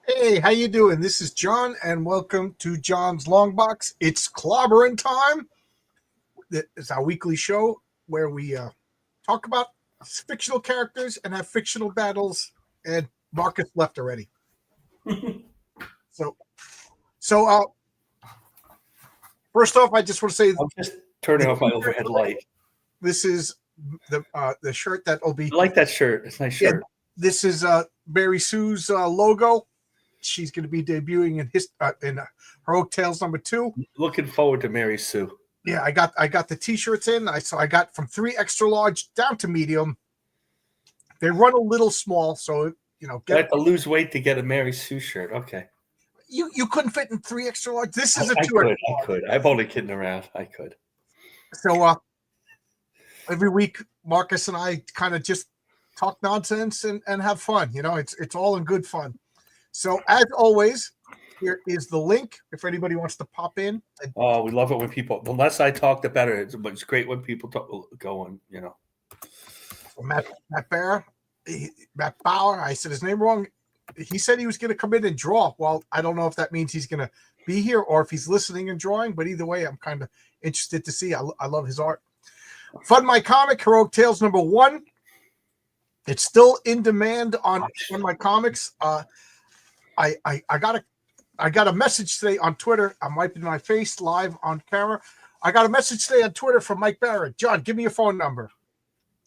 Hey, how you doing? This is John, and welcome to John's Long Box. It's clobbering time. It's our weekly show where we talk about fictional characters and have fictional battles. And Marcus left already. So, so first off, I just want to say I'm just turning off my overhead light. this is the shirt that will be. I like that shirt. It's a nice Yeah, shirt. this is Mary Sue's logo. She's going to be debuting in Heroic Tales #2. Looking forward to Mary Sue. Yeah, I got the t-shirts in. I got from 3 extra large down to medium. They run a little small, so I have to lose weight to get a Mary Sue shirt. Okay. You couldn't fit in 3 extra large. This is a I 2 could. extra large. I could. I'm only kidding around. I could. So every week Marcus and I kind of just talk nonsense and have fun. It's all in good fun. So as always, here is the link if anybody wants to pop in. Oh, we love it when people. The less I talk, the better. It's great when people go on. Matt Bauer. I said his name wrong. He said he was going to come in and draw. Well, I don't know if that means he's going to be here or if he's listening and drawing, but either way, I'm kind of interested to see. I love his art. Fund My Comic, Heroic Tales #1. It's still in demand on Fund My Comics. I got a message today on Twitter. I'm wiping my face live on camera. I got a message today on Twitter from Mike Barrett. John, give me your phone number.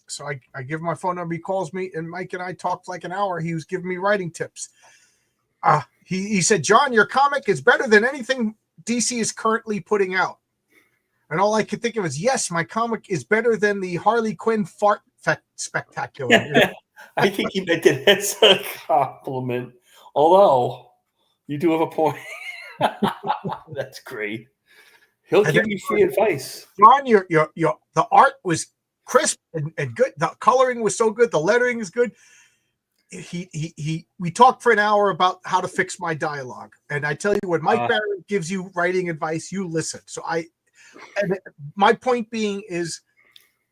So I give him my phone number. He calls me, and Mike and I talked like an hour. He was giving me writing tips. He said, John, your comic is better than anything DC is currently putting out. And all I could think of is, yes, my comic is better than the Harley Quinn fart spectacular. I think he meant it as a compliment. Although you do have a point. That's great. He'll give you free advice. John, the art was crisp and good. The coloring was so good. The lettering is good. We talked for an hour about how to fix my dialogue. And I tell you, when Mike Barrett gives you writing advice, you listen. And my point being is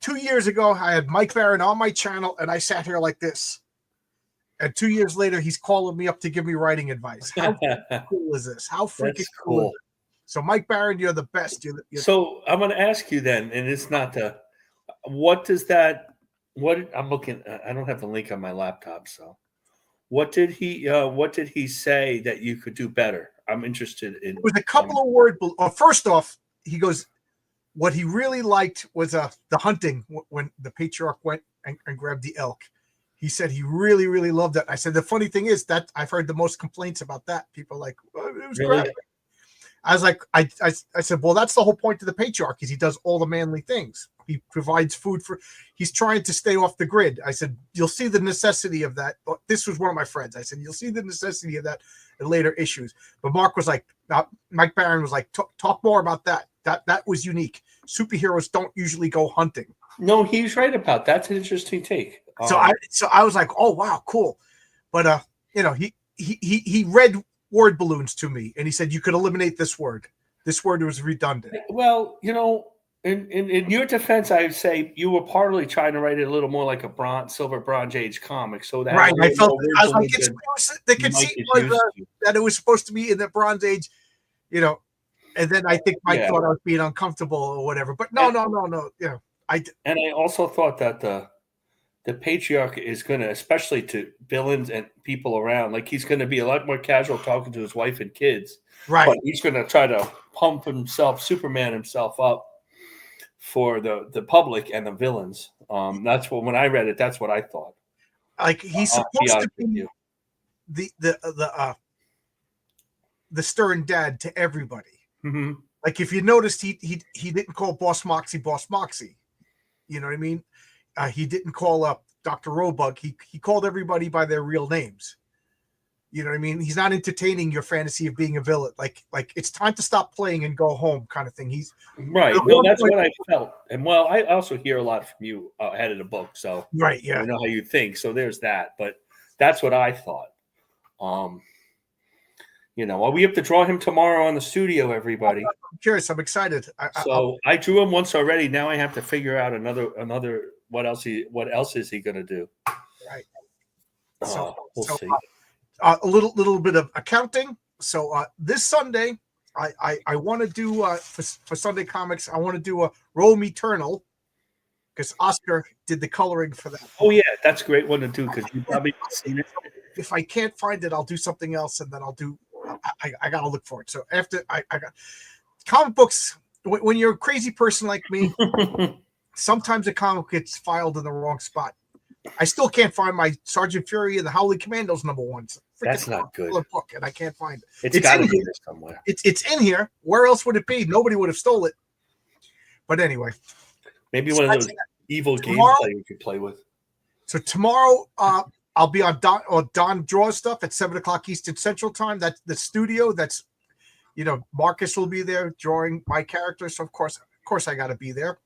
2 years ago, I had Mike Barrett on my channel and I sat here like this. And 2 years later, he's calling me up to give me writing advice. How cool is this? How freaking cool is it? So Mike Barrett, you're the best. So I'm going to ask you then, and it's not what I'm looking, I don't have the link on my laptop. So what did he say that you could do better? I'm interested in. It was a couple of words. First off, he goes, what he really liked was the hunting when the patriarch went and grabbed the elk. He said he really, really loved that. I said, the funny thing is that I've heard the most complaints about that. People are like, oh, it was really? great. I was like, I said, well, that's the whole point of the patriarch is he does all the manly things. He provides food he's trying to stay off the grid. I said, you'll see the necessity of that. This was one of my friends. I said, you'll see the necessity of that in later issues. But Mark was like, Mike Barron was like, talk more about that. That was unique. Superheroes don't usually go hunting. No, he's right about that. That's an interesting take. So I was like, oh wow, cool. But he read word balloons to me, and he said you could eliminate this word. This word was redundant. Well, in your defense, I would say you were partly trying to write it a little more like a Silver Bronze Age comic. So that right, I felt I was like, the conceit was that it was supposed to be in the Bronze Age, and then I think Mike thought I was being uncomfortable or whatever. But no. And I also thought that the patriarch is going to, especially to villains and people around, like he's going to be a lot more casual talking to his wife and kids. Right. But he's going to try to pump Superman himself up for the public and the villains. That's what, when I read it, that's what I thought. Like he's supposed to be the stern dad to everybody. Mm-hmm. Like if you noticed, he didn't call Boss Moxie. You know what I mean? He didn't call up Dr. Robug. He called everybody by their real names. You know what I mean? He's not entertaining your fantasy of being a villain. Like it's time to stop playing and go home kind of thing. He's right. Well, that's what I felt. And well, I also hear a lot from you ahead of the book. So right, yeah. I know how you think. So there's that. But that's what I thought. Well, we have to draw him tomorrow on the studio, everybody. I'm curious. I'm excited. I drew him once already. Now I have to figure out another. What else is he going to do? Right. We'll see. a little bit of accounting. So this Sunday, I want to do for Sunday Comics. I want to do a Rome Eternal because Oscar did the coloring for that. Oh yeah, that's a great one to do because you probably seen it. If I can't find it, I'll do something else, and then I'll do. I gotta look for it. So after I got comic books. When you're a crazy person like me, sometimes a comic gets filed in the wrong spot. I still can't find my Sergeant Fury and the Howling Commandos #1. That's not good. Book, and I can't find it. It's got to be here somewhere. It's in here. Where else would it be? Nobody would have stole it. But anyway, maybe one of those evil games that you could play with. So tomorrow, I'll be on Don Draws stuff at 7:00 Eastern Central Time. That's the studio. That's Marcus will be there drawing my character. So of course I got to be there.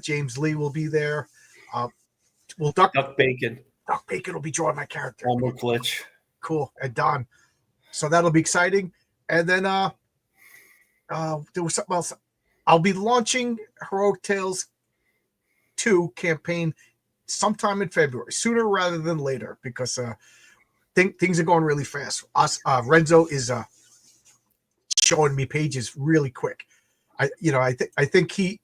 James Lee will be there. Duck Bacon will be drawing my character. Homer Glitch. Cool. And Don. So that'll be exciting. And then there was something else. I'll be launching Heroic Tales 2 campaign sometime in February, sooner rather than later, because things are going really fast. Renzo is showing me pages really quick. I think he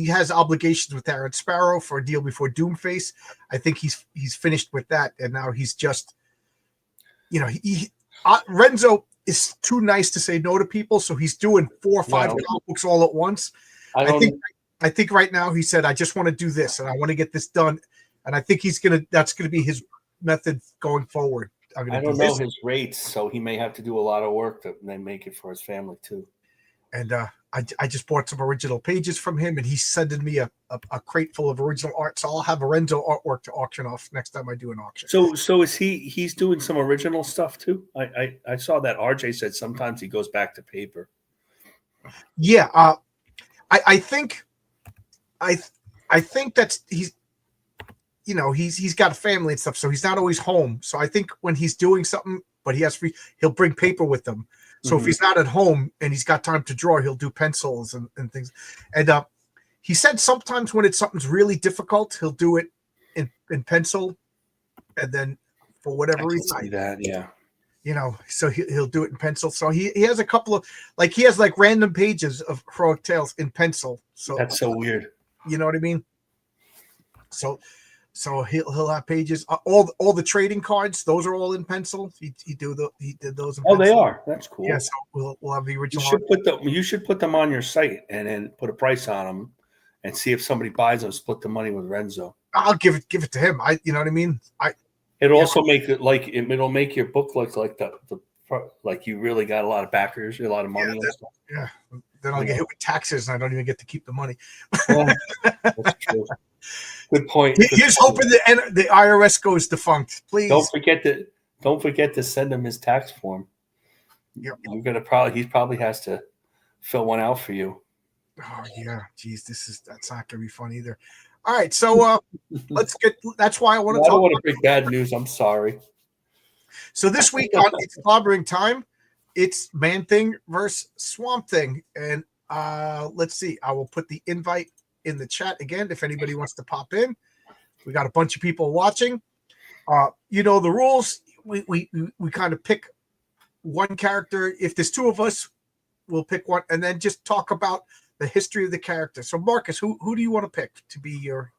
has obligations with Aaron Sparrow for a deal before Doomface. I think he's finished with that, and now he's just, Renzo is too nice to say no to people, so he's doing 4 or 5 comic books all at once. I think right now he said, I just want to do this and I want to get this done, and I think that's gonna be his method going forward. I don't know his rates, so he may have to do a lot of work to then make it for his family too. And I just bought some original pages from him, and he's sending me a crate full of original art. So I'll have a Renzo artwork to auction off next time I do an auction. So is he's doing some original stuff too? I saw that RJ said sometimes he goes back to paper. Yeah, I think that's he's got a family and stuff, so he's not always home. So I think when he's doing something, but he'll bring paper with him. So if he's not at home and he's got time to draw, he'll do pencils and things. And he said sometimes when something's really difficult, he'll do it in pencil, and then for whatever reason, so he'll do it in pencil. So he has a couple of he has random pages of Heroic Tales in pencil. So that's so weird. You know what I mean? So he'll have pages. All the trading cards, those are all in pencil. He did those. In pencil. They are. That's cool. Yeah, so we'll have the original. You should put them on your site and then put a price on them, and see if somebody buys them. Split the money with Renzo. I'll give it to him. You know what I mean? It'll also make it it'll make your book look like the you really got a lot of backers, a lot of money. Yeah. Then I'll get hit with taxes, and I don't even get to keep the money. Yeah, that's true. Good point. Here's hoping the IRS goes defunct. Please don't forget to send him his tax form. Yep. He probably has to fill one out for you. Oh yeah, geez, that's not gonna be fun either. All right, so let's get. That's why I want to. I don't want to bring bad news. I'm sorry. So this week on It's Clobbering Time, it's Man Thing versus Swamp Thing, and let's see. I will put the invite in the chat again if anybody wants to pop in. We got a bunch of people watching. The rules. We kind of pick one character. If there's 2 of us, we'll pick one, and then just talk about the history of the character. So Marcus, who do you want to pick to be your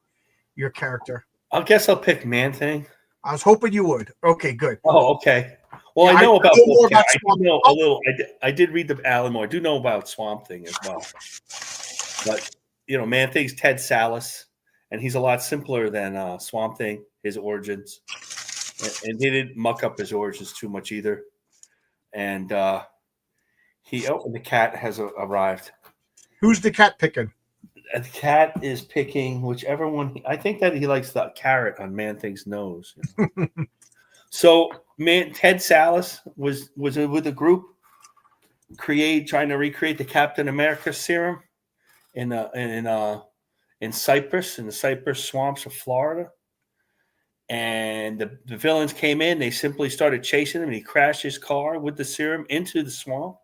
character? I guess I'll pick Man Thing. I was hoping you would. Okay, good. Oh, okay. Well, yeah, I know about both. I know a little. I did read the Alan Moore. I do know about Swamp Thing as well. But Man Thing's Ted Sallis, and he's a lot simpler than Swamp Thing. His origins, and he didn't muck up his origins too much either. And the cat has arrived. Who's the cat picking? The cat is picking whichever one. I think that he likes the carrot on Man Thing's nose. So, Ted Sallis was with a group trying to recreate the Captain America serum in Cyprus, in the Cypress swamps of Florida. And the villains came in. They simply started chasing him, and he crashed his car with the serum into the swamp.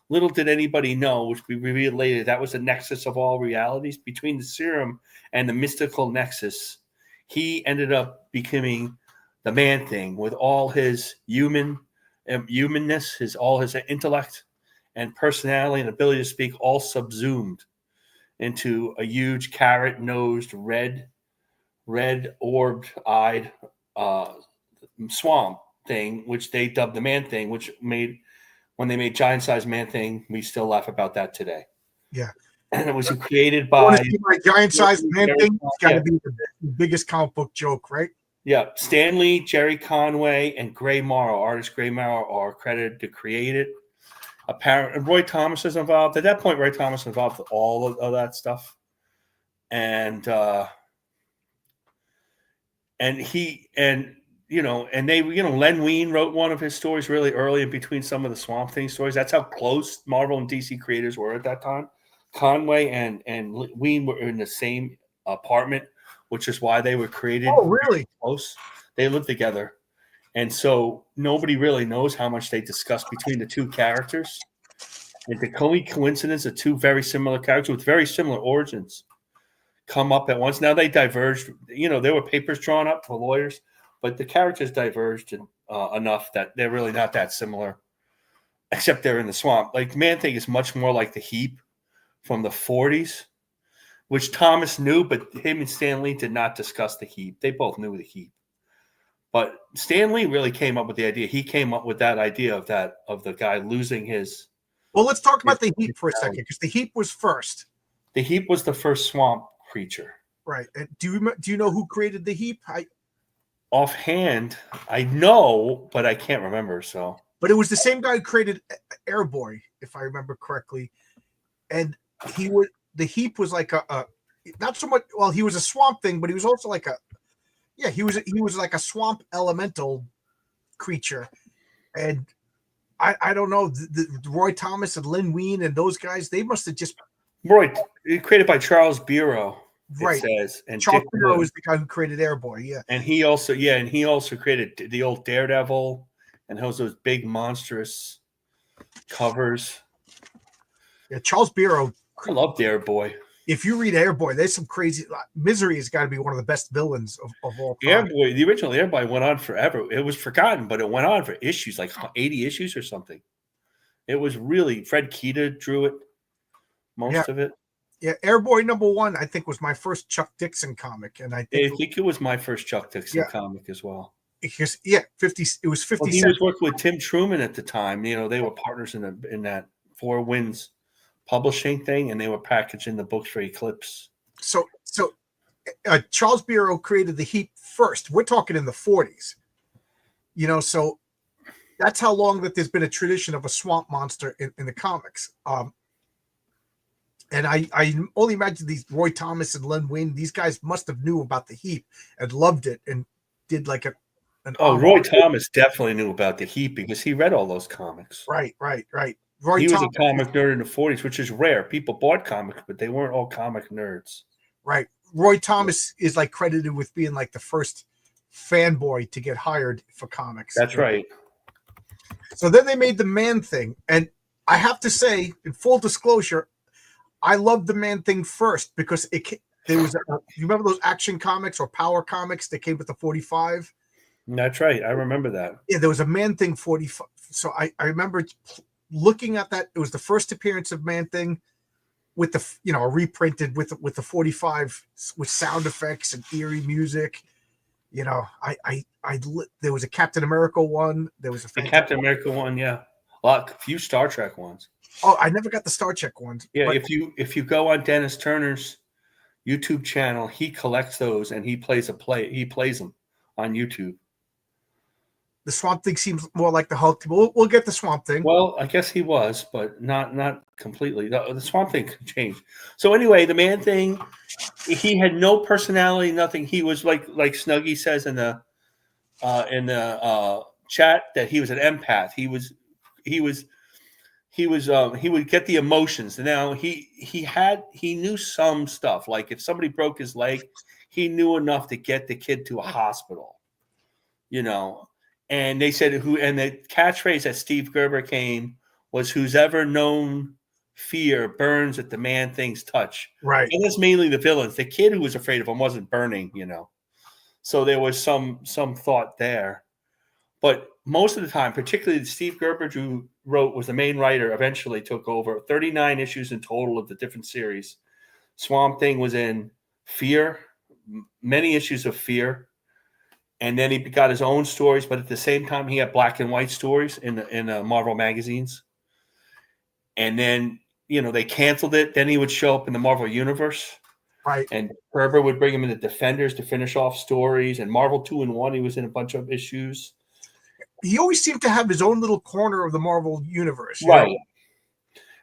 Little did anybody know, which we revealed later, that was the nexus of all realities. Between the serum and the mystical nexus, he ended up becoming the Man Thing, with all his humanness, all his intellect and personality and ability to speak, all subsumed into a huge carrot-nosed, red orbed-eyed swamp thing, which they dubbed the Man Thing, which made, when they made giant-sized Man Thing, we still laugh about that today. Yeah. And it was created I want by to see my giant-sized man thing. It's got to Yeah. be the biggest comic book joke, right? Stan Lee, Jerry Conway, and Gray Morrow. Artist Gray Morrow are credited to create it. Apparently, Roy Thomas is involved. At that point, Roy Thomas involved with all of that stuff, and he and they Len Wein wrote one of his stories really early in between some of the Swamp Thing stories. That's how close Marvel and DC creators were at that time. Conway and Wein were in the same apartment, which is why they were created. Oh, really? Close. They lived together. And so nobody really knows how much they discussed between the two characters. And the only coincidence of two very similar characters with very similar origins come up at once. Now they diverged. There were papers drawn up for lawyers, but the characters diverged enough that they're really not that similar, except they're in the swamp. Like Man Thing is much more like the Heap from the 40s, which Thomas knew, but him and Stan Lee did not discuss the Heap. They both knew the Heap. But Stan Lee really came up with the idea. He came up with that idea of the guy losing his. Well, let's talk about the Heap for a second, because the Heap was first. The Heap was the first swamp creature. Right. And do you know who created the Heap? Offhand, I know, but I can't remember. So, but it was the same guy who created Airboy, if I remember correctly. And the Heap was like a not so much. Well, he was a swamp thing, but he was also like he was like a swamp elemental creature. And I don't know, the Roy Thomas and Len Wein and those guys, they must have just created by Charles Bureau. Right. Says. And Charles Bureau was the guy who created Airboy, yeah. And he also created the old Daredevil and those big monstrous covers. Yeah, Charles Bureau. I love Airboy. If you read Airboy, there's some crazy. Misery has got to be one of the best villains of all time. Airboy, the original Airboy went on forever. It was forgotten, but it went on for issues, like 80 issues or something. It was really, Fred Keita drew it, most of it. Yeah, Airboy #1, I think, was my first Chuck Dixon comic, and I think it was my first Chuck Dixon comic as well. Because, 50. It was 50. Well, he was working with Tim Truman at the time. They were partners in that Four Winds publishing thing, and they were packaging the books for Eclipse. So Charles Bureau created the Heap first. We're talking in the 40s. So that's how long that there's been a tradition of a swamp monster in the comics. And I only imagine these Roy Thomas and Len Wein, these guys must have knew about the Heap and loved it and did like an Roy Thomas definitely knew about the Heap because he read all those comics. Right. He was a comic nerd in the 40s, which is rare. People bought comics, but they weren't all comic nerds. Right. Roy Thomas is like credited with being like the first fanboy to get hired for comics. That's right. So then they made the Man Thing. And I have to say, in full disclosure, I loved the Man Thing first because there was you remember those Action Comics or Power Comics that came with the 45? That's right. I remember that. Yeah, there was a Man Thing 45. So I remember looking at that. It was the first appearance of Man Thing with the reprinted with the 45 with sound effects and eerie music. There was a Captain America one. There was a Captain America one, yeah. Few Star Trek ones. Oh, I never got the Star Trek ones. Yeah, but if you go on Dennis Turner's YouTube channel, he collects those and he plays them on YouTube. The Swamp Thing seems more like the Hulk. We'll get the Swamp Thing. Well, I guess he was, but not completely. The Swamp Thing changed. So anyway, the Man Thing, he had no personality, nothing. He was like Snuggie says in the chat that he was an empath. He would get the emotions. Now he knew some stuff. Like if somebody broke his leg, he knew enough to get the kid to a hospital. And they said and the catchphrase that Steve Gerber came was, "Who's ever known fear burns at the Man Thing's touch." Right. And that's mainly the villains. The kid who was afraid of him wasn't burning, So there was some thought there. But most of the time, particularly Steve Gerber, who was the main writer, eventually took over 39 issues in total of the different series. Swamp Thing was in Fear, many issues of Fear. And then he got his own stories, but at the same time, he had black and white stories in the Marvel magazines. And then, they canceled it. Then he would show up in the Marvel Universe. Right. And Gerber would bring him into Defenders to finish off stories. And Marvel 2-in-1, he was in a bunch of issues. He always seemed to have his own little corner of the Marvel Universe. Right.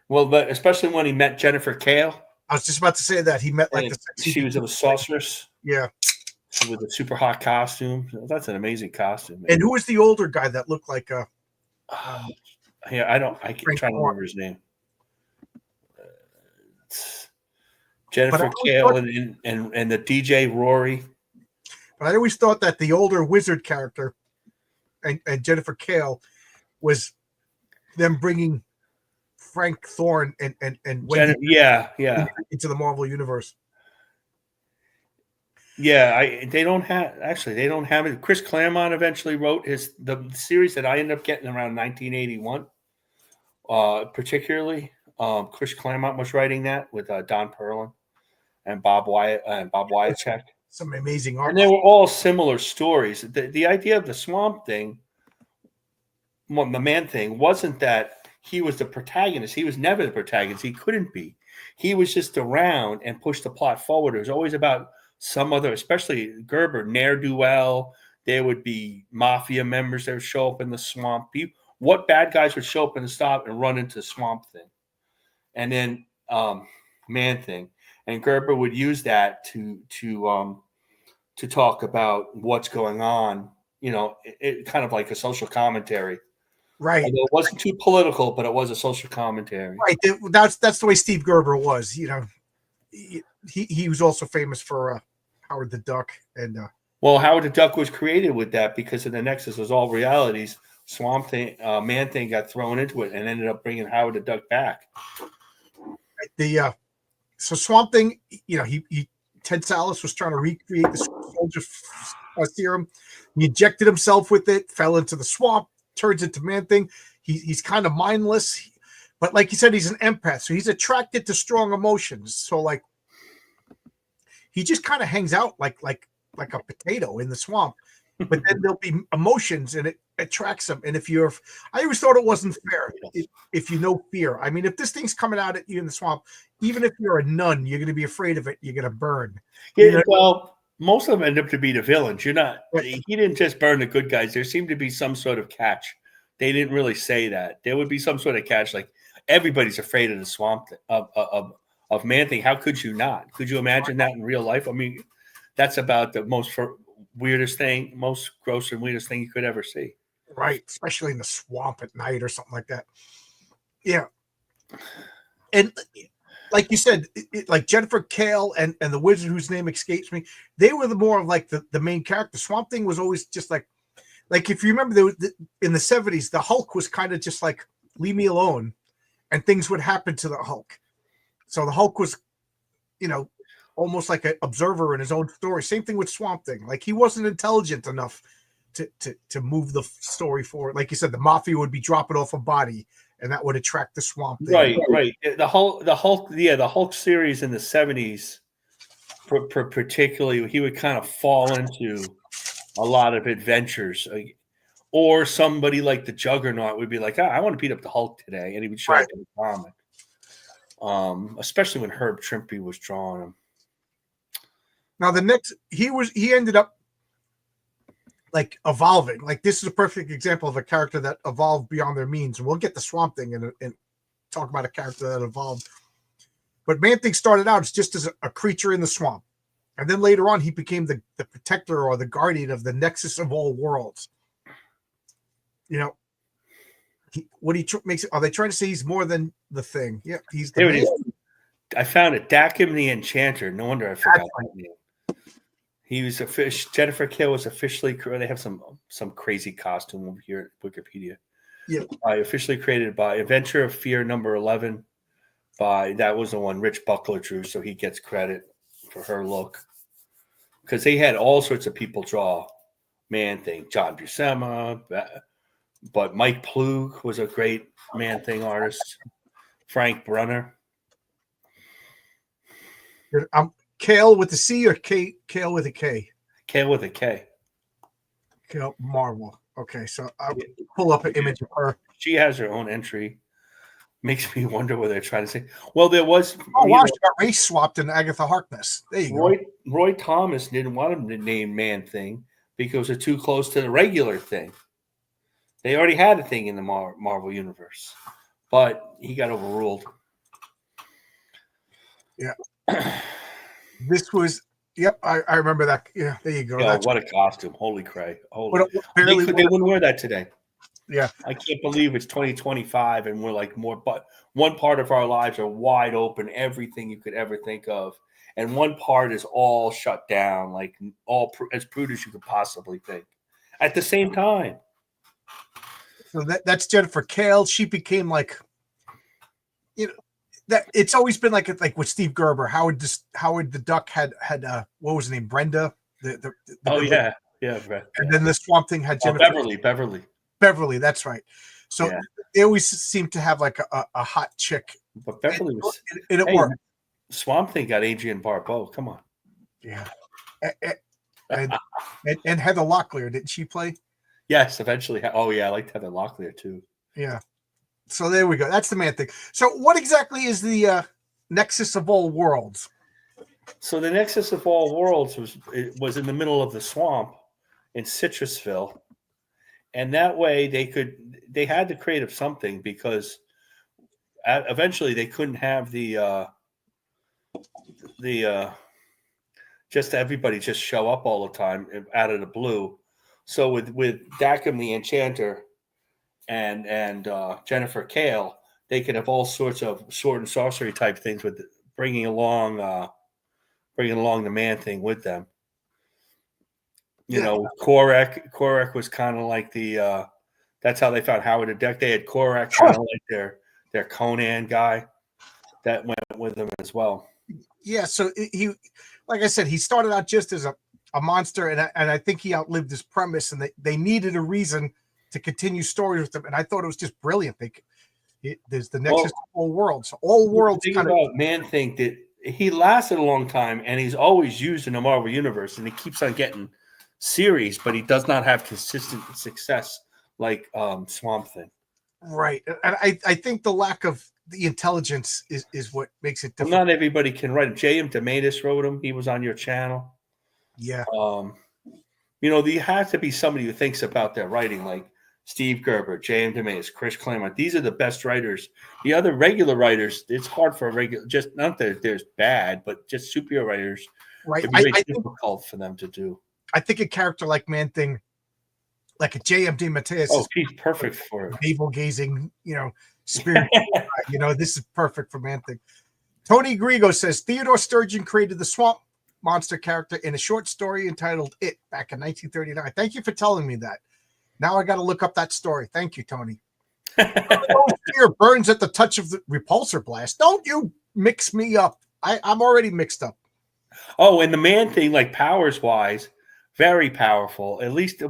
Well, but especially when he met Jennifer Kale. I was just about to say that. He met like the sexy. She was a sorceress. Yeah. With a super hot costume. That's an amazing costume. Man. And who was the older guy that looked like I can't try to remember his name. Jennifer Kale and the DJ Rory. But I always thought that the older wizard character and Jennifer Kale was them bringing Frank Thorne and Wendy into the Marvel Universe. Yeah, they don't have it. Chris Claremont eventually wrote the series that I ended up getting around 1981. Particularly, Chris Claremont was writing that with Don Perlin and Bob Wyacek. Some amazing art. And they were all similar stories. The idea of the Swamp Thing, the Man-Thing, wasn't that he was the protagonist. He was never the protagonist. He couldn't be. He was just around and pushed the plot forward. It was always about some other, especially Gerber, ne'er-do-well. There would be mafia members that would show up in the swamp. What bad guys would show up in the stop and run into Swamp Thing? And then Man-Thing. And Gerber would use that to talk about what's going on, it kind of like a social commentary. Right. Although it wasn't too political, but it was a social commentary. Right. That's the way Steve Gerber was. He was also famous for Howard the Duck and. Well, Howard the Duck was created with that because in the Nexus was all realities. Swamp Thing, Man-Thing got thrown into it and ended up bringing Howard the Duck back. So Swamp Thing, Ted Sallis was trying to recreate the soldier serum. He injected himself with it, fell into the swamp, turns into Man-Thing. He's kind of mindless, but like you said, he's an empath, so he's attracted to strong emotions. So like, he just kind of hangs out like a potato in the swamp. But then there'll be emotions, and it attracts him. And I always thought it wasn't fair if you know fear. I mean, if this thing's coming out at you in the swamp, even if you're a nun, you're going to be afraid of it. You're going to burn. Yeah, well, most of them end up to be the villains. He didn't just burn the good guys. There seemed to be some sort of catch. They didn't really say that. There would be some sort of catch, like everybody's afraid of the swamp of Man-Thing. How could you not? Could you imagine that in real life? I mean, that's about the most weirdest thing, most gross and weirdest thing you could ever see. Right, especially in the swamp at night or something like that. Yeah. And like you said, like Jennifer Kale and the wizard whose name escapes me, they were the more of like the main character. Swamp Thing was always just like if you remember in the 70s, the Hulk was kind of just like, leave me alone, and things would happen to the Hulk. So the Hulk was, almost like an observer in his own story. Same thing with Swamp Thing. Like, he wasn't intelligent enough to move the story forward. Like you said, the mafia would be dropping off a body, and that would attract the Swamp Thing. Right. The Hulk series in the 70s, particularly, he would kind of fall into a lot of adventures. Or somebody like the Juggernaut would be like, I want to beat up the Hulk today, and he would show up in the comic. Especially when Herb Trimpe was drawing him. Now he ended up like evolving. Like, this is a perfect example of a character that evolved beyond their means. And we'll get the Swamp Thing and talk about a character that evolved. But Man-Thing started out just as a creature in the swamp. And then later on, he became the protector or the guardian of the Nexus of all worlds. Are they trying to say he's more than the Thing? Yeah, he's the man. I found it. Dakim the Enchanter. No wonder I forgot that name. He was Jennifer Kale was officially. They have some crazy costume over here at Wikipedia. Yeah, officially created by Adventure of Fear number 11. That was the one Rich Buckler drew, so he gets credit for her look. because they had all sorts of people draw Man-Thing. John Buscema, but Mike Plug was a great Man-Thing artist. Frank Brunner. Kale with a C or Kale with a K? Kale with a K. Kale Marvel. Okay, so I'll pull up an image of her. She has her own entry. Makes me wonder what they're trying to say. Well, there was. Oh, wow, she got race swapped in Agatha Harkness. There you go. Roy Thomas didn't want him to name Man-Thing because they're too close to the regular Thing. They already had a Thing in the Marvel Universe, but he got overruled. Yeah. This was. Yep, I remember that. Yeah, there you go. Yeah, what a costume! Holy cray! Holy. They wouldn't wear that today. Yeah, I can't believe it's 2025 and we're like but one part of our lives are wide open, everything you could ever think of, and one part is all shut down, like all as prude as you could possibly think. At the same time. So that's Jennifer Kale. She became like, that it's always been like with Steve Gerber. Howard the Duck had what was her name? Brenda. Yeah, and then the Swamp Thing had Jennifer Beverly, that's right. So they always seem to have like a hot chick. But Beverly was, and it worked. Swamp Thing got Adrienne Barbeau. Come on. Yeah, and Heather Locklear, didn't she play? Yes, eventually. Oh yeah, I liked Heather Locklear too. Yeah. So there we go. That's the Man-Thing. So what exactly is the Nexus of All Worlds? So the Nexus of All Worlds was in the middle of the swamp in Citrusville. And that way they had to create something because eventually they couldn't have the just everybody just show up all the time out of the blue. So with Dakim the Enchanter and Jennifer Kale, they could have all sorts of sword and sorcery type things with bringing along the Man-Thing with them. You know, Korek was kind of like that's how they found Howard the Duck. They had Korek kind of like their Conan guy that went with them as well. Yeah, so he, like I said, he started out just as a monster, and I think he outlived his premise, and they needed a reason to continue stories with him, and I thought it was just brilliant. There's the Nexus of All Worlds. So All Worlds kind of Man-Thing that he lasted a long time, and he's always used in the Marvel Universe, and he keeps on getting series, but he does not have consistent success like Swamp Thing. Right. And I think the lack of the intelligence is what makes it difficult. Well, not everybody can write him. J.M. DeMatteis wrote him. He was on your channel. Yeah. There has to be somebody who thinks about their writing, like Steve Gerber, J.M. DeMatteis, Chris Claremont. These are the best writers. The other regular writers, it's hard for just not that there's bad, but just superhero writers. Right. It'd be very difficult for them to do. I think a character like Man-Thing, like a J.M. DeMatteis. Oh, he's perfect for it. Navel gazing, spirit. This is perfect for Man-Thing. Tony Grigo says Theodore Sturgeon created the Swamp Monster character in a short story entitled It back in 1939. Thank you for telling me that. Now I got to look up that story. Thank you, Tony. Fear burns at the touch of the repulsor blast. Don't you mix me up. I'm already mixed up. Oh, and the Man-Thing, like powers wise, very powerful. At least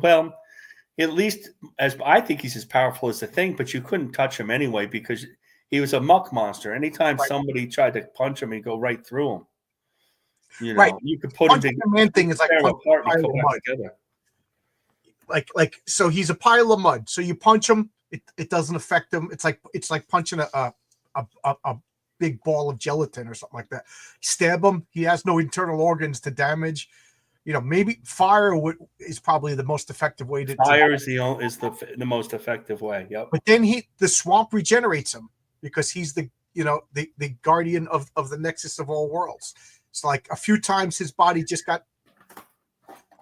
as I think he's as powerful as the Thing, but you couldn't touch him anyway because he was a muck monster. Anytime somebody tried to punch him and go right through him, you could put him together. The Man-Thing is like apart and put back together. Like so he's a pile of mud. So you punch him, it doesn't affect him. It's like punching a big ball of gelatin or something like that. Stab him, he has no internal organs to damage. Maybe fire is probably the most effective way to. Fire is the most effective way. Yep. But then the swamp regenerates him because he's the guardian of the Nexus of All Worlds. It's like a few times his body just got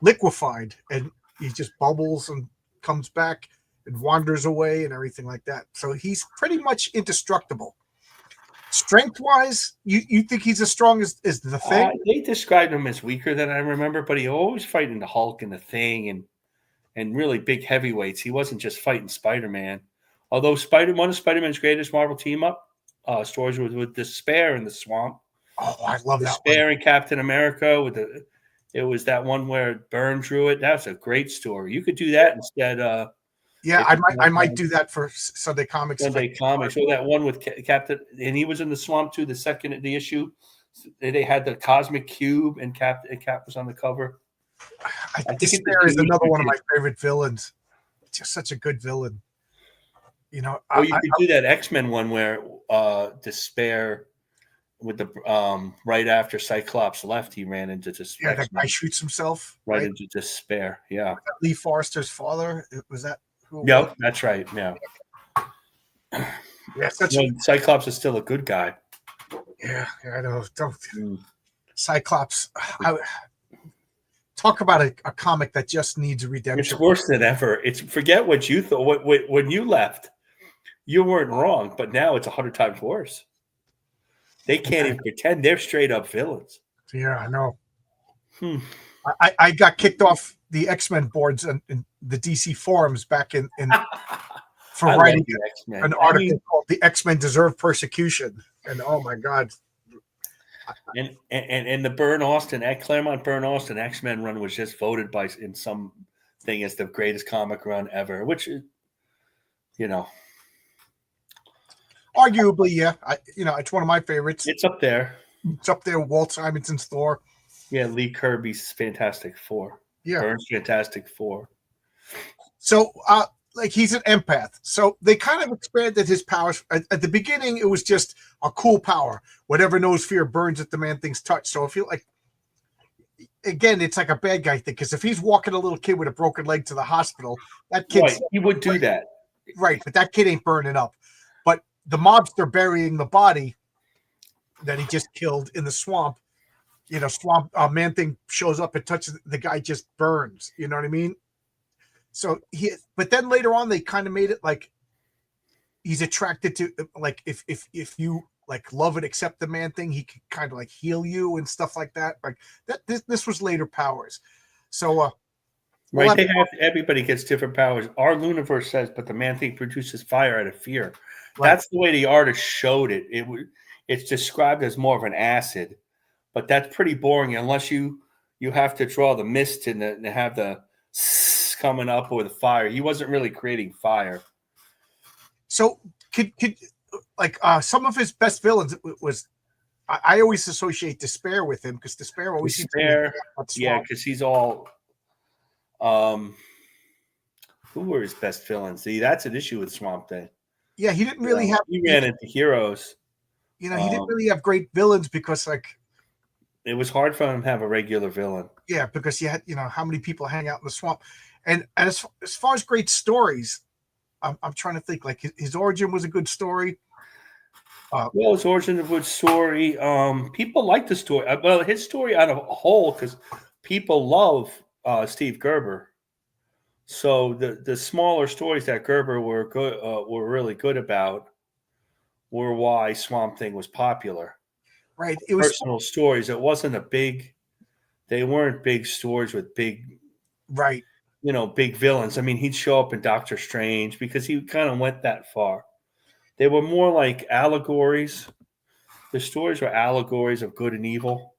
liquefied and he just bubbles and comes back and wanders away and everything like that. So he's pretty much indestructible. Strength-wise, you think he's as strong as the Thing? They described him as weaker than I remember, but he always fighting the Hulk and the Thing and really big heavyweights. He wasn't just fighting Spider-Man. Although one of Spider-Man's greatest Marvel team-up stories was with Despair in the Swamp. Oh, I love that Despair and Captain America It was that one where Byrne drew it. That's a great story. You could do that instead. Yeah, If I might do that for Sunday Comics. Sunday Comics. Or that one with Captain, and he was in the swamp too. The issue, they had the cosmic cube, and Cap was on the cover. I think Despair is another one of my favorite villains. Just such a good villain. You know, or you could do that X-Men one where Despair, with the right after Cyclops left, he ran into Despair. Yeah, that guy shoots himself right into Despair. Yeah, Lee Forster's father. Was that? Yep, that's right. Yeah. Yeah, Cyclops is still a good guy. Yeah, I know. Cyclops. Talk about a comic that just needs redemption. It's worse than ever. It's forget what you thought. When you left, you weren't wrong, but now it's 100 times worse. They can't even pretend. They're straight up villains. Yeah, I know. I got kicked off the X-Men boards in the DC forums back in for writing an article called "The X-Men Deserve Persecution," and oh my god. And the Claremont Byrne Austin X-Men run was just voted by in some thing as the greatest comic run ever, which is, arguably, yeah. It's one of my favorites. It's up there. It's up there with Walt Simonson's Thor. Yeah, Lee Kirby's Fantastic Four. Yeah, Byrne's Fantastic Four. So, he's an empath. So they kind of expanded his powers. At the beginning, it was just a cool power. Whatever knows fear burns at the Man-Thing's touch. So I feel like, again, it's like a bad guy thing. Because if he's walking a little kid with a broken leg to the hospital, that kid, he would do that. Right, but that kid ain't burning up. But the mobster burying the body that he just killed in the swamp, Man-Thing shows up and touches the guy, just burns. You know what I mean? So but then later on they kind of made it like he's attracted to, like, if you like love and accept the Man-Thing, he could kind of like heal you and stuff like that. Like that, this was later powers. So right, everybody gets different powers. Our universe says, but the Man-Thing produces fire out of fear. Right. That's the way the artist showed it. It's described as more of an acid, but that's pretty boring unless you have to draw the mist and have the coming up with fire. He wasn't really creating fire. So could some of his best villains was, I always associate Despair with him, because Despair always because he's all who were his best villains? See, that's an issue with Swamp Thing. Yeah, he didn't really have. He ran into heroes. He didn't really have great villains because it was hard for him to have a regular villain. Yeah, because you had how many people hang out in the swamp. And as far as great stories, I'm trying to think. Like his origin was a good story. His origin was a good story. People like the story. Well, his story out of a whole, because people love Steve Gerber. So the smaller stories that Gerber were really good about were why Swamp Thing was popular. Right. It was personal stories. It wasn't they weren't big stories with big. Right. Big villains. I mean, he'd show up in Doctor Strange because he kind of went that far. They were more like allegories. The stories were allegories of good and evil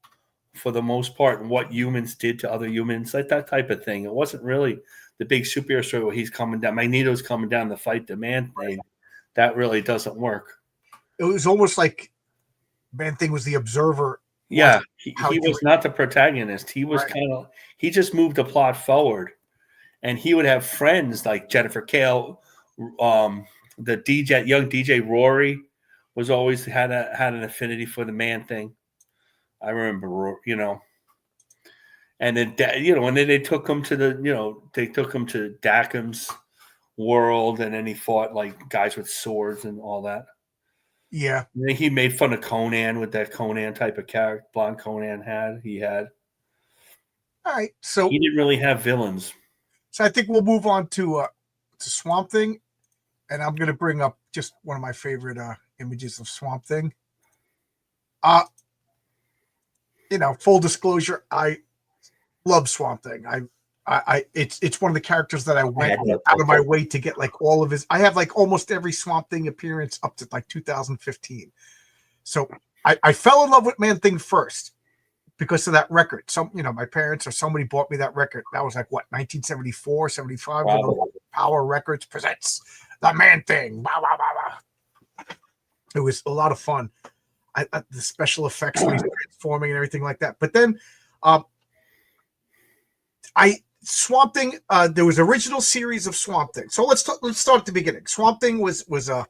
for the most part, and what humans did to other humans, like that type of thing. It wasn't really the big superhero story where he's coming down, Magneto's coming down to fight the Man-Thing. That really doesn't work. It was almost like Man-Thing was the observer. Yeah, he was not the protagonist. He was he just moved the plot forward. And he would have friends like Jennifer Kale, the young DJ Rory was always had an affinity for the Man-Thing. I remember, and then and then they took him to Dackham's world, and then he fought like guys with swords and all that. Yeah, and then he made fun of Conan with that Conan type of character. Blonde Conan had. All right, so he didn't really have villains. So I think we'll move on to Swamp Thing, and I'm going to bring up just one of my favorite images of Swamp Thing. Full disclosure, I love Swamp Thing. It's one of the characters that I went out of my way to get like all of his. I have like almost every Swamp Thing appearance up to like 2015. So I fell in love with Man-Thing first, because of that record. My parents or somebody bought me that record. That was like what, 1974, 75. Wow. Power Records presents the Man Thing. Bah, bah, bah, bah. It was a lot of fun. The special effects when he's transforming and everything like that. But then, Swamp Thing. There was original series of Swamp Thing. So let's start at the beginning. Swamp Thing was I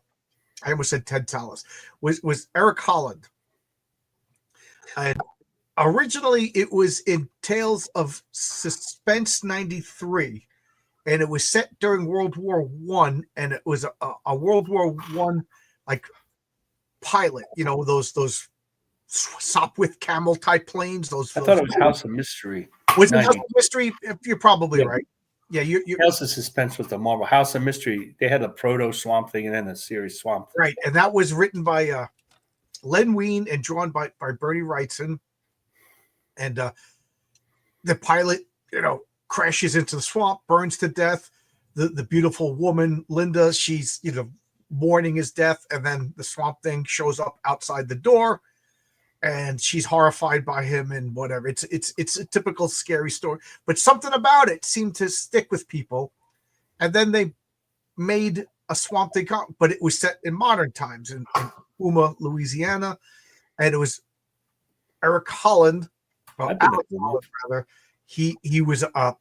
almost said Ted Tallis. Was Eric Holland. And originally it was in Tales of Suspense 93, and it was set during World War One, and it was a World War One like pilot. Those Sopwith Camel type planes. I thought it was House of Mystery. Was it House of Mystery? You're probably right. Yeah, you're House of Suspense was the Marvel. House of Mystery, they had a proto Swamp Thing and then a series Swamp Thing. Right, and that was written by Len Wein and drawn by Bernie Wrightson. And the pilot, crashes into the swamp, burns to death. The beautiful woman, Linda, she's, mourning his death. And then the Swamp Thing shows up outside the door, and she's horrified by him and whatever. It's a typical scary story, but something about it seemed to stick with people. And then they made a Swamp Thing, but it was set in modern times in Puma, Louisiana. And it was Eric Holland. Well, Alex Holland, rather. He was a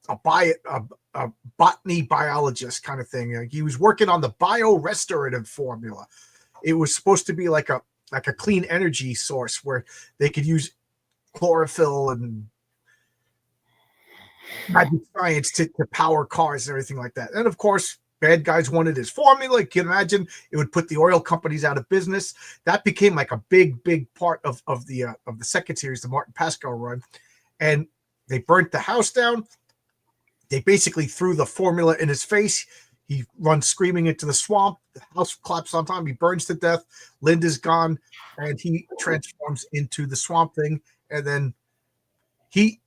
botany biologist kind of thing. He was working on the biorestorative formula. It was supposed to be like a clean energy source where they could use chlorophyll and magic science to power cars and everything like that. And of course, bad guys wanted his formula. You can imagine it would put the oil companies out of business. That became like a big part of the second series, the Martin Pascal run. And they burnt the house down. They basically threw the formula in his face. He runs screaming into the swamp. The house collapses on time. He burns to death. Linda's gone, and he transforms into the Swamp Thing. And then he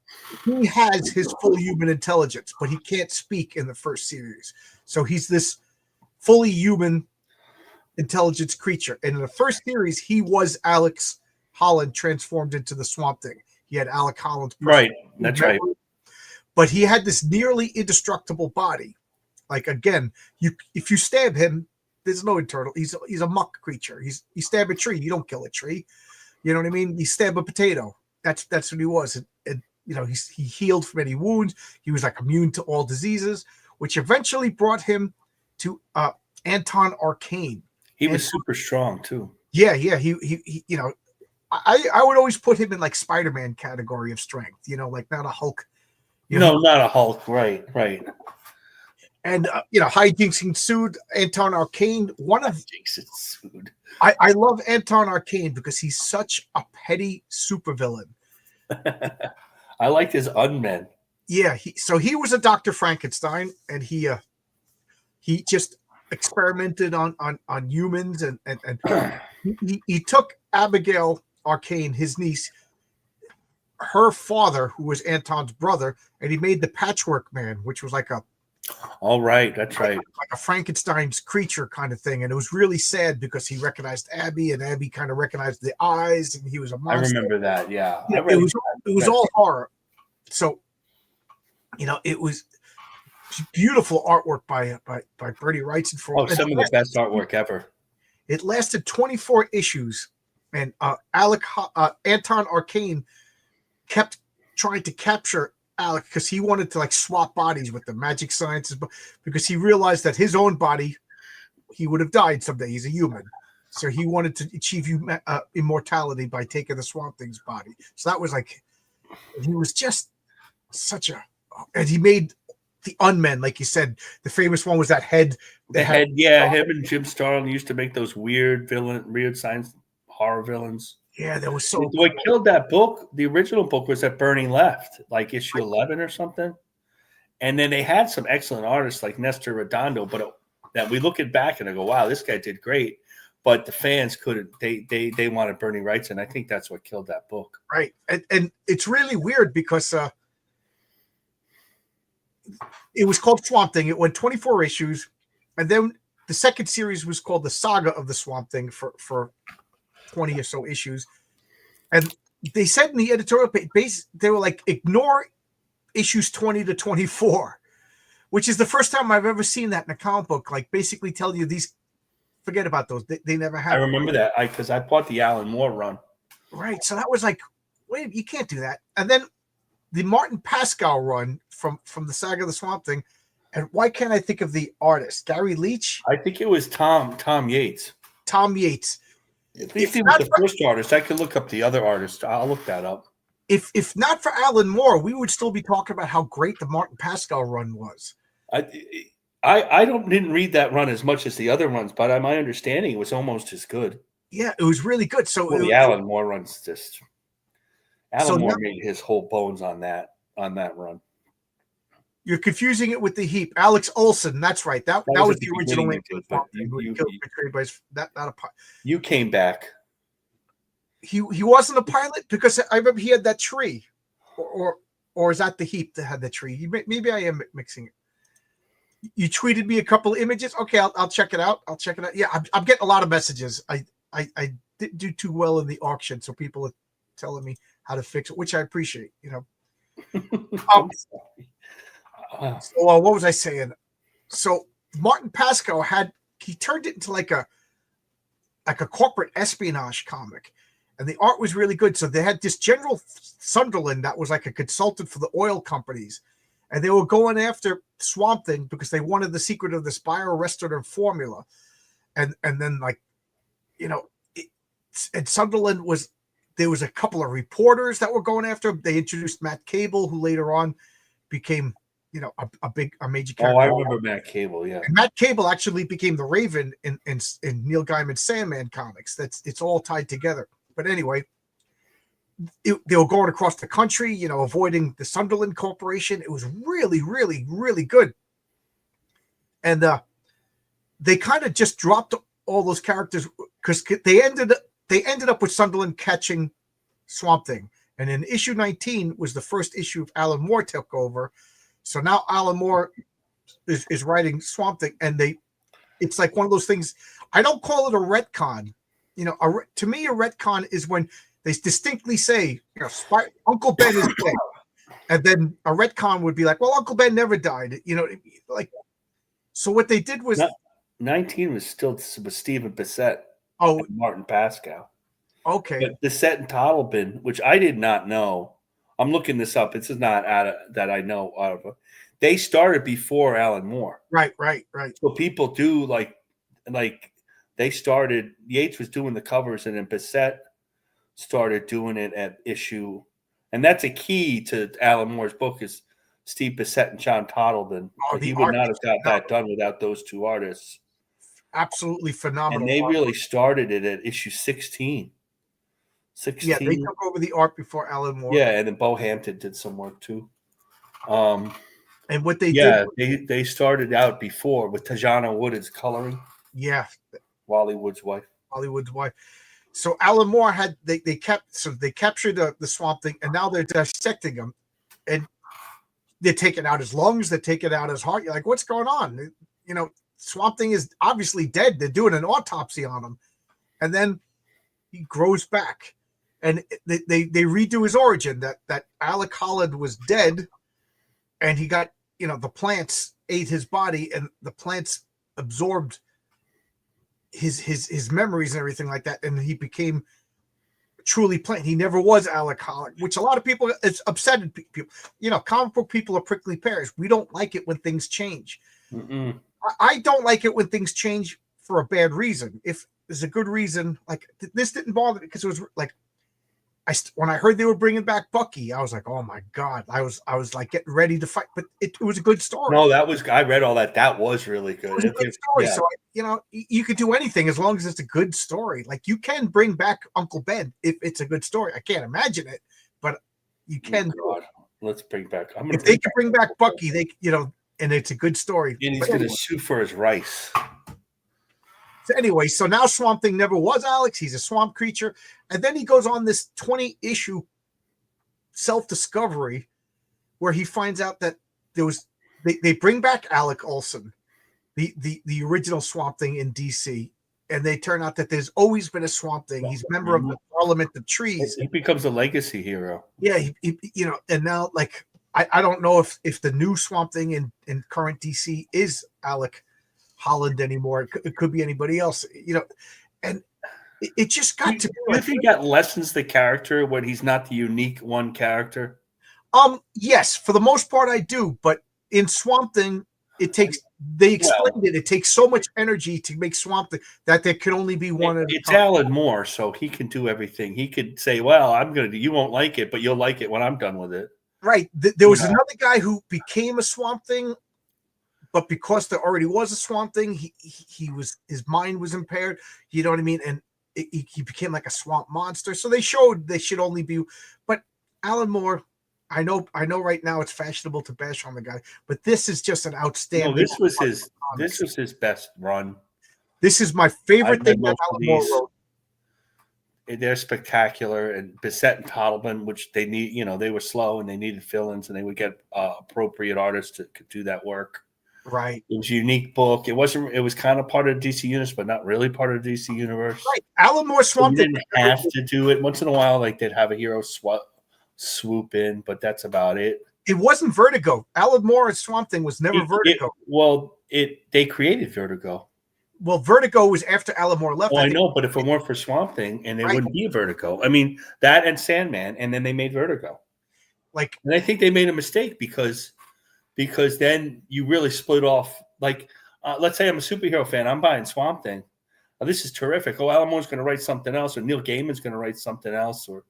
has his full human intelligence, but he can't speak in the first series. So he's this fully human intelligence creature. And in the first series, he was Alex Holland transformed into the Swamp Thing. He had Alec Holland's right. That's right. But he had this nearly indestructible body. Like again, if you stab him, there's no internal. He's a muck creature. You stab a tree, you don't kill a tree. You know what I mean? You stab a potato. That's what he was. And he healed from any wounds. He was like immune to all diseases, which eventually brought him to Anton Arcane. He was super strong too. Yeah. He I would always put him in like Spider-Man category of strength, like not a Hulk. Not a Hulk. Right. And, hijinks ensued. Anton Arcane, I love Anton Arcane because he's such a petty supervillain. I liked his Unmen. Yeah. He was a Dr. Frankenstein, and he just experimented on humans and he took Abigail Arcane, his niece, her father, who was Anton's brother, and he made the Patchwork Man, which was like all right, that's right, like a Frankenstein's creature kind of thing. And it was really sad because he recognized Abby, and Abby kind of recognized the eyes, and he was a monster. I remember that. Yeah, it was all horror. So, it was beautiful artwork by Bernie Wrightson. Some of the best artwork ever. It lasted 24 issues, and Anton Arcane kept trying to capture Alec because he wanted to like swap bodies with the magic sciences, because he realized that his own body, he would have died someday. He's a human, so he wanted to achieve immortality by taking the Swamp Thing's body. So that was like, he was just and he made the Unmen, like you said. The famous one was that head. The head, yeah. Him and Jim Starlin used to make those weird science horror villains. Yeah, that was so. What killed that book, the original book, was that Bernie left, like issue 11 or something. And then they had some excellent artists like Nestor Redondo, but that we look at back and I go, wow, this guy did great. But the fans couldn't. They wanted Bernie Wrightson. I think that's what killed that book. Right, and it's really weird because it was called Swamp Thing. It went 24 issues, and then the second series was called The Saga of the Swamp Thing for 20 or so issues. And they said in the editorial page, they were like, ignore issues 20 to 24, which is the first time I've ever seen that in a comic book. Like, basically tell you these, forget about those. They never I happened. remember that because I bought the Alan Moore run. Right. So that was like, wait, you can't do that. And then the Martin Pascal run from the Saga of the Swamp Thing. And why can't I think of the artist? Gary Leach? I think it was Tom Yates. Tom Yates. I think he was the first artist. I could look up the other artist. I'll look that up. If not for Alan Moore, we would still be talking about how great the Martin Pascal run was. I didn't read that run as much as the other runs, but my understanding it was almost as good. Yeah, it was really good. So the Alan Moore run's just Alan Moore made his whole bones on that run. You're confusing it with the Heap. Alex Olsen, that's right. That was the original name. You came back. He wasn't a pilot because I remember he had that tree, or is that the Heap that had the tree? Maybe I am mixing it. You tweeted me a couple of images. Okay, I'll check it out. Yeah, I'm getting a lot of messages. I didn't do too well in the auction, so people are telling me how to fix it, which I appreciate. So what was I saying? So Martin Pascal he turned it into like a corporate espionage comic, and the art was really good. So they had this General Sunderland that was like a consultant for the oil companies, and they were going after Swamp Thing because they wanted the secret of this biorestorative formula, and then and Sunderland there was a couple of reporters that were going after him. They introduced Matt Cable, who later on became a major character. Oh, I remember Matt Cable, yeah. And Matt Cable actually became the Raven in Neil Gaiman's Sandman comics. It's all tied together. But anyway, they were going across the country, avoiding the Sunderland Corporation. It was really, really, really good. And they kind of just dropped all those characters because they ended up with Sunderland catching Swamp Thing. And in issue 19 was the first issue of Alan Moore took over. So now Alan Moore is writing Swamp Thing, and it's like one of those things. I don't call it a retcon. To me, a retcon is when they distinctly say, Uncle Ben is dead. And then a retcon would be like, well, Uncle Ben never died. So what they did was 19 was still with Stephen Bissett. Oh, and Martin Pascal. Okay. But Bissett and Toddleben, which I did not know. I'm looking this up. This is not that I know out of. They started before Alan Moore. Right. So people do like they started. Yates was doing the covers, and then Bissett started doing it at issue, and that's a key to Alan Moore's book is Steve Bissett and John Toddleben. He would not have got that done without those two artists. Absolutely phenomenal. And they really started it at issue 16. 16. Yeah, they took over the art before Alan Moore. Yeah, and then Bo Hampton did some work too. And what they did, they started out before with Tajana Wood's coloring. Yeah, Wally Wood's wife. So Alan Moore they captured the Swamp Thing, and now they're dissecting him, and they're taking out his lungs, they're taking out his heart. You're like, what's going on? Swamp Thing is obviously dead. They're doing an autopsy on him, and then he grows back. And they redo his origin that Alec Holland was dead, and he got the plants ate his body, and the plants absorbed his memories and everything like that, and he became truly plant. He never was Alec Holland, which a lot of people it's upsetting people. Comic book people are prickly pears. We don't like it when things change. I don't like it when things change for a bad reason. If there's a good reason, like this didn't bother me because it was like. When I heard they were bringing back Bucky, I was like, "Oh my god!" I was like getting ready to fight, but it was a good story. No, I read all that. That was really good. It was a good story. Yeah. So you could do anything as long as it's a good story. Like you can bring back Uncle Ben if it's a good story. I can't imagine it, but you can. Oh, let's bring back. If they can bring back Bucky, they and it's a good story. And he's going to sue for his rice. So anyway, so now Swamp Thing never was Alex. He's a swamp creature. And then he goes on this 20-issue self-discovery where he finds out that they bring back Alec Olsen, the original Swamp Thing in DC. and they turn out that there's always been a Swamp Thing. He's a member of the Parliament of Trees. He becomes a legacy hero. Yeah, and now like I don't know if the new Swamp Thing in current DC is Alec Holland anymore. It could be anybody else, and it just got to be. Do you think that lessens the character when he's not the unique one character? Yes, for the most part I do, but in Swamp Thing, they explained it takes so much energy to make Swamp Thing that there can only be one. It's Alan Moore, so he can do everything. He could say, well, you won't like it, but you'll like it when I'm done with it. Right. There was another guy who became a Swamp Thing, but because there already was a Swamp Thing, his mind was impaired. You know what I mean? And he became like a swamp monster. So they showed they should only be. But Alan Moore, I know right now it's fashionable to bash on the guy, but this is just an outstanding. No, this was his best run. This is my favorite thing that Alan Moore wrote. They're spectacular, and Bissett and Toddleman, which they need, they were slow and they needed fill-ins, and they would get appropriate artists that could do that work. Right. It was a unique book. It was kind of part of the DC universe, but not really part of the DC universe. Right. Alan Moore Swamp Thing. Didn't have to do it. Once in a while, like they'd have a hero swoop in, but that's about it. It wasn't Vertigo. Alan Moore's Swamp Thing was never Vertigo. They created Vertigo. Well, Vertigo was after Alan Moore left. Well, I know, but if it weren't for Swamp Thing, and it wouldn't be a Vertigo. I mean, that and Sandman, and then they made Vertigo. And I think they made a mistake because then you really split off. Like, let's say I'm a superhero fan. I'm buying Swamp Thing. Oh, this is terrific. Oh, Alan Moore's going to write something else, or Neil Gaiman's going to write something else, or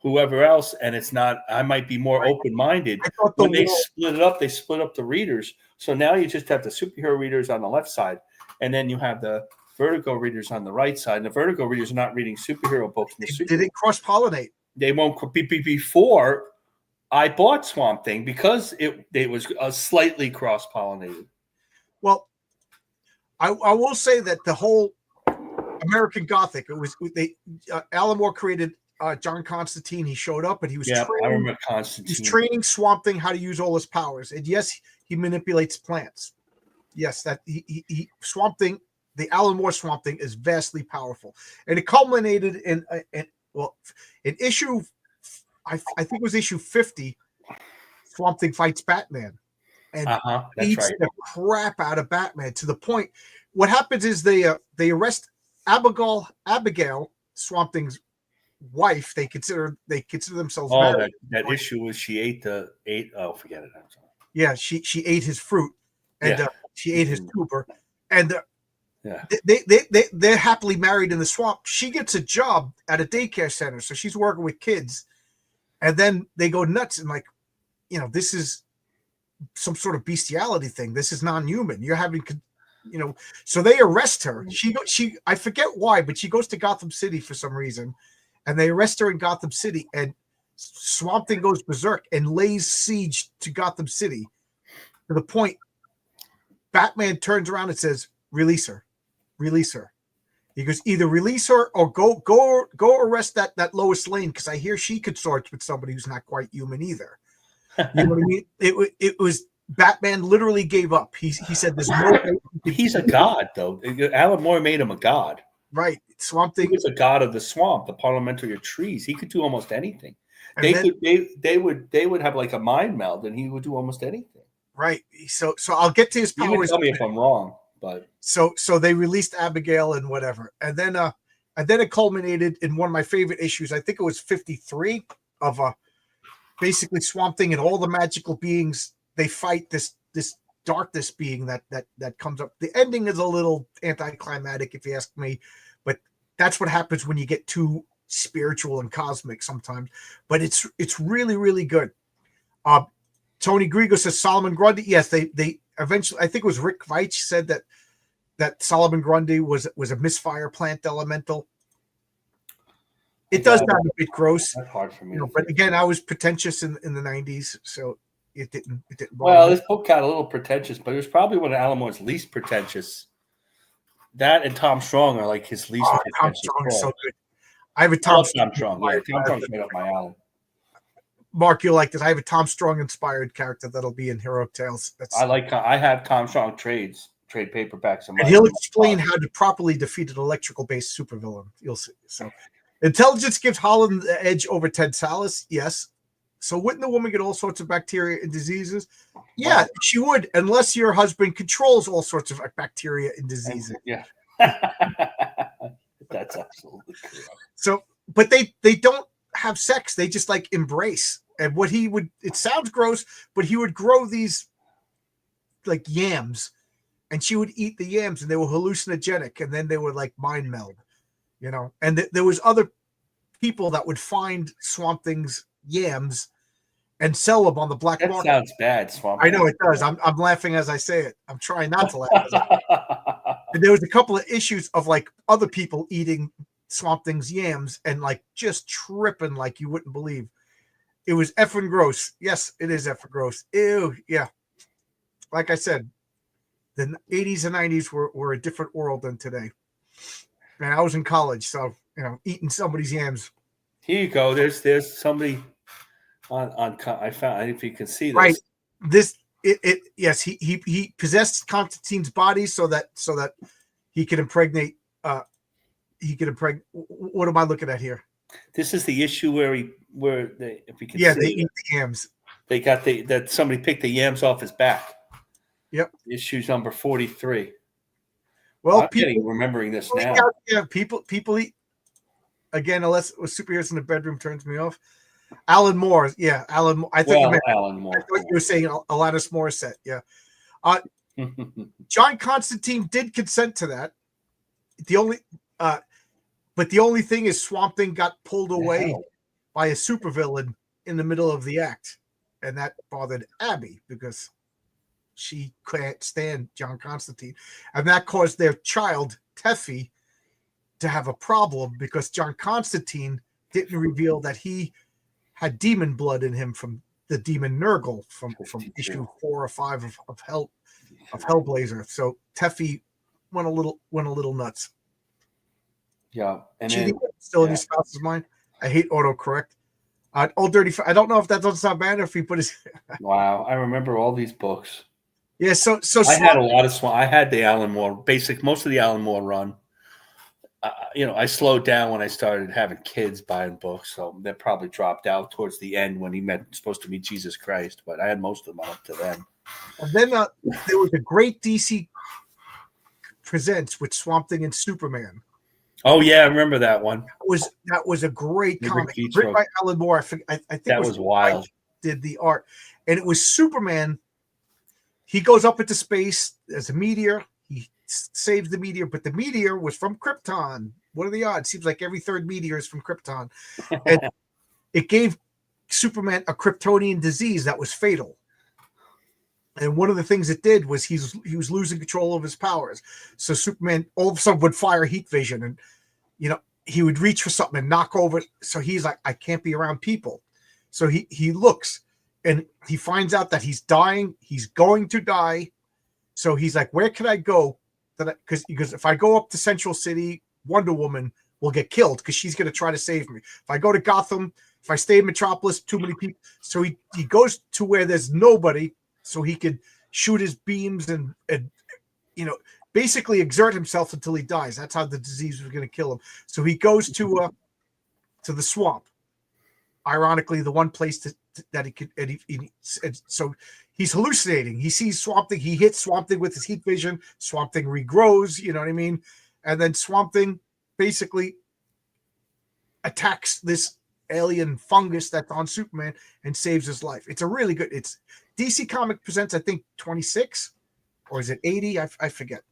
whoever else, and it's not. I might be more open-minded. When they split it up, they split up the readers. So now you just have the superhero readers on the left side, and then you have the Vertigo readers on the right side. And the Vertigo readers are not reading superhero books. Did it cross-pollinate? They won't be before I bought Swamp Thing because it was slightly cross-pollinated. Well, I will say that the whole American Gothic, Alan Moore created John Constantine. He showed up and he was I remember Constantine. He's training Swamp Thing how to use all his powers. And yes, he manipulates plants. Yes, that he Swamp Thing, the Alan Moore Swamp Thing is vastly powerful. And it culminated in issue, I think it was issue 50, Swamp Thing fights Batman. And beats the crap out of Batman to the point. What happens is they arrest Abigail, Swamp Thing's wife. They consider themselves married. That issue was she ate. Oh, forget it. I'm sorry. Yeah, she ate his fruit, and she ate his tuber, and they're happily married in the swamp. She gets a job at a daycare center, so she's working with kids, and then they go nuts and this is some sort of bestiality thing. This is non-human. You're having, so they arrest her. I forget why, but she goes to Gotham City for some reason, and they arrest her in Gotham City, and Swamp Thing goes berserk and lays siege to Gotham City to the point Batman turns around and says, "Release her, release her." He goes, "Either release her or go arrest that Lois Lane, because I hear she consorts with somebody who's not quite human either." You know what I mean? It was Batman literally gave up. He said, "There's no way." He's a god, though. Alan Moore made him a god. Right. Swamp Thing. He was a god of the swamp, the parliamentary of trees. He could do almost anything. They would have like a mind meld, and he would do almost anything. Right. So I'll get to his powers. You can tell me if I'm wrong, but so they released Abigail and whatever, and then it culminated in one of my favorite issues. I think it was 53 of basically Swamp Thing and all the magical beings. They fight this darkness being that comes up. The ending is a little anticlimactic, if you ask me, but that's what happens when you get too spiritual and cosmic sometimes. But it's really, really good. Tony Grigo says Solomon Grundy. Yes, they eventually, I think it was Rick Veitch said that Solomon Grundy was a misfire plant elemental. It does sound a bit gross. That's hard for me. But again, I was pretentious in the 90s, so it didn't. Well, this book got a little pretentious, but it was probably one of Alan Moore's least pretentious. That and Tom Strong are like his least pretentious. Tom Strong is so good. I have a Tom Strong. Yeah, Tom Strong's made up my alley. Mark, you'll like this. I have a Tom Strong inspired character that'll be in Hero Tales. I have Tom Strong trades. trade paperbacks. And he'll explain how to properly defeat an electrical-based supervillain. You'll see. So, intelligence gives Holland the edge over Ted Sallis. Yes. So, wouldn't the woman get all sorts of bacteria and diseases? Yeah, she would, unless your husband controls all sorts of bacteria and diseases. Yeah. That's absolutely correct. So, but they don't have sex. They just like embrace. And what he would, it sounds gross, but he would grow these like yams, and she would eat the yams, and they were hallucinogenic, and then they would like mind meld, you know. And there was other people that would find Swamp Thing's yams and sell them on the black market. That sounds bad, Swamp. I know it does. I'm laughing as I say it. I'm trying not to laugh. And there was a couple of issues of like other people eating Swamp Thing's yams and like just tripping like you wouldn't believe. It was effing gross. Yes, it is effing gross. Ew, yeah. Like I said, the 80s and 90s were a different world than today. And I was in college, so you know, eating somebody's yams. Here you go. There's somebody on. I found, if you can see this. Right. Yes, he possessed Constantine's body so that he could impregnate. What am I looking at here? This is the issue where they, if you can, yeah, see they eat the yams. They got that somebody picked the yams off his back. Yep. Issue number 43. Well, I'm remembering this now. Yeah, people eat. Again, unless it was superheroes in the bedroom turns me off. Alan Moore, yeah, Alan. I think Alan Moore. I thought you were saying Alanis Morissette. Yeah, John Constantine did consent to that. But the only thing is, Swamp Thing got pulled away by a supervillain in the middle of the act, and that bothered Abby because she can't stand John Constantine, and that caused their child Teffy to have a problem because John Constantine didn't reveal that he had demon blood in him from the demon Nurgle from issue 4 or 5 of Hellblazer. So Teffy went a little nuts. Yeah, and cheating still in your spouse's mind. I hate autocorrect. Old Dirty. I don't know if that doesn't sound bad or if he put his. Wow, I remember all these books. Yeah, so I had a lot of I had the Alan Moore most of the Alan Moore run. I slowed down when I started having kids buying books, so that probably dropped out towards the end when he supposed to meet Jesus Christ. But I had most of them up to then. And then there was a great DC Presents with Swamp Thing and Superman. Oh yeah, I remember that one. That was a great comic written by Alan Moore. I think that was wild. Did the art, and it was Superman. He goes up into space as a meteor. He saves the meteor, but the meteor was from Krypton. What are the odds? Seems like every third meteor is from Krypton, and it gave Superman a Kryptonian disease that was fatal. And one of the things it did was he was losing control of his powers. So Superman all of a sudden would fire heat vision, and he would reach for something and knock over. So he's like, I can't be around people. So he looks and he finds out that he's dying. He's going to die. So he's like, where can I go? Because if I go up to Central City, Wonder Woman will get killed because she's going to try to save me. If I go to Gotham, if I stay in Metropolis, too many people. So he goes to where there's nobody, so he could shoot his beams and basically exert himself until he dies. That's how the disease was going to kill him. So he goes to the swamp. Ironically, the one place that he could. And so he's hallucinating. He sees Swamp Thing. He hits Swamp Thing with his heat vision. Swamp Thing regrows. You know what I mean? And then Swamp Thing basically attacks this alien fungus that's on Superman and saves his life. It's a really good. It's DC Comic Presents, I think 26, or is it 80? I forget.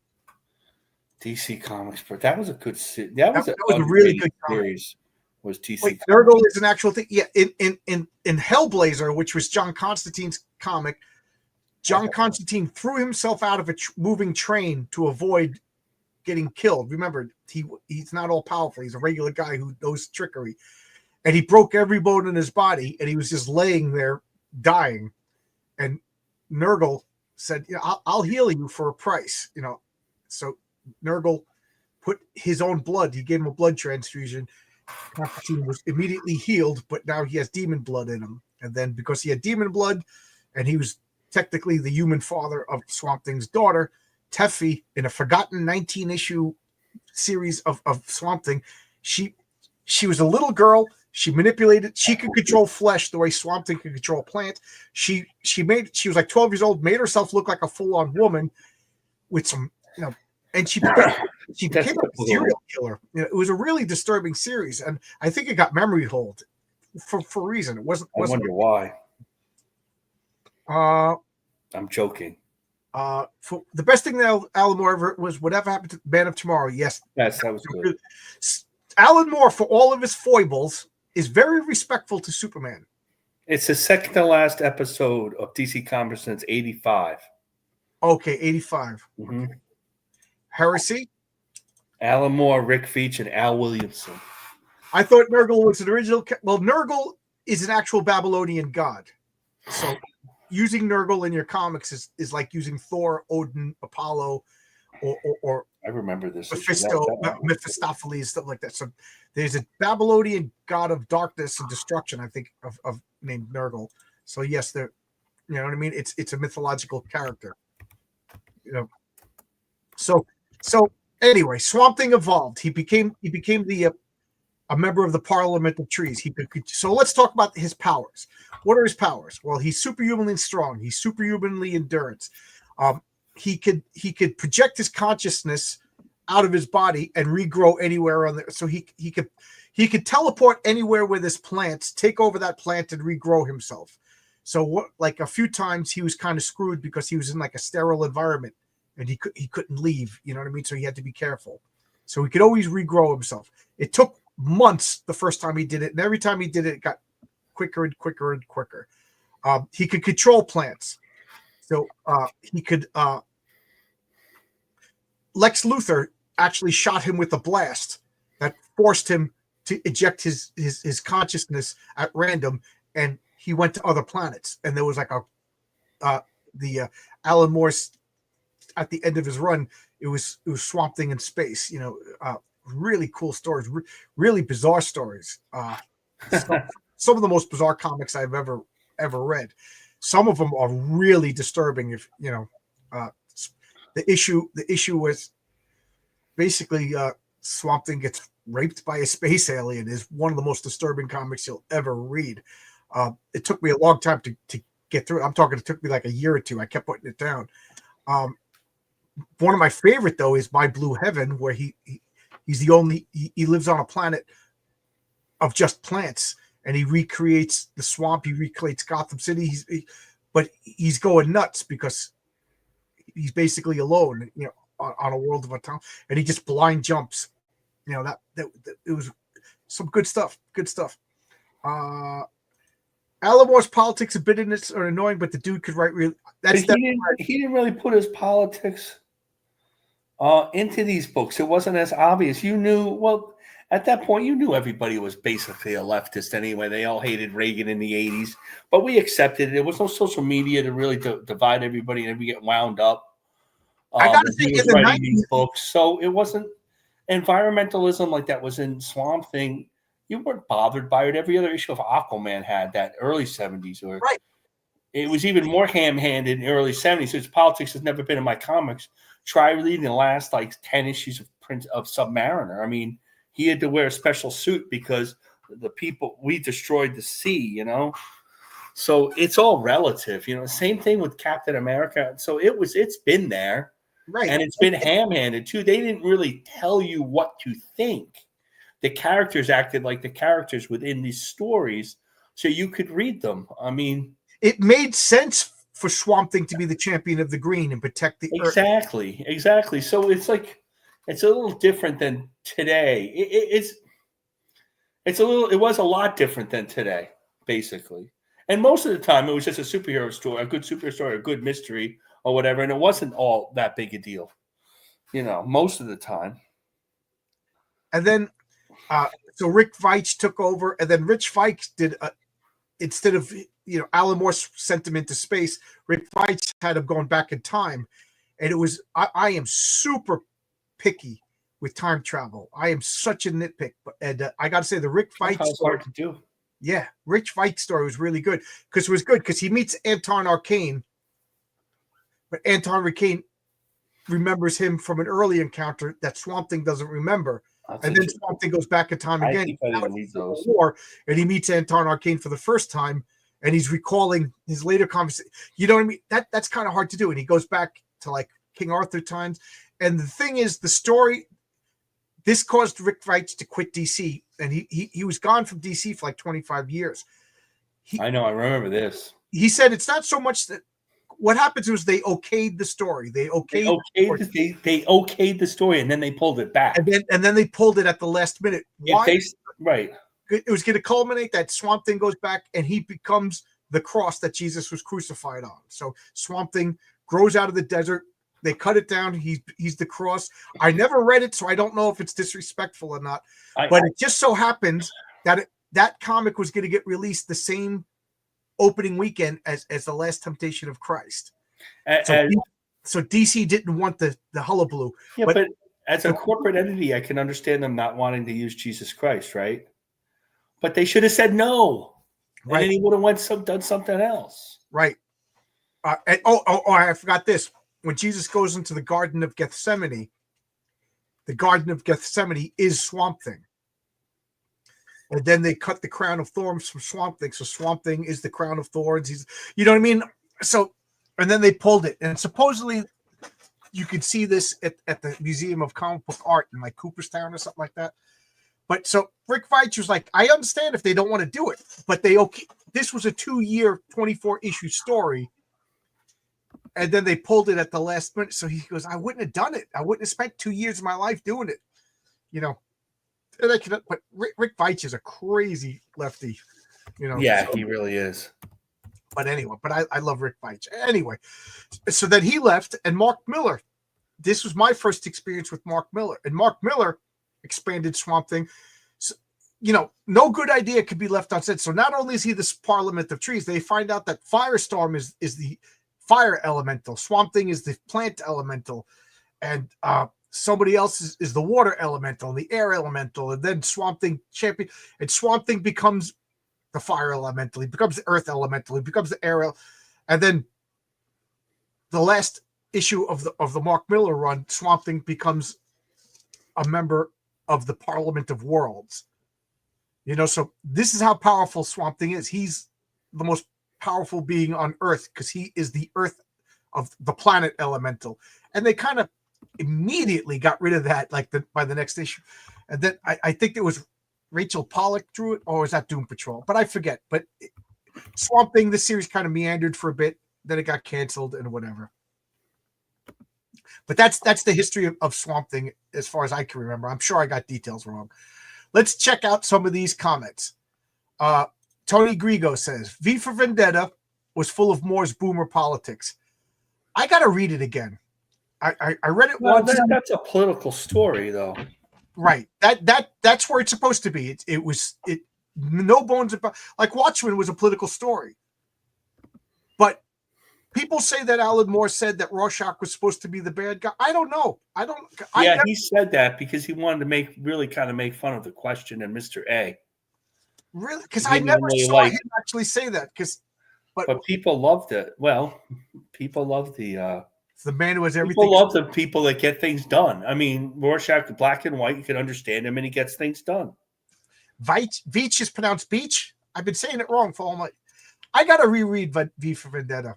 DC Comics, but that was a good. That was a really good series. Was DC? Wait, Nurgle is an actual thing. Yeah, in Hellblazer, which was John Constantine's comic, John Constantine threw himself out of a moving train to avoid getting killed. Remember, he's not all powerful. He's a regular guy who knows trickery, and he broke every bone in his body, and he was just laying there dying. And Nurgle said, I'll heal you for a price. So Nurgle put his own blood. He gave him a blood transfusion. Constantine was immediately healed, but now he has demon blood in him. And then because he had demon blood and he was technically the human father of Swamp Thing's daughter, Teffy in a forgotten 19-issue series of Swamp Thing. She was a little girl. She manipulated. She could control flesh the way Swamp Thing could control a plant. She was like 12 years old. Made herself look like a full-on woman with some, and she became a serial killer. It was a really disturbing series, and I think it got memory hold for a reason. It wasn't. I wonder why. I'm joking. For the best thing that Alan Moore ever was whatever happened to Man of Tomorrow. Yes, that was good. Alan Moore, for all of his foibles, is very respectful to Superman. It's the second to last episode of DC Comics since '85. Okay, 85. Mm-hmm. Heresy. Alan Moore, Rick Veitch, and Al Williamson. I thought Nurgle was an original. Well, Nurgle is an actual Babylonian god. So using Nurgle in your comics is like using Thor, Odin, Apollo, or I remember this. Mephistopheles, stuff like that. So there's a Babylonian god of darkness and destruction, I think, of named Nurgle. So yes, you know what I mean? It's a mythological character. So anyway, Swamp Thing evolved. He became a member of the Parliament of Trees. So let's talk about his powers. What are his powers? Well, he's superhumanly strong. He's superhumanly endurance. He could project his consciousness out of his body and regrow anywhere on there. So he could teleport anywhere with his plants, take over that plant and regrow himself. So like a few times he was kind of screwed because he was in like a sterile environment and he couldn't leave. You know what I mean? So he had to be careful. So he could always regrow himself. It took months the first time he did it, and every time he did it, it got quicker and quicker and quicker. He could control plants. So he could. Lex Luthor actually shot him with a blast that forced him to eject his consciousness at random, and he went to other planets. And there was like the Alan Moore's at the end of his run. It was Swamp Thing in space. Really cool stories, really bizarre stories. Some of the most bizarre comics I've ever read. Some of them are really disturbing. If the issue was basically Swamp Thing gets raped by a space alien is one of the most disturbing comics you'll ever read. It took me a long time to get through it. I'm talking, it took me like a year or two. I kept putting it down. One of my favorite though is My Blue Heaven, where he's the only he lives on a planet of just plants, and he recreates the swamp. He recreates Gotham City. But he's going nuts because he's basically alone, on a world of a town, and he just blind jumps. That it was some good stuff. Good stuff. Alan Moore's politics and bitterness are annoying, but the dude could write really. He didn't really put his politics into these books. It wasn't as obvious. You knew, well, at that point, you knew everybody was basically a leftist anyway. They all hated Reagan in the 80s, but we accepted it. There was no social media to really divide everybody and we get wound up. I got to say, in the 90s, these books, so it wasn't environmentalism like that was in Swamp Thing. You weren't bothered by it. Every other issue of Aquaman had that early 70s, or right. It was even more ham-handed in the early 70s. So its politics has never been in my comics. Try reading the last 10 issues of Submariner. I mean, he had to wear a special suit because we destroyed the sea, So it's all relative, Same thing with Captain America. So it's been there, right? And it's been ham-handed too. They didn't really tell you what to think. The characters acted like the characters within these stories, so you could read them. I mean, it made sense for Swamp Thing to be the champion of the green and protect the earth. Exactly. So it's a little different than today. It was a lot different than today, basically. And most of the time, it was just a superhero story, a good superhero story, a good mystery, or whatever, and it wasn't all that big a deal, most of the time. And then, so Rick Veitch took over, and then Rich Veitch did instead of Alan Moore sent him into space, Rick Veitch had him going back in time, and it was I am super picky with time travel. I am such a nitpick, and I got to say the Rick Veitch story, hard to do. Yeah, Rich Veitch story was really good because he meets Anton Arcane, but Anton Arcane remembers him from an early encounter that Swamp Thing doesn't remember. And then Swamp Thing goes back in time I again. think I didn't read those. War, and he meets Anton Arcane for the first time, and he's recalling his later conversation. You know what I mean? That's kind of hard to do. And he goes back to like King Arthur times. And the thing is, the story, this caused Rick Veitch to quit DC, and he was gone from DC for like 25 years. I know, I remember this. He said it's not so much that what happens was they okayed the story. They okayed the story, and then they pulled it back. And then they pulled it at the last minute. Why? Right. It was going to culminate that Swamp Thing goes back and he becomes the cross that Jesus was crucified on. So Swamp Thing grows out of the desert. They cut it down. He's the cross. I never read it, so I don't know if it's disrespectful or not. But it just so happens that that comic was going to get released the same opening weekend as The Last Temptation of Christ. So DC didn't want the hullabaloo. Yeah, but as a corporate entity, I can understand them not wanting to use Jesus Christ, right? But they should have said no. Right. And then he would have done something else. Right. I forgot this. When Jesus goes into the Garden of Gethsemane, the Garden of Gethsemane is Swamp Thing. And then they cut the crown of thorns from Swamp Thing. So Swamp Thing is the crown of thorns. You know what I mean? So, and then they pulled it. And supposedly you could see this at the Museum of Comic Book Art in like Cooperstown or something like that. But so Rick Veitch was like, I understand if they don't want to do it, but this was a 2-year, 24-issue story. And then they pulled it at the last minute. So he goes, I wouldn't have done it. I wouldn't have spent 2 years of my life doing it. You know, but Rick Veitch is a crazy lefty, you know. Yeah, he really is. But anyway, I love Rick Veitch. Anyway, so then he left, and Mark Millar. This was my first experience with Mark Millar. And Mark Millar expanded Swamp Thing. So, you know, no good idea could be left unsaid. So not only is he this Parliament of Trees, they find out that Firestorm is the fire elemental. Swamp Thing is the plant elemental. And somebody else is the water elemental and the air elemental. And then Swamp Thing champion. And Swamp Thing becomes the fire elemental. He becomes the earth elemental. He becomes the air. And then the last issue of the Mark Millar run, Swamp Thing becomes a member of the Parliament of Worlds. You know, so this is how powerful Swamp Thing is. He's the most powerful being on Earth because he is the Earth of the planet elemental. And they kind of immediately got rid of that by the next issue. And then I think it was Rachel Pollack drew it, or was that Doom Patrol? But I forget. But Swamp Thing, this series kind of meandered for a bit. Then it got canceled and whatever. But that's the history of Swamp Thing as far as I can remember. I'm sure I got details wrong. Let's check out some of these comments. Tony Grigo says, V for Vendetta was full of Moore's boomer politics. I got to read it again. I read it once. That's a political story, though. Right. That's where it's supposed to be. It was no bones about, like Watchmen was a political story. But people say that Alan Moore said that Rorschach was supposed to be the bad guy. I don't know. He said that because he wanted to make fun of the Question and Mr. A. Really? Because I never saw him actually say that. But people loved it. Well, people love the man who has everything. People love the people that get things done. I mean, Rorschach, black and white, you can understand him, and he gets things done. Veitch is pronounced Beach. I've been saying it wrong for all my. I got to reread V for Vendetta.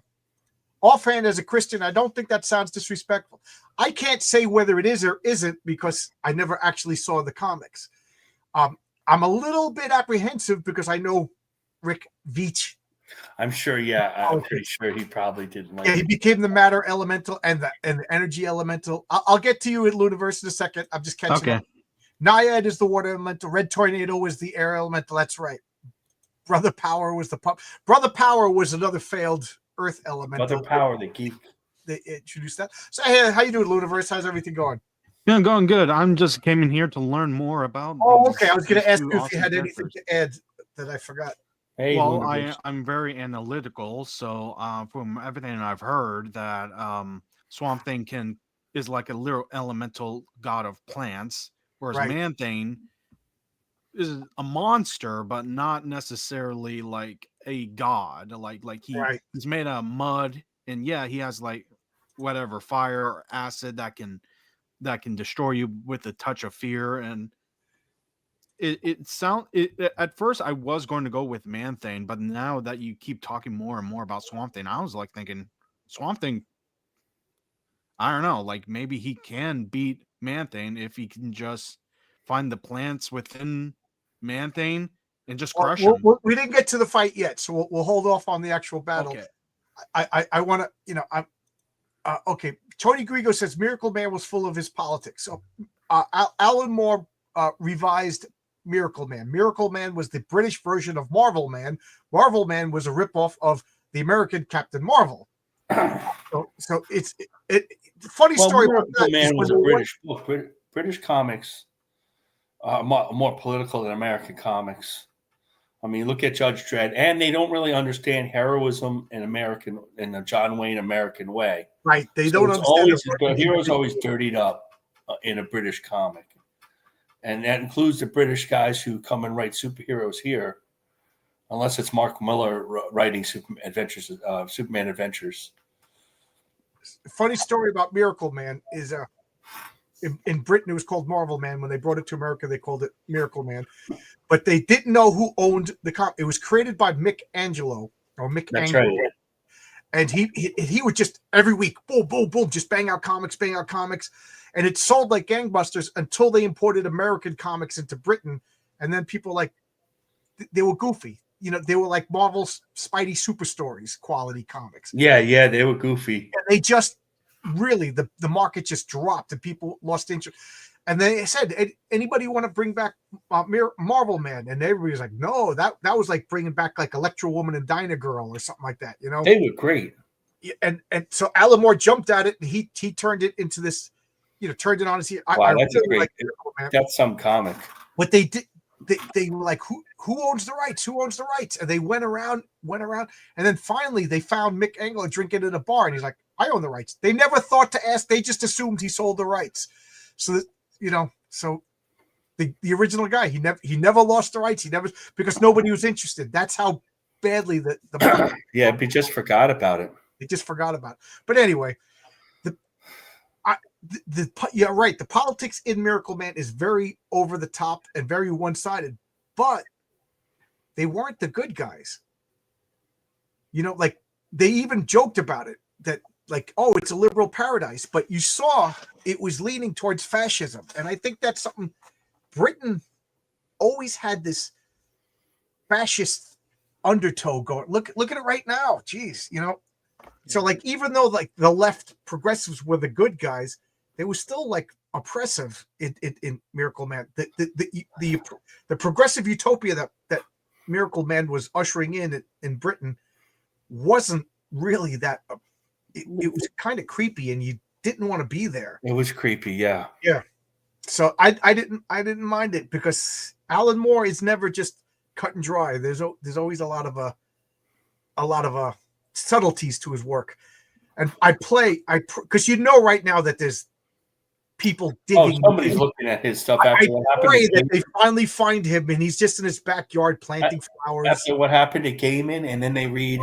Offhand, as a Christian, I don't think that sounds disrespectful. I can't say whether it is or isn't because I never actually saw the comics. I'm a little bit apprehensive because I know Rick Veitch. I'm sure, yeah. I'm pretty sure he probably didn't like it. He became the matter elemental and the energy elemental. I'll get to you at Luniverse in a second. I'm just catching up. Naiad is the water elemental. Red Tornado is the air elemental. That's right. Brother Power was the pump. Brother Power was another failed Earth elemental. Brother Power, the geek. They introduced that. So, hey, how you doing, Luniverse? How's everything going? Yeah, going good. I'm just came in here to learn more about. Oh, okay. I was going to ask you if you had anything to add that I forgot. Hey, well, I'm very analytical, so from everything I've heard, that Swamp Thing is like a literal elemental god of plants, whereas Man Thing is a monster, but not necessarily like a god. Like he's made of mud, and yeah, he has like whatever fire or acid that can destroy you with a touch of fear. And at first I was going to go with Man-Thing, but now that you keep talking more and more about Swamp Thing, I was like thinking Swamp Thing, I don't know, like maybe he can beat Man-Thing if he can just find the plants within Man-Thing and just crush him. We didn't get to the fight yet, so we'll hold off on the actual battle. Okay. I want to, okay. Tony Grigo says Miracle Man was full of his politics. So Alan Moore revised Miracle Man. Miracle Man was the British version of Marvel Man. Marvel Man was a ripoff of the American Captain Marvel. So it's funny story about that. Man was a British book. British comics are more political than American comics. I mean, look at Judge Dredd, and they don't really understand heroism in the John Wayne American way. Right? They don't understand. The hero's always dirtied up in a British comic, and that includes the British guys who come and write superheroes here, unless it's Mark Miller writing Superman Adventures. Funny story about Miracle Man is in Britain it was called Marvel Man. When they brought it to America, they called it Miracle Man, but they didn't know who owned the comic. It was created by Mick Angelo. That's Angelo. Right. And he would just every week, boom, boom, boom, just bang out comics, and it sold like gangbusters until they imported American comics into Britain, and then people they were goofy. They were like Marvel's Spidey Super Stories quality comics. Yeah, they were goofy. And they just really the market just dropped and people lost interest. And then they said, anybody want to bring back Marvel Man? And everybody was like, no, that was like bringing back like Electro Woman and Dyna Girl or something like that. They were great. And so Alan Moore jumped at it and he turned it into this, turned it on his. Wow, that's really great. That's some comic. What they did. They were like, who owns the rights? Who owns the rights? And they went around, and then finally they found Mick Anglo drinking at a bar, and he's like, I own the rights. They never thought to ask; they just assumed he sold the rights. So so the original guy, he never lost the rights. He never, because nobody was interested. That's how badly the yeah, they just forgot about it. They just forgot about it. But anyway, yeah, right. The politics in Miracle Man is very over the top and very one-sided, but they weren't the good guys. Like they even joked about it that like, oh, it's a liberal paradise, but you saw it was leaning towards fascism. And I think that's something Britain always had, this fascist undertow going. Look at it right now. Jeez, So like, even though like the left progressives were the good guys, they were still like oppressive in Miracle Man. The progressive utopia that Miracle Man was ushering in Britain wasn't really that. It was kind of creepy, and you didn't want to be there. It was creepy, yeah. Yeah. So I didn't mind it because Alan Moore is never just cut and dry. There's always a lot of subtleties to his work, and because right now that there's people digging. Oh, somebody's looking at his stuff after what happened. I pray that they finally find him and he's just in his backyard planting flowers. After what happened to Gaiman, and then they read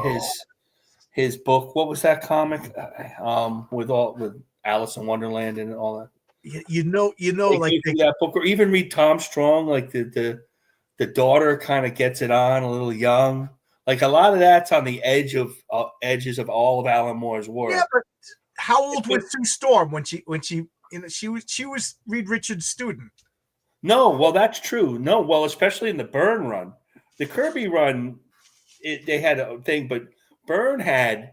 his book. What was that comic? With Alice in Wonderland and all that. That book, or even read Tom Strong. Like the daughter kind of gets it on a little young. Like a lot of that's on the edges of all of Alan Moore's work. Yeah, but how old was Sue Storm when she she was Reed Richards' student? No, well, that's true. No, well, especially in the Byrne run, the Kirby run, they had a thing, but Byrne had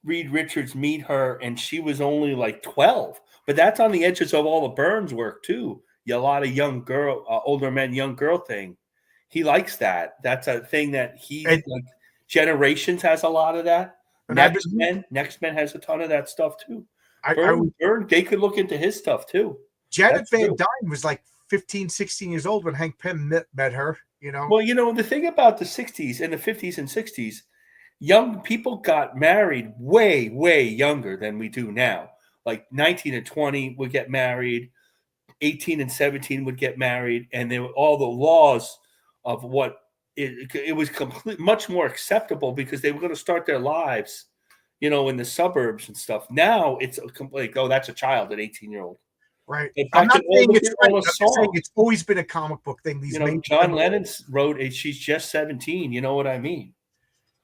Reed Richards meet her, and she was only like 12. But that's on the edges of all the Byrne's work too. A lot of young girl, older men, young girl thing. He likes that. That's a thing that like Generations has a lot of that. Next Men has a ton of that stuff too. Byrne, they could look into his stuff too. Janet Van Dyne was like 15, 16 years old when Hank Pym met her, Well, the thing about the 60s and the 50s and 60s, young people got married way, way younger than we do now. Like 19 and 20 would get married, 18 and 17 would get married, and there were all the laws of what it was much more acceptable because they were going to start their lives, in the suburbs and stuff. Now it's like, oh, that's a child, an 18-year-old. Right. In I'm fact, not in all saying the it's right. I'm all the just saying songs, it's always been a comic book thing. These John Lennon wrote "She's Just 17." You know what I mean?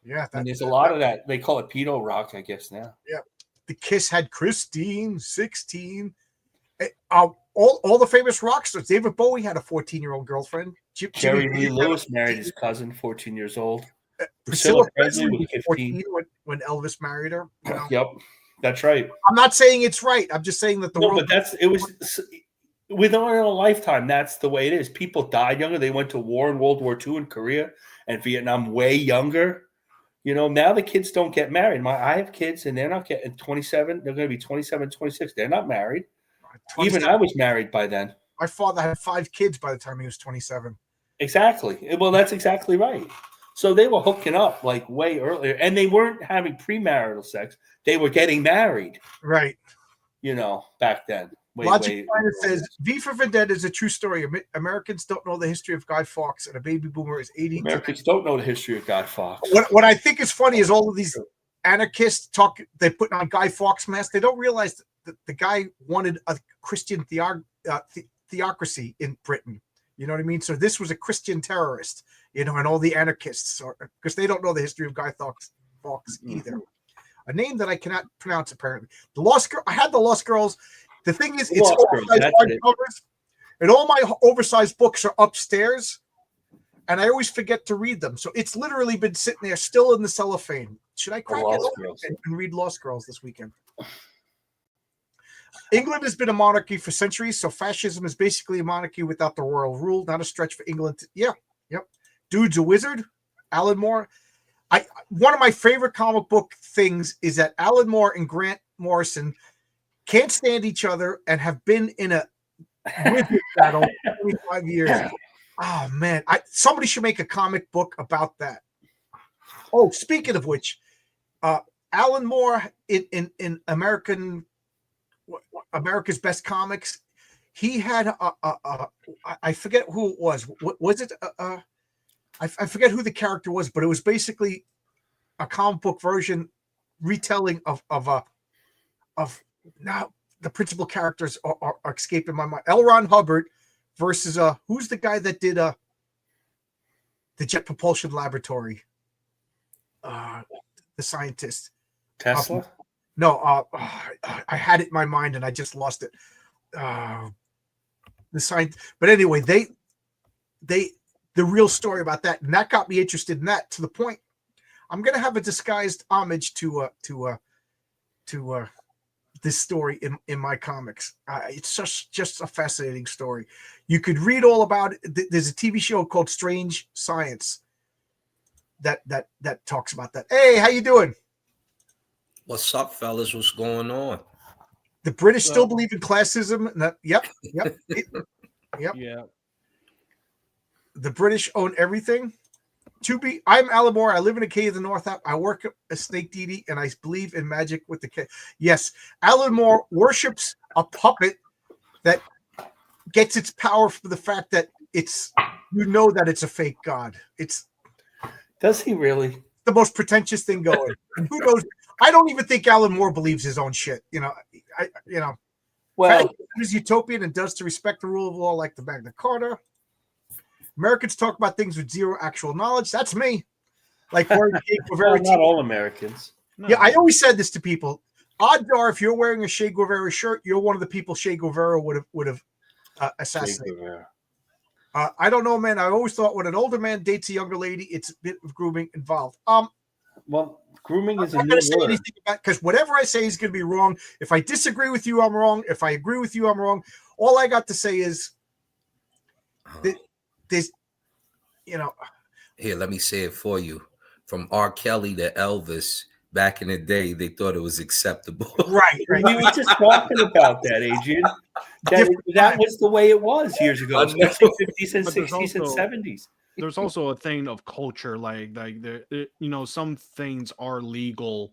Yeah. And there's a lot of that. They call it pedo rock, I guess now. Yeah. The Kiss had Christine, 16. All the famous rock stars. David Bowie had a 14-year-old girlfriend. Jerry Lee Lewis married his cousin, 14 years old. Priscilla Presley was 15. 14 when Elvis married her. Yep, that's right. I'm not saying it's right. I'm just saying that the world. But it was within a lifetime. That's the way it is. People died younger. They went to war in World War II in Korea and Vietnam way younger. Now the kids don't get married. I have kids and they're not getting 27. They're going to be 27, 26. They're not married. Even I was married by then. My father had 5 kids by the time he was 27. Exactly. Well, that's exactly right. So they were hooking up like way earlier, and they weren't having premarital sex. They were getting married. Right. Back then. Logic Finder says V for Vendetta is a true story. Americans don't know the history of Guy Fawkes, and a baby boomer is 80. Americans don't know the history of Guy Fawkes. What I think is funny is all of these anarchists they put on Guy Fawkes mask. They don't realize that the guy wanted a Christian theocracy in Britain. You know what I mean? So this was a Christian terrorist, and all the anarchists, because they don't know the history of Guy Fawkes either. A name that I cannot pronounce, apparently. The Lost Girl. I had the Lost Girls. The thing is, it's oversized hardcovers, and all my oversized books are upstairs, and I always forget to read them. So it's literally been sitting there, still in the cellophane. Should I crack it open and read Lost Girls this weekend? England has been a monarchy for centuries, so fascism is basically a monarchy without the royal rule. Not a stretch for England. Yep. Dude's a wizard. Alan Moore. One of my favorite comic book things is that Alan Moore and Grant Morrison can't stand each other and have been in a wizard battle for 25 years. Oh man, somebody should make a comic book about that. Oh, speaking of which, Alan Moore in America's Best Comics, he had I forget who it was. Was it I forget who the character was, but it was basically a comic book version retelling of now the principal characters are escaping my mind. L. Ron Hubbard versus who's the guy that did the Jet Propulsion Laboratory? The scientist. Tesla? No, I had it in my mind and I just lost it. The science, but anyway, the real story about that, and that got me interested in that to the point I'm going to have a disguised homage to this story in my comics. It's just a fascinating story. You could read all about it. There's a TV show called Strange Science that talks about that. Hey, how you doing? What's up, fellas? What's going on? The British still believe in classism. Yep. Yeah. The British own everything. I'm Alan Moore. I live in a cave in the North. I work at Snake Deity, and I believe in magic with the cave. Yes, Alan Moore worships a puppet that gets its power from the fact that that it's a fake god. Does he really? The most pretentious thing going. And who knows? I don't even think Alan Moore believes his own shit. Well, he's utopian and does to respect the rule of law like the Magna Carta. Americans talk about things with zero actual knowledge. That's me. Like wearing a Che Guevara not all Americans. No. Yeah, I always said this to people. Odds are, if you're wearing a Che Guevara shirt, you're one of the people Che Guevara would have assassinated. I don't know, man. I always thought when an older man dates a younger lady, it's a bit of grooming involved. Well, grooming is I'm not going to say anything about, because whatever I say is going to be wrong. If I disagree with you, I'm wrong. If I agree with you, I'm wrong. All I got to say is that there's, Here, let me say it for you. From R. Kelly to Elvis, back in the day, they thought it was acceptable. Right. We were just talking about that, Adrian. That was the way it was years ago, especially 50s and 60s and 70s. There's also a thing of culture, like some things are legal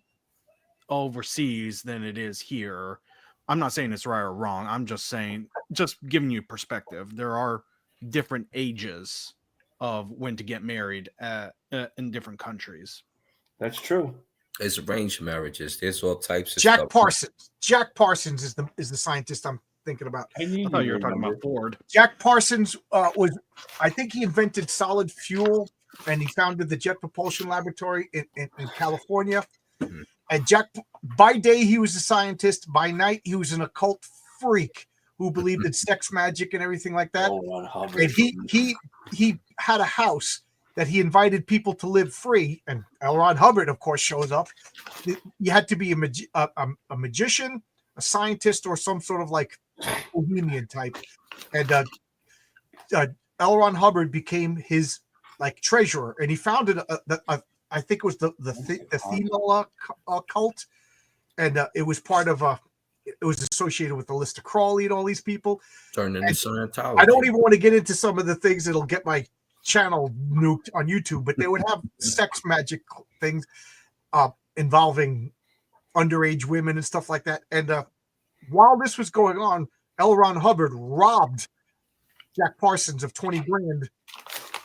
overseas than it is here. I'm not saying it's right or wrong. I'm just saying, just giving you perspective. There are different ages of when to get married in different countries. That's true. It's arranged marriages. There's all types of Jack stuff. Parsons. Jack Parsons is the scientist I'm thinking about. I thought you were talking about Ford. Jack Parsons I think he invented solid fuel, and he founded the Jet Propulsion Laboratory in California. Mm-hmm. And Jack, by day, he was a scientist. By night, he was an occult freak who believed in sex magic and everything like that. And he had a house that he invited people to live free. And L. Ron Hubbard, of course, shows up. You had to be a magician, a scientist, or some sort of like bohemian type. And L. Ron Hubbard became his like treasurer, and he founded I think it was the female cult, and it was part of it was associated with the Lister Crawley and all these people. Turned into Scientology. I don't even want to get into some of the things that'll get my channel nuked on YouTube, but they would have sex magic things involving underage women and stuff like that. And while this was going on, L. Ron Hubbard robbed Jack Parsons of 20 grand,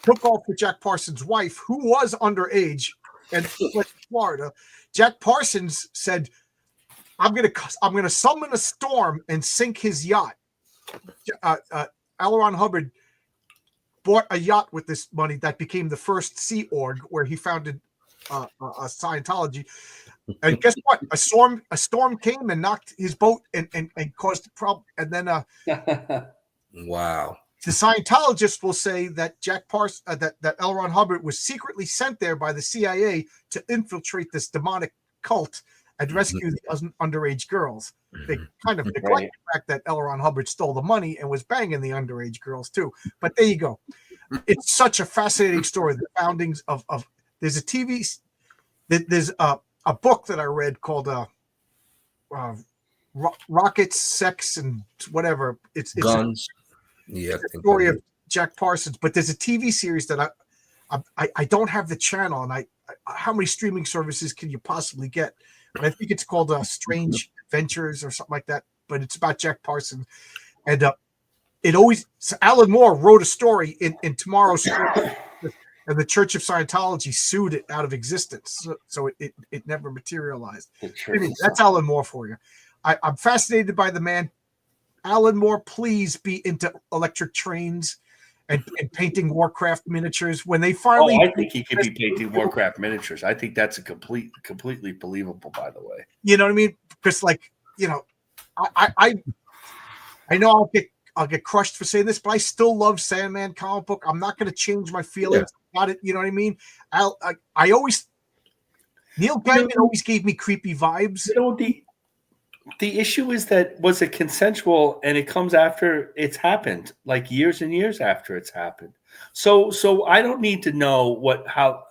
took off with Jack Parsons' wife, who was underage, and went to Florida. Jack Parsons said, I'm gonna summon a storm and sink his yacht. L. Ron Hubbard bought a yacht with this money that became the first Sea Org, where he founded a Scientology. And guess what? A storm came and knocked his boat and caused a problem. And then wow. The Scientologists will say that Jack Parsons, that L. Ron Hubbard was secretly sent there by the CIA to infiltrate this demonic cult and rescue the underage girls. They kind of neglect the fact that L. Ron Hubbard stole the money and was banging the underage girls too. But there you go. It's such a fascinating story. The foundings of there's a book that I read called Rockets, Sex, and whatever. It's Guns. Yeah, the story of Jack Parsons, but there's a TV series that I don't have the channel, and how many streaming services can you possibly get? And I think it's called Strange Adventures or something like that. But it's about Jack Parsons, and Alan Moore wrote a story in Tomorrow's Story, and the Church of Scientology sued it out of existence, so it never materialized. Anyway, that's Alan Moore for you. I'm fascinated by the man. Alan Moore, please be into electric trains and painting Warcraft miniatures. When they finally, I think he could be painting Warcraft miniatures. I think that's a completely believable. By the way, you know what I mean? Because I know I'll get crushed for saying this, but I still love Sandman comic book. I'm not going to change my feelings about it. You know what I mean? Neil Gaiman always gave me creepy vibes. You know, the issue is that was it consensual, and it comes after it's happened, like years and years after it's happened. So I don't need to know what Neil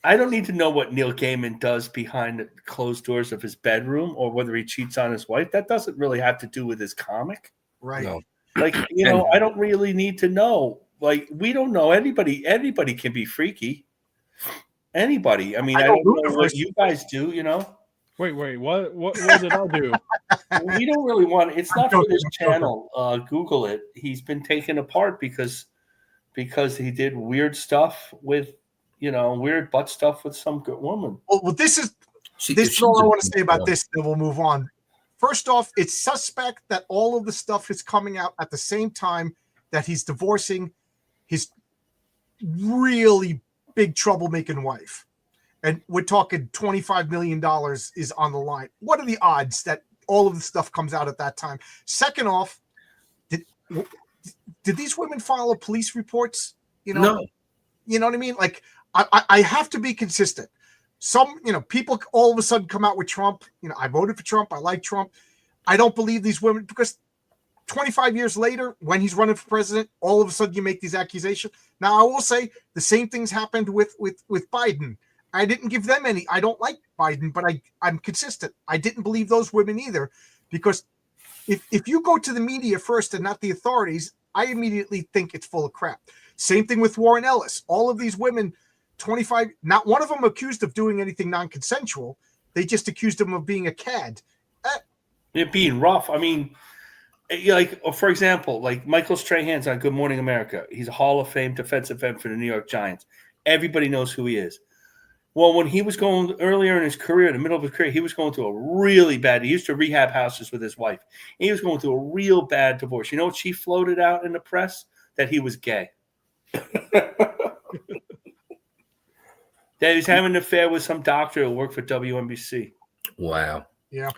Gaiman does behind the closed doors of his bedroom, or whether he cheats on his wife. That doesn't really have to do with his comic, right? No. Like, I don't really need to know. Like, we don't know anybody. Anybody can be freaky. Anybody. I mean, I don't know what you guys do. Wait, what did I do? We don't really want it's not for this channel. Google it. He's been taken apart because he did weird stuff with weird butt stuff with some good woman. Well, this is all I want to say about this, then we'll move on. First off, it's suspect that all of the stuff is coming out at the same time that he's divorcing his really big troublemaking wife. And we're talking $25 million is on the line. What are the odds that all of the stuff comes out at that time? Second off, did these women file police reports? No. You know what I mean? Like, I have to be consistent. Some, people all of a sudden come out with Trump. I voted for Trump. I like Trump. I don't believe these women because 25 years later, when he's running for president, all of a sudden you make these accusations. Now, I will say the same things happened with Biden. I didn't give them any. I don't like Biden, but I'm consistent. I didn't believe those women either, because if you go to the media first and not the authorities, I immediately think it's full of crap. Same thing with Warren Ellis. All of these women, 25, not one of them accused of doing anything non-consensual. They just accused him of being a cad. It being rough. I mean, like, for example, like Michael Strahan's on Good Morning America. He's a Hall of Fame defensive end for the New York Giants. Everybody knows who he is. Well, when he was going earlier in his career, in the middle of his career, he was going through a really bad. He used to rehab houses with his wife. He was going through a real bad divorce. You know what she floated out in the press? That he was gay. That he's having an affair with some doctor who worked for WNBC. Wow. Yeah.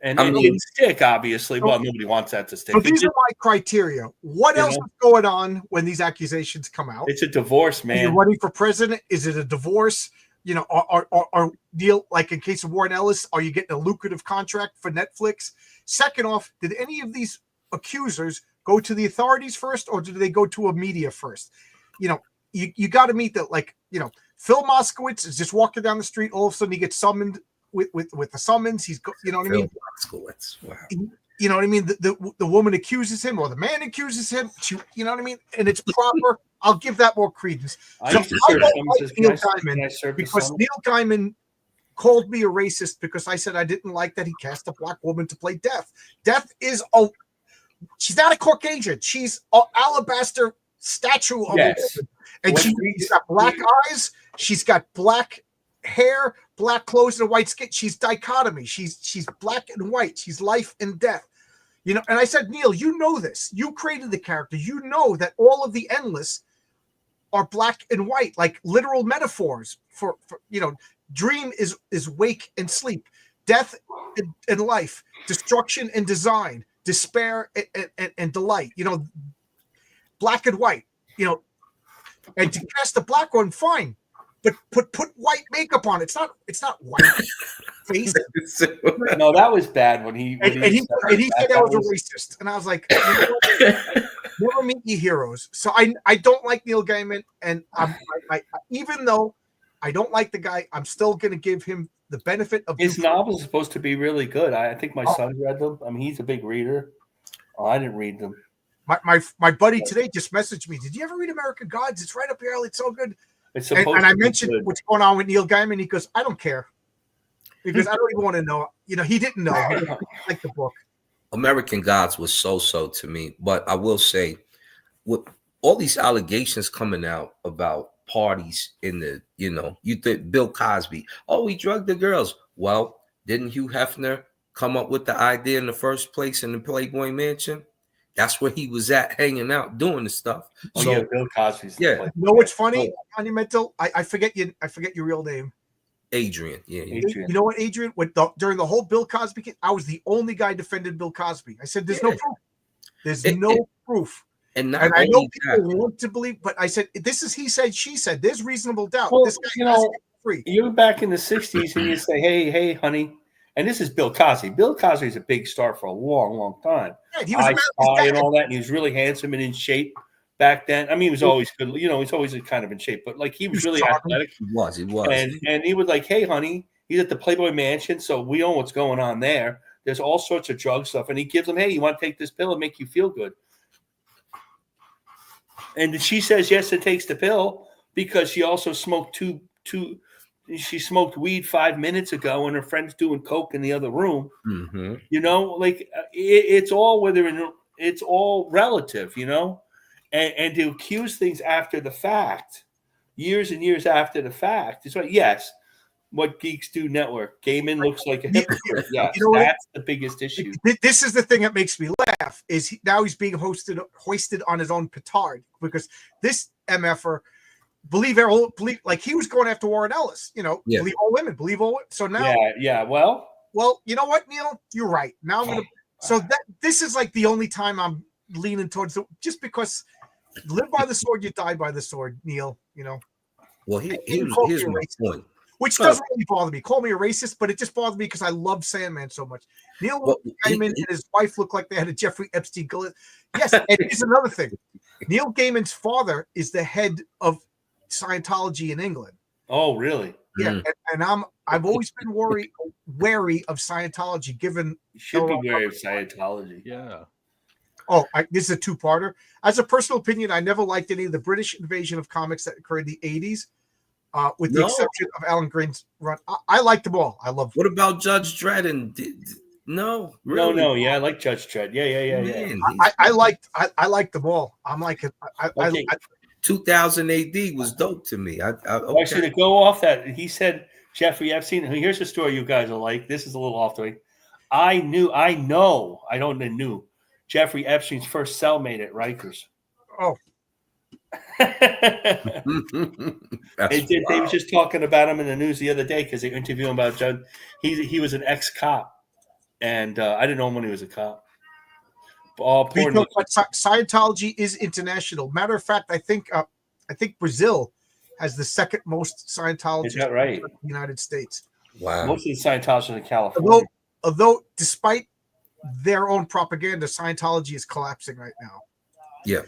And it didn't stick, obviously. Well, nobody wants that to stick. So these are my criteria. What else is going on when these accusations come out? It's a divorce, man. Are you running for president? Is it a divorce? You know, are deal like in case of Warren Ellis, are you getting a lucrative contract for Netflix? Second off, did any of these accusers go to the authorities first, or did they go to a media first? You know, you got to meet that. Like, you know, Phil Moskowitz is just walking down the street. All of a sudden, he gets summoned with the summons. You know what I mean? Moskowitz. Wow. You know what I mean? The woman accuses him, or the man accuses him. You know what I mean? And it's proper. I'll give that more credence. I don't like Neil Gaiman because Neil Gaiman called me a racist because I said I didn't like that he cast a black woman to play Death. Death is she's not a Caucasian. She's an alabaster statue of a woman. And she's got black eyes. She's got black hair, black clothes, and a white skin. She's dichotomy. She's black and white. She's life and death. You know, and I said, Neil, you know this. You created the character. You know that all of the endless are black and white, like literal metaphors for you know, dream is wake and sleep, death and life, destruction and design, despair and delight. You know, black and white. You know, and to cast the black one, fine, but put white makeup on it. It's not white face. No, that was bad when he said I was a racist, and I was like, you know what? Never meet your heroes. So I don't like Neil Gaiman, and I even though I don't like the guy, I'm still going to give him the benefit of his novels. Supposed to be really good. I think my son read them. I mean, he's a big reader. Oh, I didn't read them. My buddy today just messaged me. Did you ever read American Gods? It's right up your alley. It's so good. And I mentioned what's going on with Neil Gaiman. He goes, I don't care. Because I don't even want to know. You know, he didn't know. He didn't like the book. American Gods was so to me. But I will say, with all these allegations coming out about parties in the, you know, you think Bill Cosby, oh, he drugged the girls. Well, didn't Hugh Hefner come up with the idea in the first place in the Playboy Mansion? That's where he was at, hanging out, doing the stuff. So yeah, Bill Cosby's. Yeah. You know what's funny, Monumental? I forget your real name. Adrian. Yeah. Adrian. You know what, Adrian? During the whole Bill Cosby case, I was the only guy defending Bill Cosby. I said, "There's no proof. There's no proof." And I know people want to believe, but I said, "This is he said, she said." There's reasonable doubt. Well, this guy has to get free. You're back in the '60s, and you say, "Hey, honey." And this is Bill Cosby. Bill Cosby is a big star for a long time. Yeah, he was and all that, and he was really handsome and in shape back then. I mean, he was always good. You know, he's always kind of in shape, but like he was really athletic. He was. And he was like, "Hey, honey, he's at the Playboy Mansion, so we know what's going on there. There's all sorts of drug stuff." And he gives them, "Hey, you want to take this pill and make you feel good?" And she says yes, it takes the pill because she also smoked she smoked weed 5 minutes ago, and her friend's doing coke in the other room. Mm-hmm. You know, like it's all relative, you know, and to accuse things after the fact, years and years after the fact, it's like, yes, what Geeks Do Network. Gaiman looks like a hypocrite. Yes, you know, that's the biggest issue. This is the thing that makes me laugh. Is now he's being hoisted on his own petard because this MFer. Believe like he was going after Warren Ellis, you know, believe all women, believe all women. So now, well, you know what, Neil, you're right. Now I'm gonna. So this is like the only time I'm leaning towards just because live by the sword, you die by the sword, Neil. You know. Well, here's my point. Which doesn't really bother me. Call me a racist, but it just bothers me because I love Sandman so much. Neil Gaiman and his wife look like they had a Jeffrey Epstein. Yes, and here's another thing. Neil Gaiman's father is the head of Scientology in England. Oh, really? Yeah, and I've always been wary of Scientology. Given you should be wary of Scientology. Yeah. Oh, this is a two-parter. As a personal opinion, I never liked any of the British invasion of comics that occurred in the '80s, with the exception of Alan Green's run. I liked them all. I love. What about Judge Dredd? And no, really? No. Yeah, I like Judge Dredd. Yeah. I liked them all. I'm like, 2000 AD was dope to me. Actually, to go off that, he said Jeffrey Epstein. Here's a story you guys will like. This is a little off the way. I don't knew Jeffrey Epstein's first cellmate at Rikers. Oh, They were just talking about him in the news the other day because they interviewed him about Judd. He was an ex-cop, and I didn't know him when he was a cop. because Scientology is international. Matter of fact, I think Brazil has the second most Scientologists Is that right? in the United States. Wow. Most of the Scientologists in California. Although, despite their own propaganda, Scientology is collapsing right now. Yeah.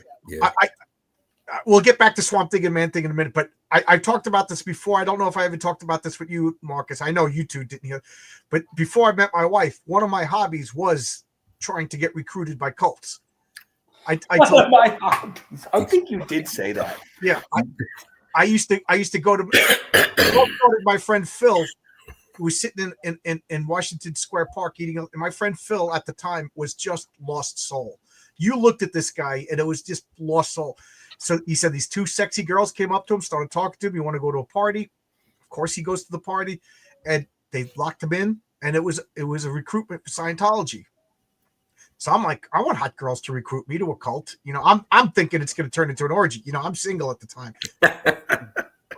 We'll get back to Swamp Thing and Man Thing in a minute, but I talked about this before. I don't know if I ever talked about this with you, Marcus. I know you two didn't hear, but before I met my wife, one of my hobbies was trying to get recruited by cults. I think you did say that. Yeah, I used to go to my friend Phil, who was sitting in Washington Square Park eating. And my friend Phil at the time was just lost soul. You looked at this guy, and it was just lost soul. So he said these two sexy girls came up to him, started talking to him. You want to go to a party? Of course, he goes to the party, and they locked him in. And it was a recruitment for Scientology. So I'm like, I want hot girls to recruit me to a cult. You know, I'm thinking it's going to turn into an orgy. You know, I'm single at the time.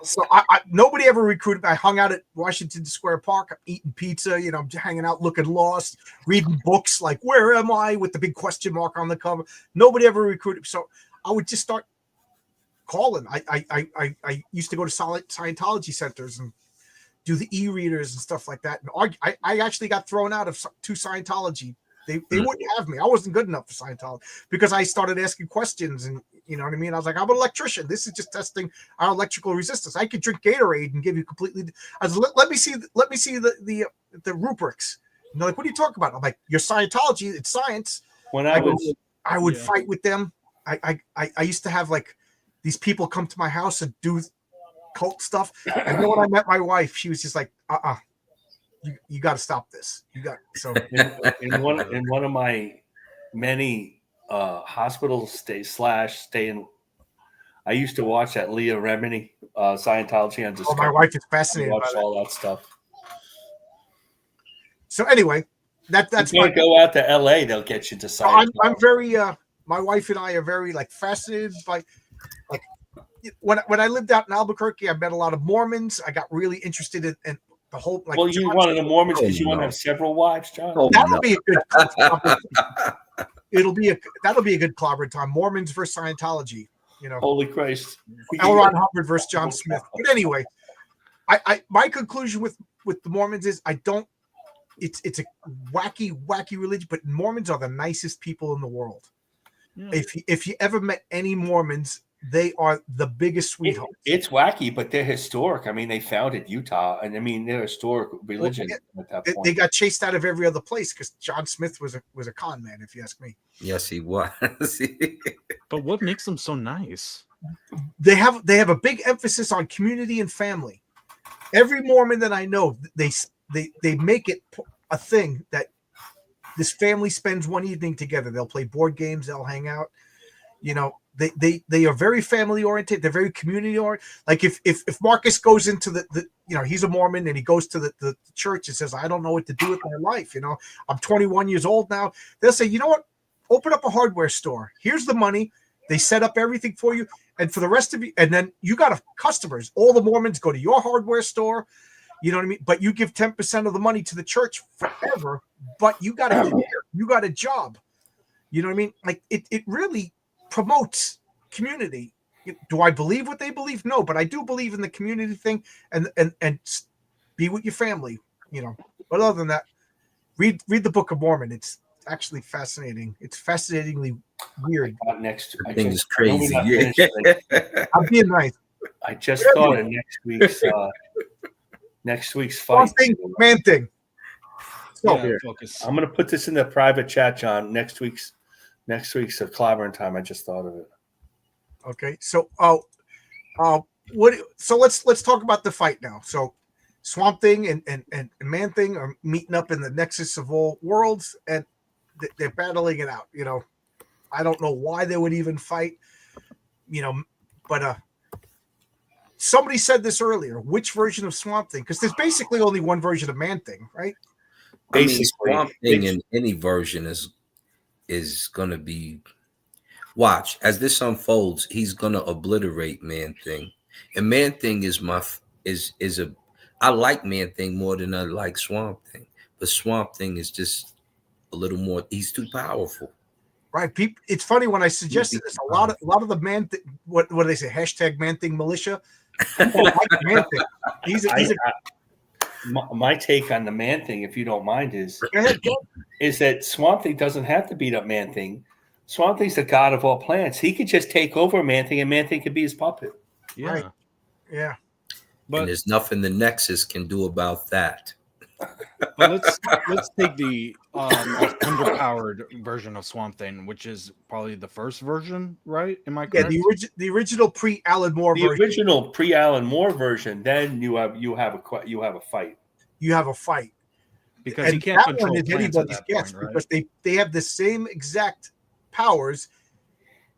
So nobody ever recruited me. I hung out at Washington Square Park. I'm eating pizza. You know, I'm hanging out looking lost, reading books like Where Am I? With the big question mark on the cover. Nobody ever recruited. So I would just start calling. I used to go to Scientology centers and do the e-readers and stuff like that. And I actually got thrown out of two Scientology. They wouldn't have me. I wasn't good enough for Scientology because I started asking questions, and you know what I mean. I was like, I'm an electrician. This is just testing our electrical resistance. I could drink Gatorade and give you completely. I was let me see the rubrics. And they're like, what are you talking about? I'm like, your Scientology. It's science. When I would fight with them. I used to have like these people come to my house and do cult stuff. And then when I met my wife, she was just like, You got to stop this. You got so in one of my many hospital staying. I used to watch that Leah Remini Scientology on Discovery. My wife is fascinated by all that stuff. So anyway, that's you go out to LA, they'll get you to Scientology. I'm very my wife and I are very like fascinated by like when I lived out in Albuquerque, I met a lot of Mormons. I got really interested in the whole like. Well, you one of the Mormons because you want to have several wives, John. That'll be a good. That'll be a good clobber time. Mormons versus Scientology. You know, holy Christ. L. Ron Hubbard versus John Smith. But anyway, I my conclusion with the Mormons is it's a wacky religion, but Mormons are the nicest people in the world. Yeah. If you ever met any Mormons, they are the biggest sweethearts. It's wacky, but they're historic. I mean, they founded Utah, and I mean, they're historic religion at that point. They got chased out of every other place because John Smith was a con man, if you ask me. Yes, he was. But what makes them so nice? They have a big emphasis on community and family. Every Mormon that I know, they make it a thing that this family spends one evening together. They'll play board games. They'll hang out. You know, they are very family oriented. They're very community oriented. Like if Marcus goes into the you know, he's a Mormon and he goes to the church and says, I don't know what to do with my life. You know, I'm 21 years old now. They'll say, you know what? Open up a hardware store. Here's the money. They set up everything for you. And for the rest of you, and then you got customers. All the Mormons go to your hardware store. You know what I mean? But you give 10% of the money to the church forever, but you got a job. You know what I mean? Like it really promotes community. Do I believe what they believe? No, but I do believe in the community thing and be with your family, you know. But other than that, read the Book of Mormon. It's actually fascinating. It's fascinating weird. Next, I think it's crazy. I'm being nice. I just thought of next week's fight. Man thing. So focus. I'm going to put this in the private chat, John. Next week's clobbering time. I just thought of it. Okay, so So let's talk about the fight now. So Swamp Thing and Man Thing are meeting up in the Nexus of all worlds, and they're battling it out. You know, I don't know why they would even fight. You know, But somebody said this earlier. Which version of Swamp Thing? Because there's basically only one version of Man Thing, right? I mean, Basically, Swamp Thing in any version is going to be. Watch as this unfolds. He's going to obliterate Man Thing, and Man Thing is is a. I like Man Thing more than I like Swamp Thing, but Swamp Thing is just a little more. He's too powerful. Right. It's funny when I suggested this. A lot of the what do they say? Hashtag Man Thing militia. People like Man Thing. My take on the Man Thing, if you don't mind, is that Swamp Thing doesn't have to beat up Man Thing. Swamp Thing's the god of all plants. He could just take over Man Thing, and Man Thing could be his puppet. Yeah. Right. Yeah. But And there's nothing the Nexus can do about that. But let's take the underpowered version of Swamp Thing, which is probably the first version, right? Am I correct? Yeah, the original pre-Alan Moore The version. original pre-Alan Moore version. Then you have a fight. You have a fight because he can't control one is plants at anybody's that guess point, right? because they have the same exact powers,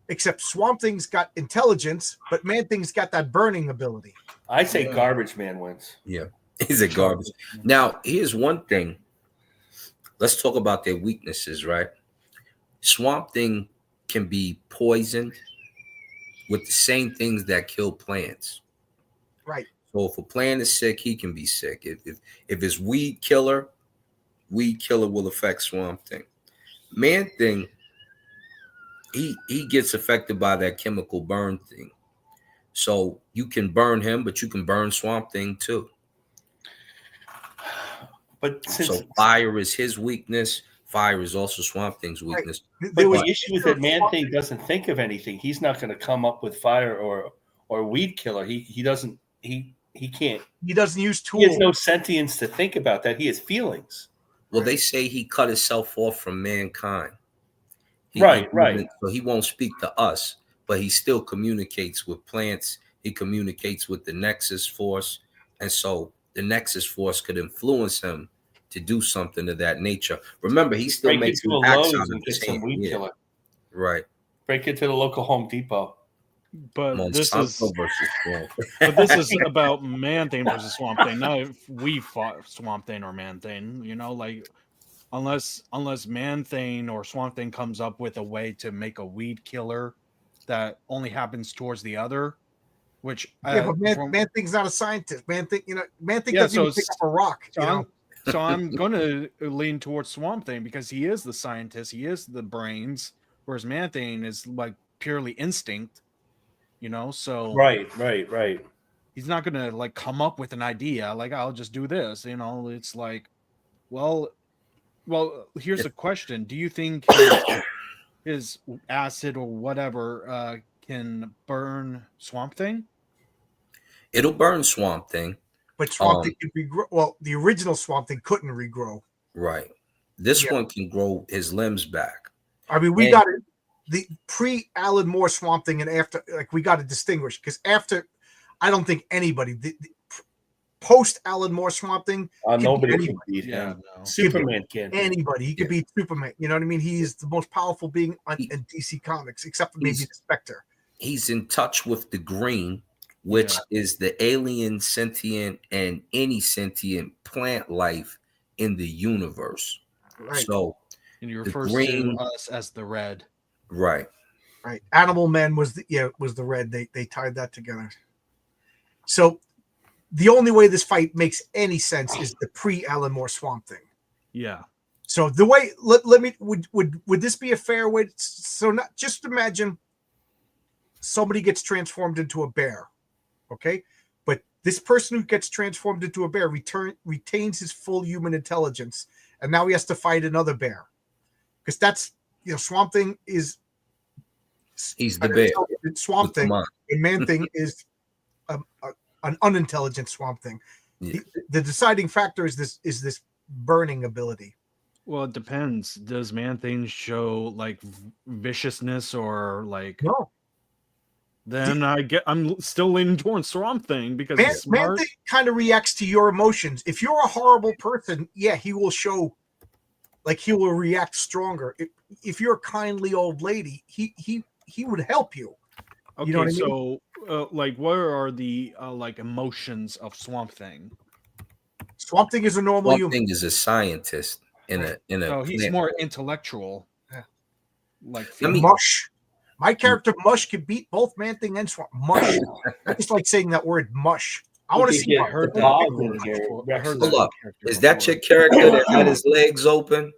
except Swamp Thing's got intelligence, but Man Thing's got that burning ability. I say Garbage Man wins. Yeah. He's a garbage. Now, here's one thing. Let's talk about their weaknesses, right? Swamp Thing can be poisoned with the same things that kill plants. Right. So if a plant is sick, he can be sick. If it's weed killer will affect Swamp Thing. Man Thing, he gets affected by that chemical burn thing. So you can burn him, but you can burn Swamp Thing too. But so fire is his weakness. Fire is also Swamp Thing's weakness. Right. The issue is that Man Thing doesn't think of anything. He's not going to come up with fire or weed killer. He doesn't. He can't. He doesn't use tools. He has no sentience to think about that. He has feelings. Well, they say he cut himself off from mankind. Right. So he won't speak to us, but he still communicates with plants. He communicates with the Nexus Force, and so the Nexus Force could influence him to do something of that nature. Remember, he still makes a Lowe's and get some weed killer. Right. Break it to the local Home Depot. But this is about Man Thing versus Swamp Thing. Not if we fought Swamp Thing or Man Thing. You know, like unless Man Thing or Swamp Thing comes up with a way to make a weed killer that only happens towards the other. Which but Man Thing's not a scientist. Man Thing doesn't even pick up a rock. So I'm going to lean towards Swamp Thing because he is the scientist. He is the brains, whereas Man Thing is like purely instinct. So right. He's not going to like come up with an idea like I'll just do this. It's like, well. Here's a question: do you think his acid or whatever can burn Swamp Thing? It'll burn Swamp Thing. But Swamp Thing can regrow. Well, the original Swamp Thing couldn't regrow. Right. This one can grow his limbs back. I mean, we got it. The pre-Alan Moore Swamp Thing and after, like, we got to distinguish because after, I don't think anybody, the post-Alan Moore Swamp Thing, nobody can beat him. No. Superman can't. Anybody. He could beat Superman. You know what I mean? He is the most powerful being in DC Comics, except for maybe the Spectre. He's in touch with the green, which is the alien, sentient, and any sentient plant life in the universe. Right. So, and he refers to us as the red. Right. Animal Man was the red. They tied that together. So the only way this fight makes any sense is the pre-Alan Moore Swamp Thing. Yeah. So the way let me would this be a fair way? So not just imagine somebody gets transformed into a bear, okay? But this person who gets transformed into a bear retains his full human intelligence, and now he has to fight another bear because that's Swamp Thing is he's the bear. Swamp Thing, and Man Thing is an unintelligent Swamp Thing. Yeah. The deciding factor is this burning ability. Well, it depends. Does Man Thing show like viciousness or like no? Then I'm still leaning towards Swamp Thing because Man Thing kind of reacts to your emotions. If you're a horrible person, he will show, like he will react stronger. If you're a kindly old lady, he would help you. Okay, You know what I mean? so like, what are the like emotions of Swamp Thing? Swamp Thing is a normal One human. thing is a scientist in Right. a So he's plant. more intellectual. Yeah. Like I mean- Mush. My character Mush can beat both Man Thing and Swamp. Mush. I just like saying that word mush. I We want to could see get Mush. heard the that dog before. in here. I Rex heard is- that Hold up. character Is that before. your character that had his legs open?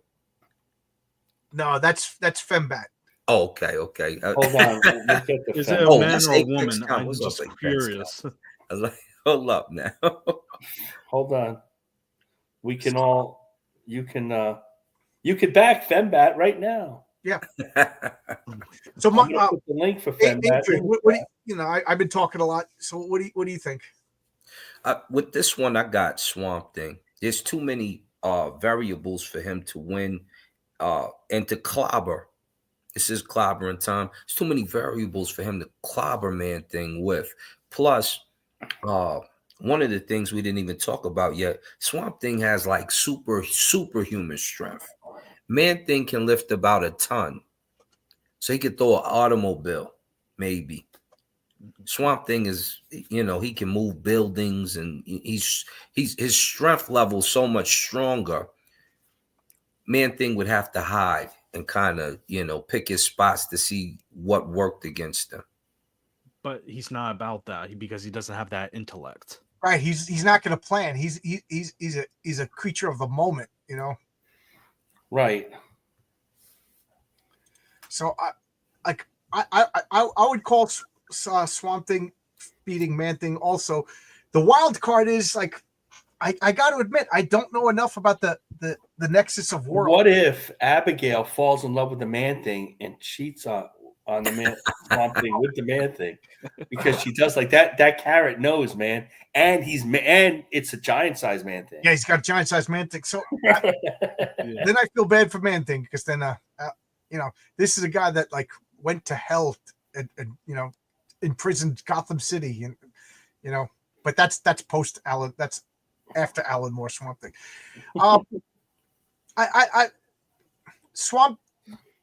No, that's Fembat. Oh, okay, okay. Hold on. We'll get the Is fan. it a Oh, man that's or a Apex woman? Count. I'm What's up, just Apex curious. I was like, hold up now. Hold on. We can all. You can back Fembat right now. So I'm gonna put the link for Fembat. Adrian, what do you know? I've been talking a lot. So what do you think? With this one, I got Swamp Thing. There's too many variables for him to win and to clobber. This is clobbering time. There's too many variables for him to clobber Man Thing with. Plus, one of the things we didn't even talk about yet, Swamp Thing has like superhuman strength. Man Thing can lift about a ton. So he could throw an automobile, maybe. Swamp Thing is, he can move buildings, and he's his strength level is so much stronger. Man Thing would have to hide and kind of, pick his spots to see what worked against him. But he's not about that because he doesn't have that intellect. Right, he's not going to plan. He's a creature of the moment, Right. So I would call Swamp Thing beating Man Thing. Also, the wild card is like I got to admit I don't know enough about the nexus of worlds. What if Abigail falls in love with the Man Thing and cheats on the man Swamp Thing with the Man Thing because she does like that? That carrot knows, man, and it's a giant-sized Man Thing. Yeah, he's got a giant-sized Man Thing. So then I feel bad for Man Thing because then this is a guy that like went to hell and imprisoned Gotham City, and but that's post Alan. That's after Alan Moore Swamp Thing.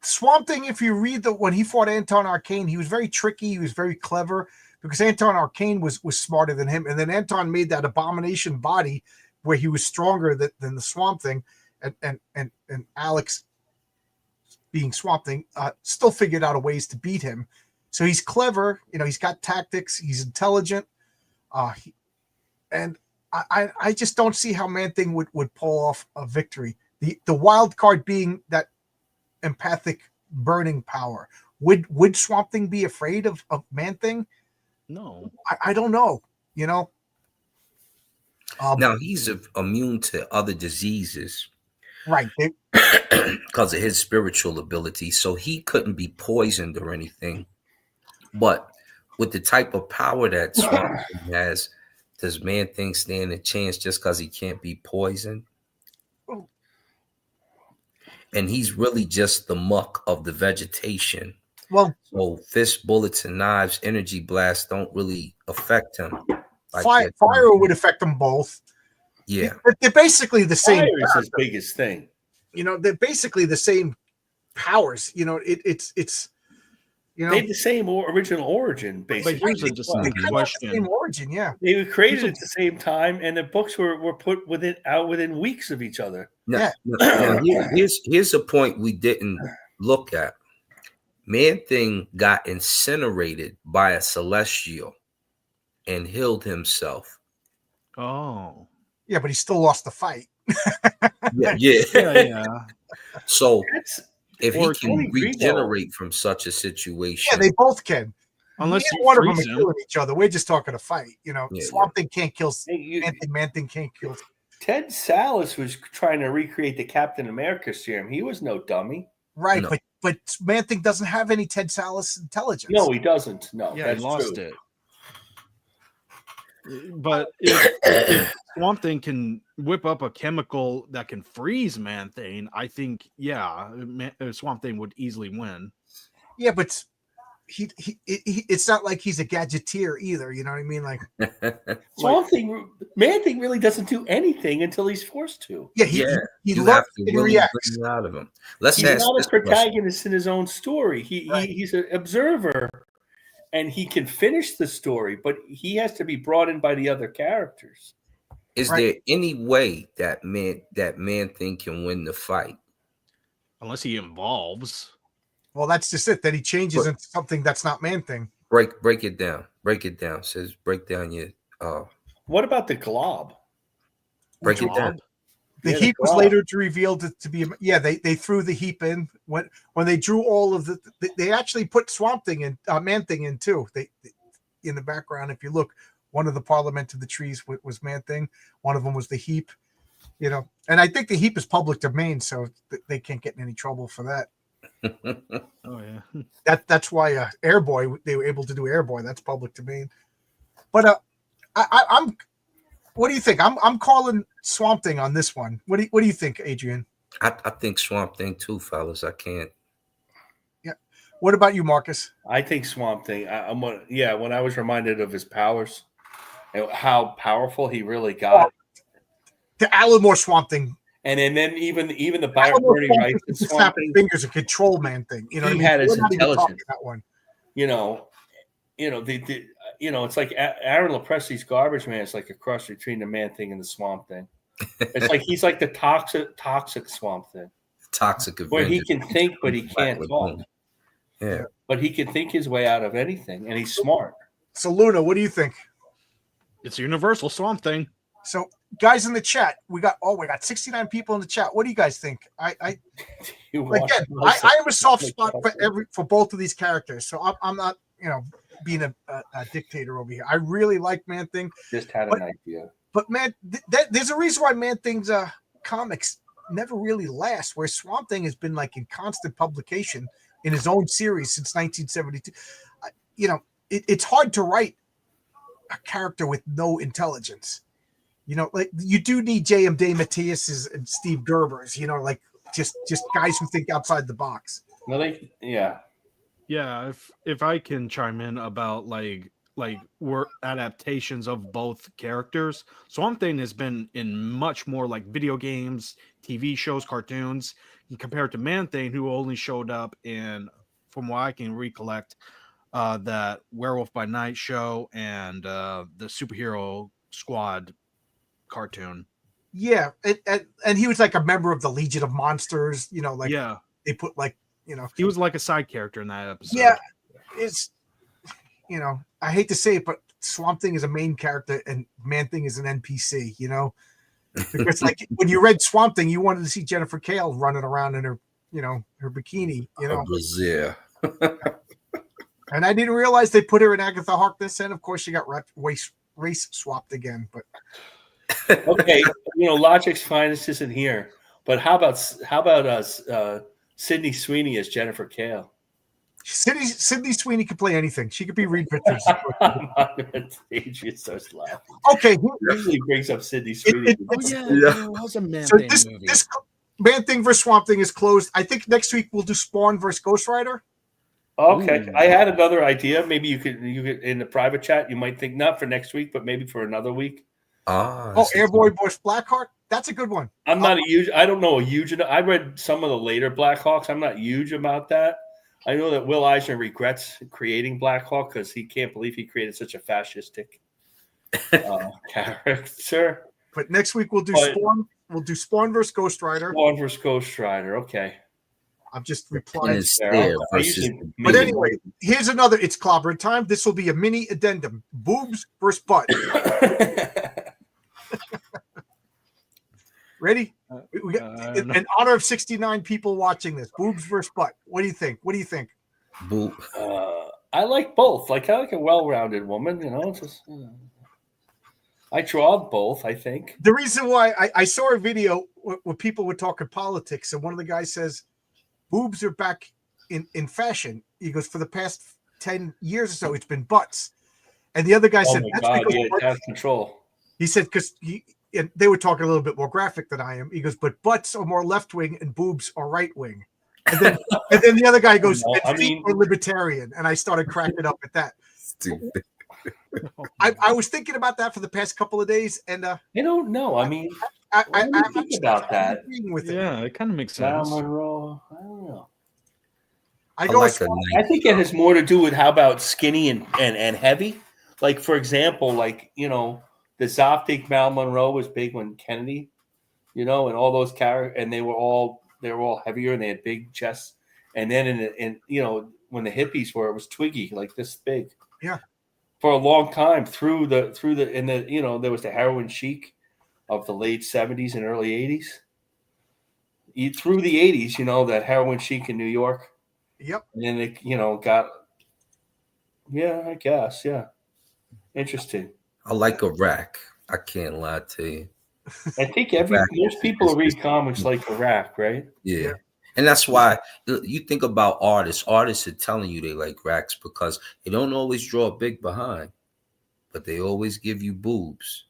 Swamp Thing. If you read when he fought Anton Arcane, he was very tricky. He was very clever because Anton Arcane was smarter than him, and then Anton made that abomination body where he was stronger than the Swamp Thing, and Alex, being Swamp Thing, still figured out a ways to beat him. So he's clever. He's got tactics. He's intelligent. And I just don't see how Man Thing would pull off a victory. The wild card being that empathic burning power. Would Swamp Thing be afraid of Man Thing? No. I don't know. Now he's immune to other diseases. Right. Because of his spiritual ability. So he couldn't be poisoned or anything. But with the type of power that Swamp Thing has, does Man Thing stand a chance just because he can't be poisoned? And he's really just the muck of the vegetation. Well, so fist, bullets, and knives, energy blasts don't really affect him. Fire would affect them both. Yeah. They're basically the same. Fire is his biggest thing. They're basically the same powers. It's they have the same original origin, basically. But here's a distinct question. Same origin, yeah. They were created at the same time, and the books were put within weeks of each other. Now, here's a point we didn't look at. Man Thing got incinerated by a celestial and healed himself. Oh. Yeah, but he still lost the fight. Yeah. So if he can Tony regenerate from such a situation, yeah, they both can. Unless you one of them freeze are him. killing each other. We're just talking a fight. Swamp Thing can't kill Man Thing can't kill. Ted Salas was trying to recreate the Captain America serum. He was no dummy. Right, No. but Man Thing doesn't have any Ted Salas intelligence. No, he doesn't. No, Yeah, that's he lost true. it. But if Swamp Thing can whip up a chemical that can freeze Man Thing, I think, Swamp Thing would easily win. Yeah, but he it's not like he's a gadgeteer either. You know what I mean? Like Man Thing really doesn't do anything until he's forced to. Yeah, he you learns have to and really reacts. bring it out of him. Let's He's ask not this a question. protagonist in his own story. He's an observer and he can finish the story, but he has to be brought in by the other characters. Is there any way that man thing can win the fight? Unless he evolves. Well, that's just it. That he changes into something that's not Man Thing. Break it down. Break it down. Says break down your. What about the glob? Break it down. The heap was later revealed to be. Yeah, they threw the heap in when they drew all of the. They actually put Swamp Thing in, Man Thing in too. They in the background. If you look, one of the Parliament of the Trees was Man Thing. One of them was the heap. You know, and I think the heap is public domain, so they can't get in any trouble for that. Oh yeah, that's why Airboy, they were able to do Airboy. That's public domain. But I'm. What do you think? I'm calling Swamp Thing on this one. What do you think, Adrian? I think Swamp Thing too, fellas. I can't. Yeah. What about you, Marcus? I think Swamp Thing. When I was reminded of his powers, and how powerful he really got. The Alan Moore Swamp Thing. And then even the Bernie Wright Swamp Thing. Fingers a control man thing. You know, he what I mean? had his intelligence. That one. It's like Aaron Lepresti's Garbage Man is like a cross between the Man Thing and the Swamp Thing. It's like he's like the toxic Swamp Thing. Toxic Avenger. Where he can think, but he can't talk. Yeah. But he can think his way out of anything, and he's smart. So, Luna, what do you think? It's a universal Swamp Thing. So, guys in the chat, we got 69 people in the chat. What do you guys think? I have a soft spot for both of these characters, so I'm not being a dictator over here. I really like Man Thing. Just had an idea, but man, there's a reason why Man Thing's comics never really last. Where Swamp Thing has been like in constant publication in his own series since 1972. It's hard to write a character with no intelligence. Like you do need J.M. DeMatteis and Steve Gerber's, just guys who think outside the box. Yeah. If I can chime in about like work adaptations of both characters, Swamp Thing has been in much more like video games, TV shows, cartoons, compared to Man Thing, who only showed up in, from what I can recollect, that Werewolf by Night show and the Superhero Squad cartoon. Yeah, and he was like a member of the Legion of Monsters. They put he was like a side character in that episode. Yeah, it's I hate to say it, but Swamp Thing is a main character and Man Thing is an NPC. Because like when you read Swamp Thing, you wanted to see Jennifer Kale running around in her her bikini. Brazil. And I didn't realize they put her in Agatha Harkness, and of course she got race swapped again. But okay, Logic's Finest isn't here, but how about Sydney Sweeney as Jennifer Kale? Sydney Sweeney could play anything. She could be Reed Richards. Adrian starts laughing. Okay, usually brings up Sydney Sweeney. It was a Man Thing movie. This Man Thing versus Swamp Thing is closed. I think next week we'll do Spawn versus Ghost Rider. Okay, Ooh. I had another idea. Maybe you could in the private chat. You might think not for next week, but maybe for another week. Airboy versus Blackheart. That's a good one. I'm not a huge. I don't know a huge. I read some of the later Blackhawks. I'm not huge about that. I know that Will Eisner regrets creating Blackhawk because he can't believe he created such a fascistic character. But next week we'll do Spawn. We'll do Spawn versus Ghost Rider. Spawn versus Ghost Rider. Okay. I've just replied. But anyway, here's another. It's clobbering time. This will be a mini addendum. Boobs versus butt. Ready? In honor of 69 people watching this, boobs versus butt. What do you think? Boob. I like both. I like a well-rounded woman. I draw both. I think the reason why I saw a video where people were talking politics, and one of the guys says, boobs are back in fashion. He goes, for the past 10 years or so, it's been butts. And the other guy said, that's because it has control. He said, because they were talking a little bit more graphic than I am. He goes, but butts are more left-wing and boobs are right-wing. And then, the other guy goes, feet are libertarian. And I started cracking up at that. Stupid. I was thinking about that for the past couple of days. And I don't know. I mean, I'm thinking about that. With it kind of makes sense. I don't know. I I go like with a Swamp. I think it has more to do with how about skinny and heavy. Like for example, like the Zoptic Marilyn Monroe was big when Kennedy, and all those characters, and they were all heavier and they had big chests. And then when the hippies were, it was Twiggy like this big. Yeah. For a long time through the there was the heroin chic of the late 70s and early 80s. Through the 80s, that heroin chic in New York. Yep. And then they, got, yeah, I guess, yeah. Interesting. I like Iraq. I can't lie to you. I think Iraq most people is- who read comics like Iraq, right? Yeah. Yeah. And that's why you think about artists. Artists are telling you they like racks because they don't always draw big behind, but they always give you boobs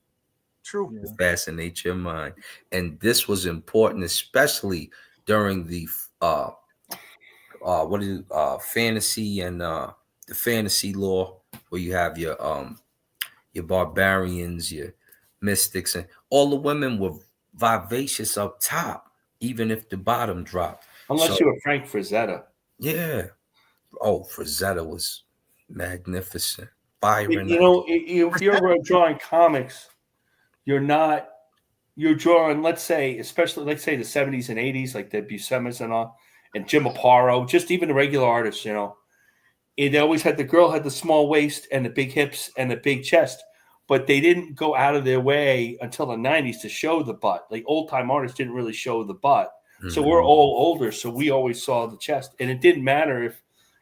True. Yeah. to fascinate your mind. And this was important, especially during the fantasy and the fantasy lore, where you have your barbarians, your mystics, and all the women were vivacious up top, even if the bottom dropped. Unless So, you were Frank Frazetta. yeah. Oh, Frazetta was magnificent. Byron. If you're drawing comics, you're drawing, let's say the 70s and 80s, like the Buscemi's and all, and Jim Aparo, just even the regular artists, they always had the girl had the small waist and the big hips and the big chest, but they didn't go out of their way until the 90s to show the butt. Like old time artists didn't really show the butt. So we're all older, so we always saw the chest, and it didn't matter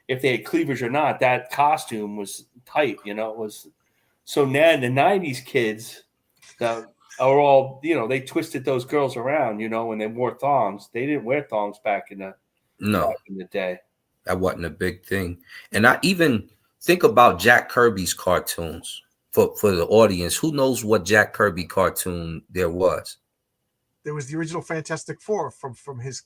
if they had cleavage or not. That costume was tight, it was. So now the 90s kids that are all, they twisted those girls around, when they wore thongs. They didn't wear thongs back in the day. That wasn't a big thing. And I even think about Jack Kirby's cartoons for the audience. Who knows what Jack Kirby cartoon there was? There was the original Fantastic Four from his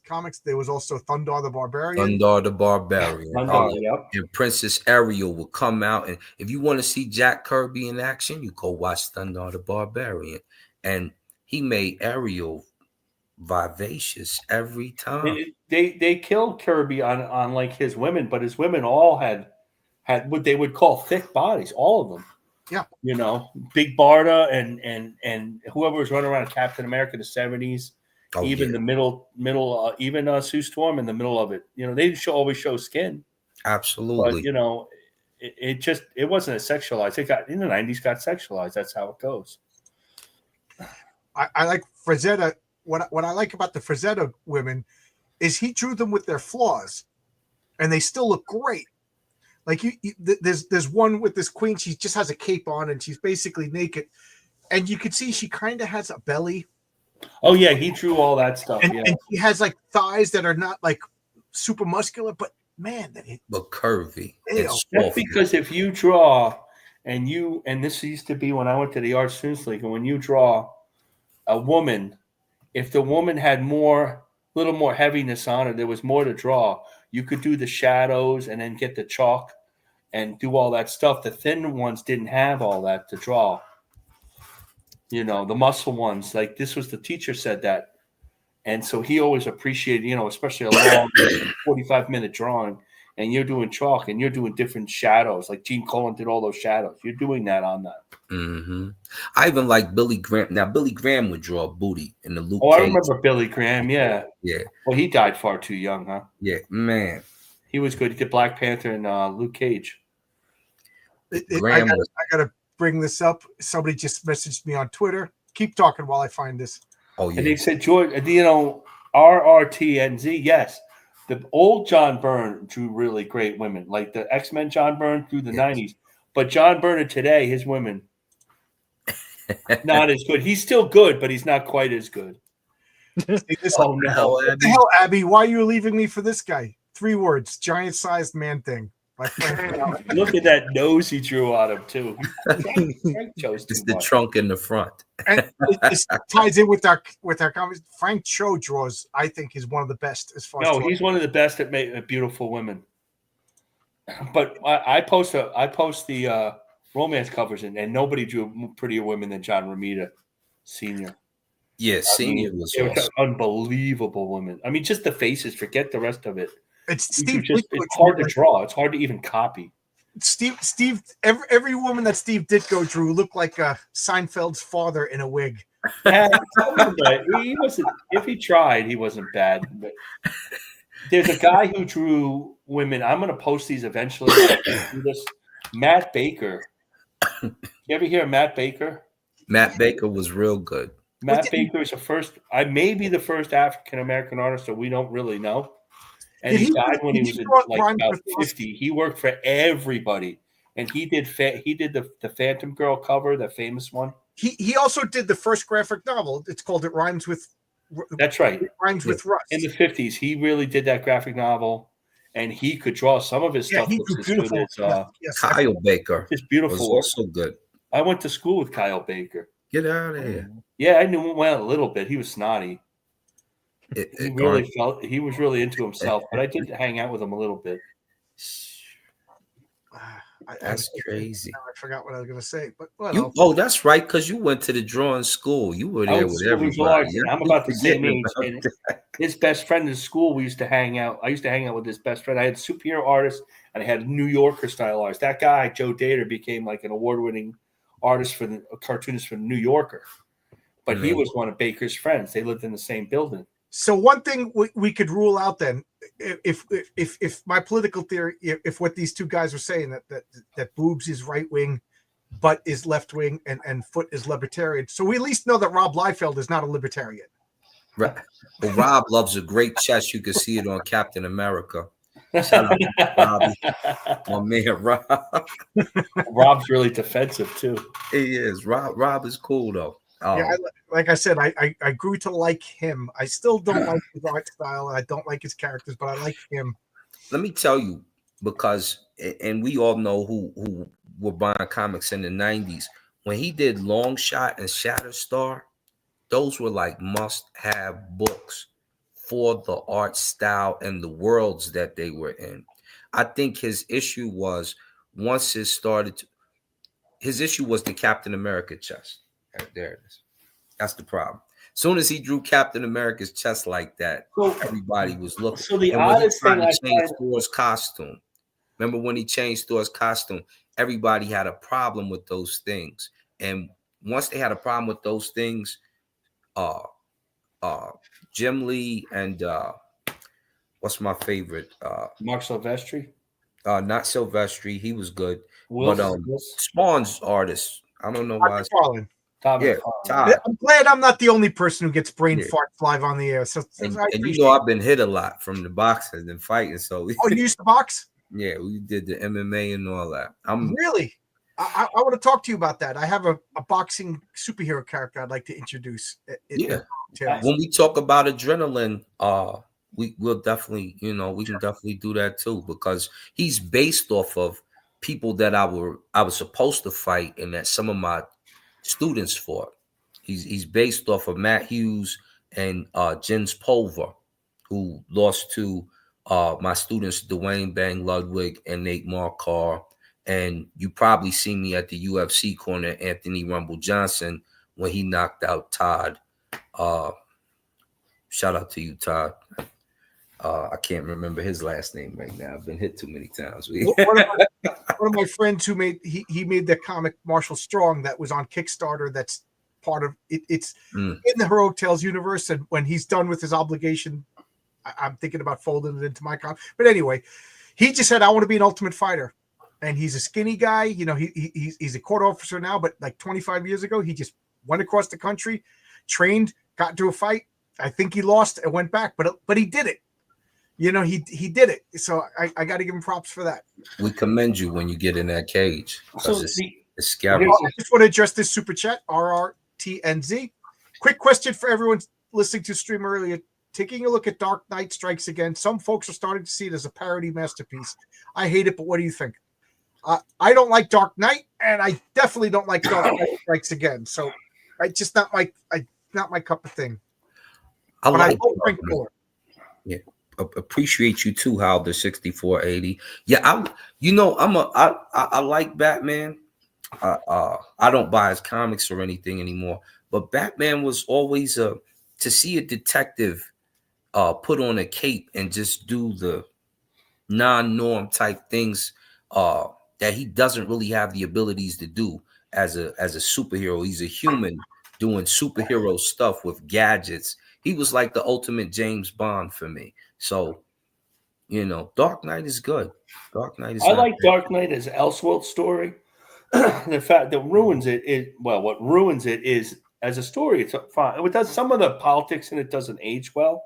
comics. There was also Thundar the Barbarian. Thundar the Barbarian. Yep. And Princess Ariel would come out. And if you want to see Jack Kirby in action, you go watch Thundar the Barbarian. And he made Ariel vivacious every time. They killed Kirby on like his women, but his women all had what they would call thick bodies, all of them. Yeah. Big Barda and whoever was running around Captain America in the 70s, the middle, even Sue Storm in the middle of it. They didn't always show skin. Absolutely. But it wasn't as sexualized. It got in the 90s, got sexualized. That's how it goes. I like Frazetta. What I like about the Frazetta women is he drew them with their flaws, and they still look great. Like there's one with this queen. She just has a cape on, and she's basically naked, and you can see she kind of has a belly. Oh yeah, he drew all that stuff. And she has like thighs that are not like super muscular, but man, but curvy. That's because if you draw, and this used to be when I went to the Art Students League, and when you draw a woman, if the woman had little more heaviness on her, there was more to draw. You could do the shadows and then get the chalk and do all that stuff. The thin ones didn't have all that to draw. The muscle ones, like this was the teacher said that. And so he always appreciated, especially a long 45-minute drawing, and you're doing chalk and you're doing different shadows. Like Gene Colan did all those shadows. You're doing that on that. Mm-hmm. I even like Billy Graham. Now, Billy Graham would draw booty in the Luke Cage. I remember Billy Graham. Yeah. Yeah. Well, he died far too young, huh? Yeah, man. He was good. He did Black Panther and Luke Cage. I got to bring this up. Somebody just messaged me on Twitter. Keep talking while I find this. Oh, yeah. And they said, George, RRTNZ, yes. The old John Byrne drew really great women. Like the X-Men John Byrne through the 90s. But John Byrne today, his women, not as good. He's still good, but he's not quite as good. Oh, no. What the hell, Abby? Why are you leaving me for this guy? 3 words. Giant-sized man thing. Look at that nose he drew on him, too. Frank chose it's the trunk in the front. And it ties in with our comments. Frank Cho draws, I think, is one of the best as far as he's one of the best at making beautiful women. But I post the romance covers, and nobody drew prettier women than John Romita Sr. Yeah, Senior was awesome. Unbelievable women. I mean, just the faces. Forget the rest of it. It's You Steve. just, Ditko it's hard to drew, draw. It's hard to even copy. Steve. Every woman that Steve Ditko drew looked like Seinfeld's father in a wig. Yeah, he wasn't. If he tried, he wasn't bad. But there's a guy who drew women. I'm going to post these eventually. Matt Baker. You ever hear of Matt Baker? Matt Baker was real good. Matt Baker is the first. I may be the first African American artist, so we don't really know. And he died when he was like about 50. He worked for everybody, and he did the Phantom Girl cover, the famous one. He also did the first graphic novel. It's called It Rhymes with. That's right. It Rhymes with Rust. In the 50s, he really did that graphic novel, and he could draw. Some of his stuff he looks drew as beautiful. good as Kyle Baker it's beautiful. was also good. I went to school with Kyle Baker. Get out of here. Yeah, I knew him well a little bit. He was snotty. He was really into himself, but I did hang out with him a little bit. That's crazy. I forgot what I was going to say, but that's right, because you went to the drawing school. You were there with everybody. I'm about the same age. His best friend in school, we used to hang out. I used to hang out with his best friend. I had superhero artists, and I had New Yorker style artists. That guy, Joe Dater, became like an award-winning artist a cartoonist for the New Yorker. But he was one of Baker's friends. They lived in the same building. So one thing we could rule out then, if my political theory, if what these two guys are saying that Boobs is right wing, Butt is left wing, and Foot is libertarian, so we at least know that Rob Liefeld is not a libertarian. Right. Well, Rob loves a great chest. You can see it on Captain America. Shout out to my man Rob. Rob's really defensive too. He is. Rob is cool though. Yeah, like I said, I grew to like him. I still don't like his art style, and I don't like his characters, but I like him. Let me tell you, because, and we all know who were buying comics in the 90s. When he did Long Shot and Shatterstar, those were like must-have books for the art style and the worlds that they were in. I think his issue was his issue was the Captain America chest. There it is. That's the problem. As soon as he drew Captain America's chest like that, everybody was looking. So the oddest thing I changed Thor's costume. Remember when he changed Thor's costume? Everybody had a problem with those things, and once they had a problem with those things, Jim Lee and what's my favorite? Mark Silvestri. Not Silvestri. He was good, Wilson, but Spawn's artist. I don't know why. Todd. I'm glad I'm not the only person who gets brain farts live on the air. So, and you know, I've been hit a lot from the boxing and fighting. So, you used to box? Yeah, we did the MMA and all that. Really? I want to talk to you about that. I have a boxing superhero character I'd like to introduce. When we talk about adrenaline, we'll definitely, we can definitely do that too, because he's based off of people that I was supposed to fight and that some of my students fought. He's based off of Matt Hughes and Jens Pulver, who lost to my students Dwayne Bang Ludwig and Nate Markar. And you probably see me at the UFC corner, Anthony Rumble Johnson, when he knocked out Todd. Shout out to you, Todd. I can't remember his last name right now. I've been hit too many times. One of my friends who made the comic Marshall Strong that was on Kickstarter. That's part of it. It's in the Heroic Tales universe, and when he's done with his obligation, I'm thinking about folding it into my comic. But anyway, he just said, "I want to be an Ultimate Fighter," and he's a skinny guy. He's a court officer now, but like 25 years ago, he just went across the country, trained, got into a fight. I think he lost and went back, but he did it. He did it. So I got to give him props for that. We commend you when you get in that cage. So it's scary. I just want to address this super chat, RRTNZ. Quick question for everyone listening to the stream earlier. Taking a look at Dark Knight Strikes Again, some folks are starting to see it as a parody masterpiece. I hate it, but what do you think? I don't like Dark Knight, and I definitely don't like Dark Knight Strikes Again. So it's just not my cup of thing. I like Yeah. Appreciate you too, Hal, the 6480. Yeah, I like Batman. I don't buy his comics or anything anymore, but Batman was always to see a detective put on a cape and just do non-norm type things that he doesn't really have the abilities to do as a superhero. He's a human doing superhero stuff with gadgets. He was like the ultimate James Bond for me. So, Dark Knight is good. Dark Knight is I not like bad. Dark Knight as Elseworld story. The fact that ruins it is what ruins it is as a story. It's fine. It does some of the politics and it doesn't age well.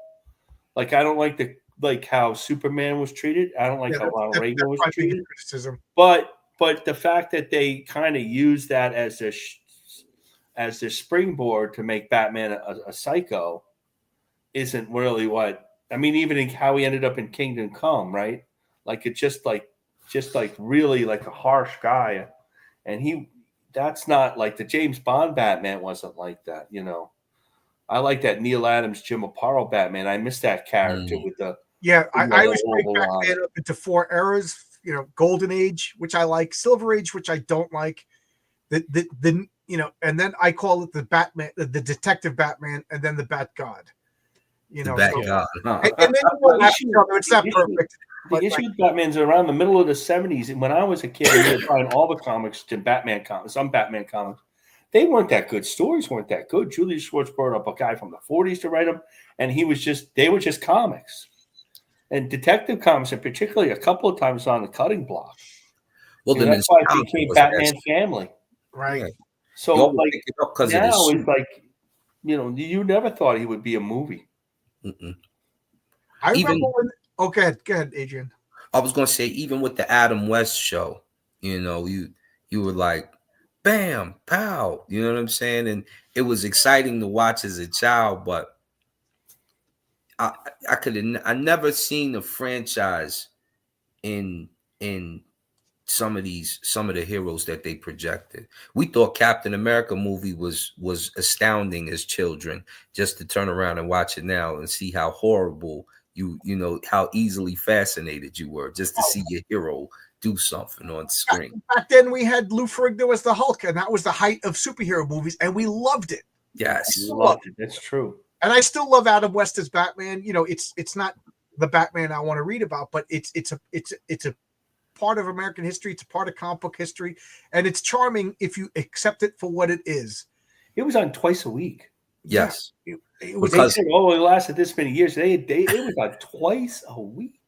Like I don't like how Superman was treated. I don't like Yeah, how Ronald Reagan was my biggest treated. criticism. But the fact that they kind of use that as the springboard to make Batman a psycho isn't really what I mean. Even in how he ended up in Kingdom Come, right? Like it's just like really like a harsh guy, and that's not like the James Bond Batman wasn't like that, I like that Neil Adams, Jim Aparo Batman. I miss that character with the I always break oval Batman up into 4 eras. Golden Age, which I like, Silver Age, which I don't like. The and then I call it the Batman, the Detective Batman, and then the Bat God. The Bat God. And then it's not perfect. The issue with Batman's around the middle of the 70s. And when I was a kid, we were buying all the comics to Batman comics, some Batman comics. They weren't that good. Stories weren't that good. Julius Schwartz brought up a guy from the 40s to write them, and they were just comics. And detective comics, and particularly a couple of times on the cutting block. Well, then that's why it became Batman Family. Right. Yeah. So like pick it up because now of it's like, you never thought he would be a movie. I remember when. Oh, go ahead, Adrian. I was gonna say, even with the Adam West show, you were like, bam, pow, you know what I'm saying? And it was exciting to watch as a child, but I never seen a franchise in some of the heroes that they projected. We thought Captain America movie was astounding as children, just to turn around and watch it now and see how horrible how easily fascinated you were just to see your hero do something on screen. Back then we had Lou Ferrigno as the Hulk, and that was the height of superhero movies, and we loved it. Yes, loved it. That's true. And I still love Adam West as Batman. It's not the Batman I want to read about, but it's a part of American history. It's a part of comic book history, and it's charming if you accept it for what it is. It was on twice a week. Yes, it was. They said, it lasted this many years. It was on twice a week.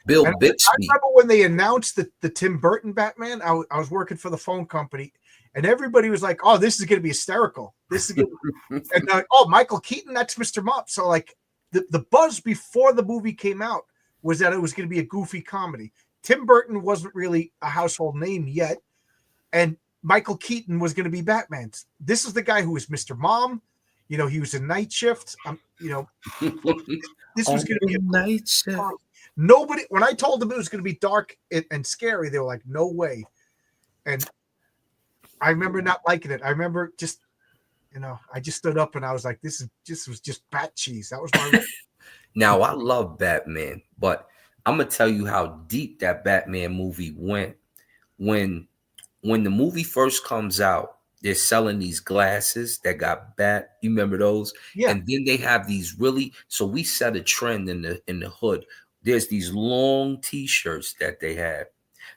Bill Bixby. I remember when they announced the Tim Burton Batman. I was working for the phone company, and everybody was like, "Oh, this is going to be hysterical. This is and Michael Keaton, that's Mr. Mop." So like the buzz before the movie came out was that it was going to be a goofy comedy. Tim Burton wasn't really a household name yet, and Michael Keaton was going to be Batman. This is the guy who was Mr. Mom. He was in Night Shift. This was going to be a Night Shift. Nobody, when I told them it was going to be dark and scary, they were like, "No way!" And I remember not liking it. I remember just, I just stood up and I was like, "This was just bat cheese." That was my. Now I love Batman, but I'm gonna tell you how deep that Batman movie went. When the movie first comes out, they're selling these glasses that got bat. You remember those? Yeah. And then they have these really. So we set a trend in the hood. There's these long T-shirts that they had.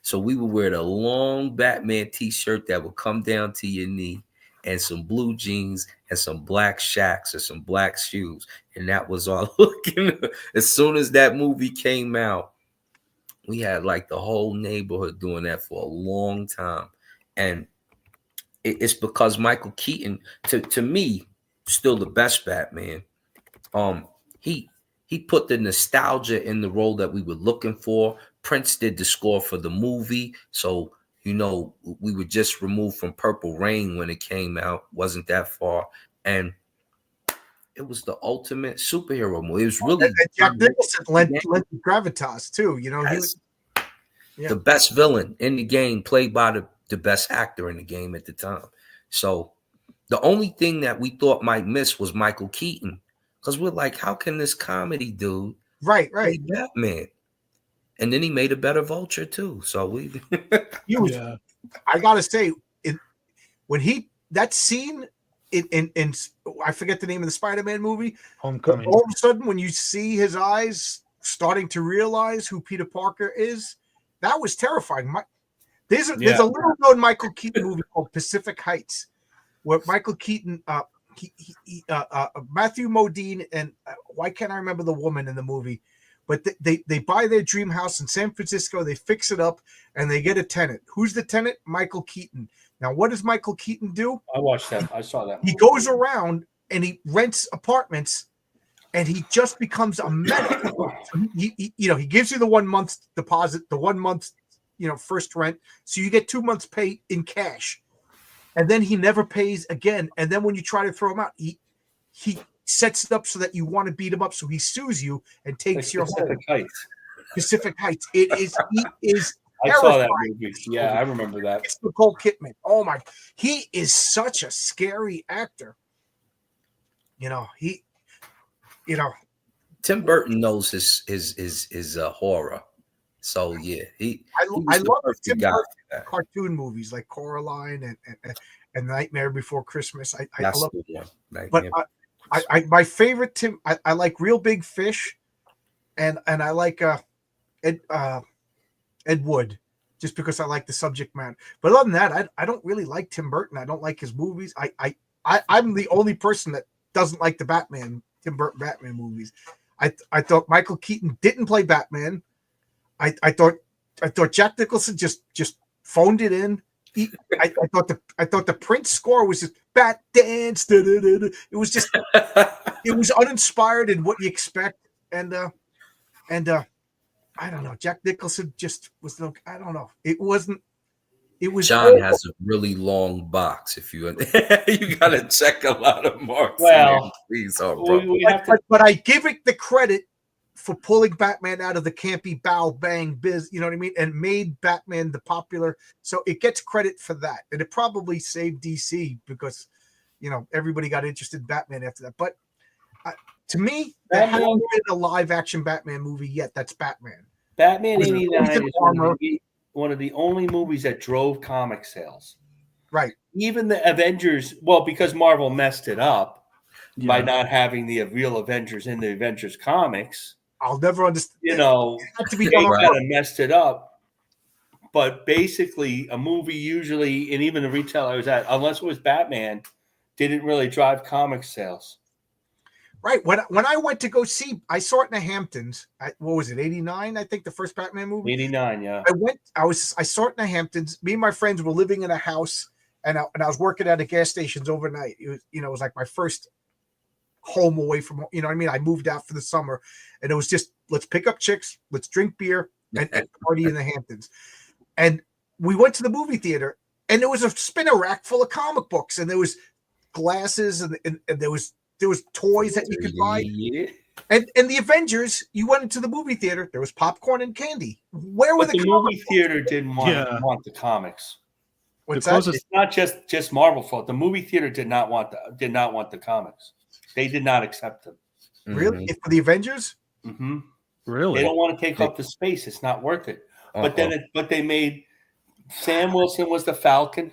So we would wear the long Batman T-shirt that would come down to your knee, and some blue jeans and some black Shacks or some black shoes, and that was all looking. As soon as that movie came out, we had like the whole neighborhood doing that for a long time, and it's because Michael Keaton, to me, still the best Batman. He put the nostalgia in the role that we were looking for. Prince did the score for the movie, so we were just removed from Purple Rain when it came out. Wasn't that far, and it was the ultimate superhero movie. It was really and Jack Nicholson lent gravitas too. He was the best villain in the game, played by the best actor in the game at the time. So the only thing that we thought might miss was Michael Keaton, because we're like, how can this comedy dude right play Batman? And then he made a better Vulture too. So I gotta say, when that scene in I forget the name of the Spider-Man movie, Homecoming. all of a sudden when you see his eyes starting to realize who Peter Parker is, that was terrifying. There's a little known Michael Keaton movie called Pacific Heights, where Michael Keaton, Matthew Modine, and why can't I remember the woman in the movie? But they buy their dream house in San Francisco, they fix it up, and they get a tenant. Who's the tenant? Michael Keaton. Now, what does Michael Keaton do? I watched that. I saw that. He goes around and he rents apartments, and he just becomes a menace. He gives you the 1 month deposit, the 1 month, first rent, so you get 2 months pay in cash, and then he never pays again. And then when you try to throw him out, he sets it up so that you want to beat him up, so he sues you and takes your home. Pacific Heights. He is. I saw that movie. Yeah, I remember that. It's Nicole Kidman. Oh my! He is such a scary actor. Tim Burton knows his horror. So yeah, I love Tim Burton cartoon movies like Coraline and Nightmare Before Christmas. I love it. But my favorite Tim, I like Real Big Fish, and I like Ed Wood, just because I like the subject matter. But other than that, I don't really like Tim Burton. I don't like his movies. I'm the only person that doesn't like the Tim Burton Batman movies. I thought Michael Keaton didn't play Batman. I thought Jack Nicholson just phoned it in. I thought the Prince score was just Bat Dance. It was just it was uninspired in what you expect, and I don't know. Jack Nicholson just was no. I don't know. It wasn't. It was. John has a really long box. If you you gotta check a lot of marks. Well, please, but I give it the credit for pulling Batman out of the campy bow bang biz. You know what I mean? And made Batman the popular. So it gets credit for that, and it probably saved DC because everybody got interested in Batman after that. But to me, there hasn't been a live action Batman movie yet. That's Batman. Batman '89 is one of the only movies that drove comic sales. Right. Even the Avengers, because Marvel messed it up by not having the real Avengers in the Avengers comics. I'll never understand. They kind of messed it up. But basically, a movie usually, and even the retail I was at, unless it was Batman, didn't really drive comic sales. Right. When I went to go see, I saw it in the Hamptons. What was it, 89? I think the first Batman movie. 89, yeah. I saw it in the Hamptons. Me and my friends were living in a house, and I was working at a gas stations overnight. It was like my first home away from, what I mean? I moved out for the summer, and it was just, let's pick up chicks, let's drink beer, and party in the Hamptons. And we went to the movie theater, and there was a spinner rack full of comic books, and there was glasses, and there was toys that you could buy. Yeah. And the Avengers, you went into the movie theater, there was popcorn and candy. Where were the movie theater didn't want the comics. What's that? It's not just Marvel's fault. The movie theater did not want the comics. They did not accept them. Really? Mm-hmm. For the Avengers? Mm-hmm. Really? They don't want to take up the space. It's not worth it. But they made Sam Wilson was the Falcon.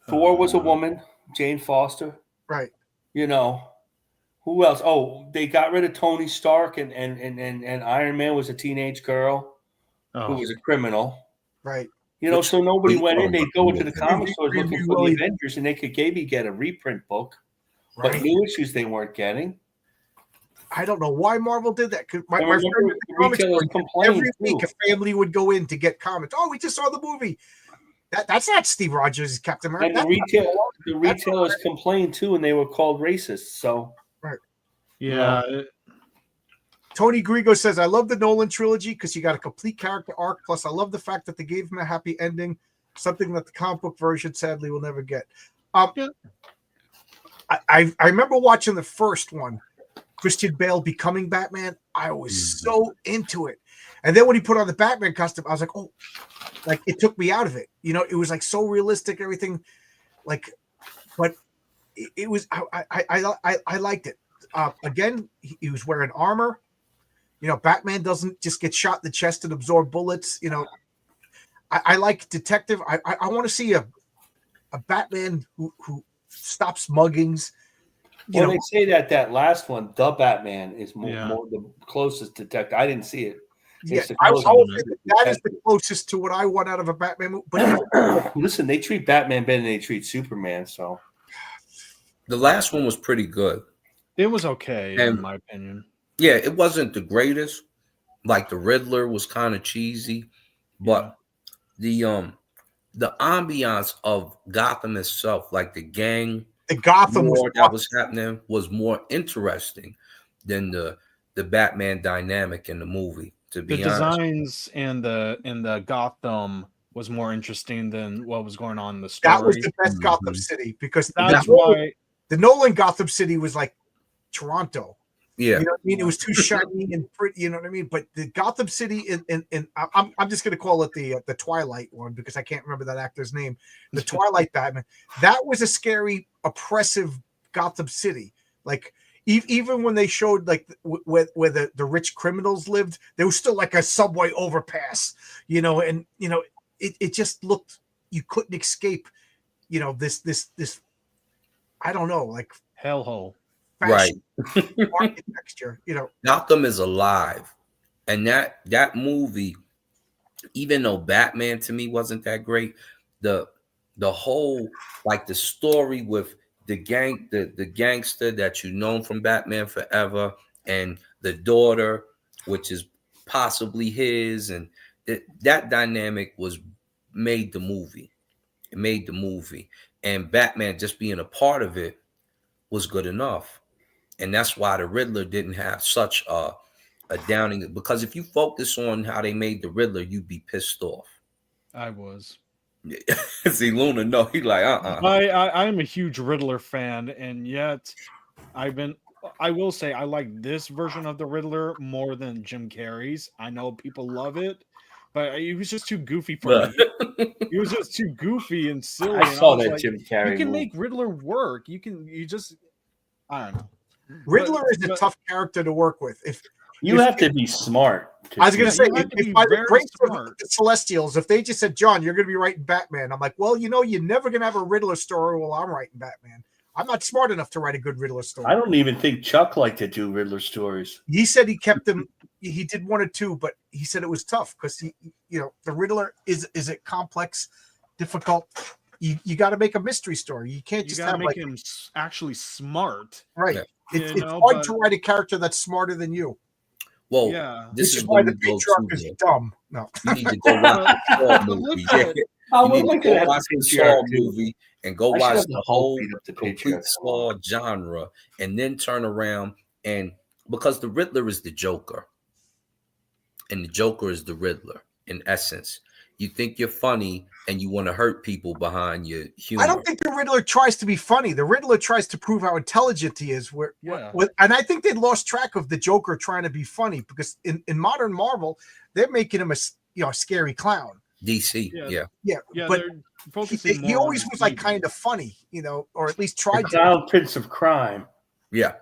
Thor was a woman, Jane Foster. Right. Who else? Oh, they got rid of Tony Stark and Iron Man was a teenage girl who was a criminal. Right. So nobody went in. They'd go into the comic stores looking for the Avengers, and they could maybe get a reprint book. Right. But new issues they weren't getting. I don't know why Marvel did that. Because my friend at the comic store, every week a family would go in to get comics. Oh, we just saw the movie. That's not Steve Rogers' Captain America. And the retailers complained too, and they were called racist. So, right, yeah. Tony Grigo says, "I love the Nolan trilogy because you got a complete character arc. Plus, I love the fact that they gave him a happy ending, something that the comic book version sadly will never get." I remember watching the first one, Christian Bale becoming Batman. I was so into it. And then when he put on the Batman costume, I was like, oh, like it took me out of it. It was like so realistic, everything. Like, but it was, I liked it. Again, he was wearing armor. Batman doesn't just get shot in the chest and absorb bullets. I like detective. I want to see a Batman who stops muggings. you Well, know, they say that last one, the Batman, is Yeah. more the closest detective. I didn't see it. yeah, It's the I would closest. say that is the closest to what I want out of a Batman movie. But even, Listen, they treat Batman better than they treat Superman. So The last one was pretty good. It was okay in And my opinion. yeah, it wasn't the greatest. Like the Riddler was kind of cheesy, but the ambiance of Gotham itself, like the gang the Gotham was war that was happening, was more interesting than the Batman dynamic in the movie. To The be honest, designs and the Gotham was more interesting than what was going on in the that was story. the best Gotham City because That's why the Nolan Gotham City was like Toronto. yeah, You know what I mean? It was too shiny and pretty. You know what I mean? But the Gotham City in I'm just going to call it the Twilight one because I can't remember that actor's name. The Twilight Batman. That was a scary, oppressive Gotham City. Like even when they showed like where the rich criminals lived, there was still like a subway overpass. You know, and you know it just looked you couldn't escape. You know this I don't know like hellhole. right. architecture. You know. Gotham is alive, and that movie, even though Batman to me wasn't that great, the whole like the story with the gangster that you known from Batman Forever and the daughter, which is possibly his, and that dynamic was made the movie. It made the movie, and Batman just being a part of it was good enough. And that's why the Riddler didn't have such a downing, because if you focus on how they made the Riddler, you'd be pissed off. I was. See, Luna, no, he like, I'm a huge Riddler fan, and yet I will say I like this version of the Riddler more than Jim Carrey's. I know people love it, but he was just too goofy for me. He was just too goofy and silly. I saw was that like, Jim Carrey. You can movie. make Riddler work. I don't know. Riddler is a tough character to work with. If you have to be smart. I was going to say, you have to be by the very grace of smart. the Celestials, if they just said, John, you're going to be writing Batman, I'm like, well, you know, you're never going to have a Riddler story while I'm writing Batman. I'm not smart enough to write a good Riddler story. I don't even think Chuck liked to do Riddler stories. He said he kept them. He did one or two, but he said it was tough because the Riddler is it complex, difficult. You got to make a mystery story. You can't just have make like him actually smart, right. Yeah. It's hard to write a character that's smarter than you. well, yeah. this Which is is why when the we go patriarch to is dumb. No, you need to go watch the Saw movie. Yeah. I You would need like to to go have watch the the Saw patriarch too. movie and go I should watch have the the whole Hulk beat up the complete patriarch. Saw genre, and then turn around and because the Riddler is the Joker, and the Joker is the Riddler in essence. You think you're funny and you want to hurt people behind your humor. I don't think the Riddler tries to be funny. The Riddler tries to prove how intelligent he is. And I think they lost track of the Joker trying to be funny because in modern Marvel, they're making him a scary clown. DC, yeah. But they're focusing he more always on was like evil. kind of funny, or at least The tried to. Clown Prince of Crime. yeah.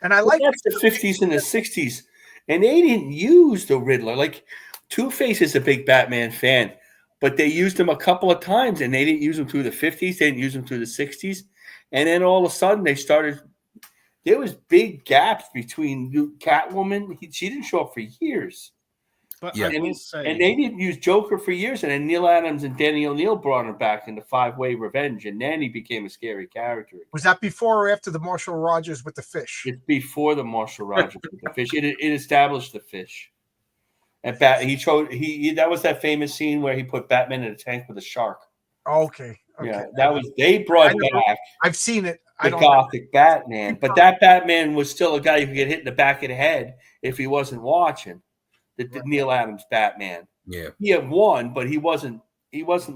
And I But like that's the 50s and the 60s, and they didn't use the Riddler. Like Two-Face is a big Batman fan, but they used him a couple of times, and they didn't use him through the 50s. They didn't use him through the 60s, and then all of a sudden they started. There was big gaps between Catwoman. She didn't show up for years. But Yeah. I will say, And they didn't use Joker for years, and then Neil Adams and Danny O'Neill brought him back in the Five-Way Revenge, and then he became a scary character. was that before or after the Marshall Rogers with the fish? It's before the Marshall Rogers with the fish. It established the fish. And that was that famous scene where he put Batman in a tank with a shark. Okay. Yeah, they brought back I've seen it. the Gothic Batman, but that Batman was still a guy who could get hit in the back of the head if he wasn't watching. The Neil Adams Batman. Yeah. He had won, but he wasn't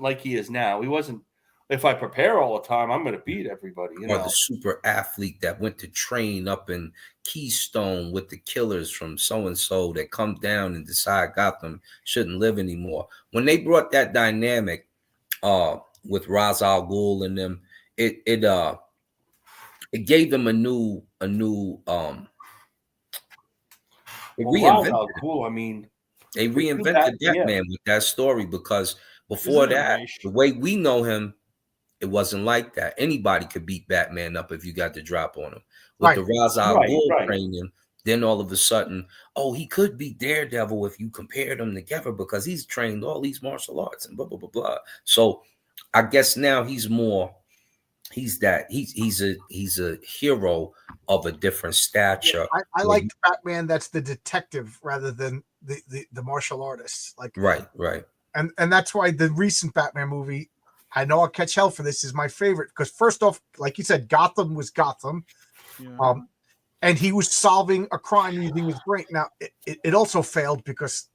like he is now. He wasn't. If I prepare all the time, I'm going to beat everybody. Or the super athlete that went to train up in Keystone with the killers from so and so that come down and decide Gotham shouldn't live anymore. When they brought that dynamic with Ra's al Ghul and them, it gave them a new reinvented. Cool. I mean, they reinvented Batman with that story because before that, the way we know him it wasn't like that. Anybody could beat Batman up if you got the drop on him. With the Ra's al Ghul training, then all of a sudden, oh, he could be Daredevil if you compared them together because he's trained all these martial arts and blah blah blah blah. So I guess now he's a hero of a different stature. I like Batman that's the detective rather than the martial artist. Like right. And that's why the recent Batman movie, I know I'll catch hell for this, is my favorite because first off, like you said, Gotham was Gotham. Yeah. And he was solving a crime using his brain. Now, it also failed because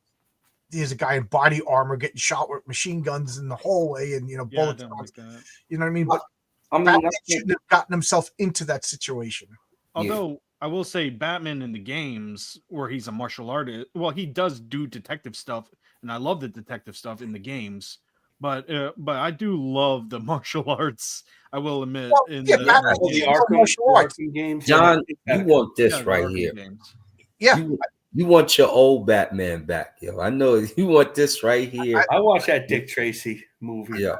there's a guy in body armor getting shot with machine guns in the hallway and, bullets. You know what I mean? But Batman shouldn't have gotten himself into that situation. Although I will say Batman in the games where he's a martial artist, well, he does do detective stuff, and I love the detective stuff in the games. But I do love the martial arts. I will admit. Well, in the Arkham games. John, you want this right here? Games. Yeah. You want your old Batman back, yo. I know you want this right here. I watched that Dick Tracy movie. Yeah.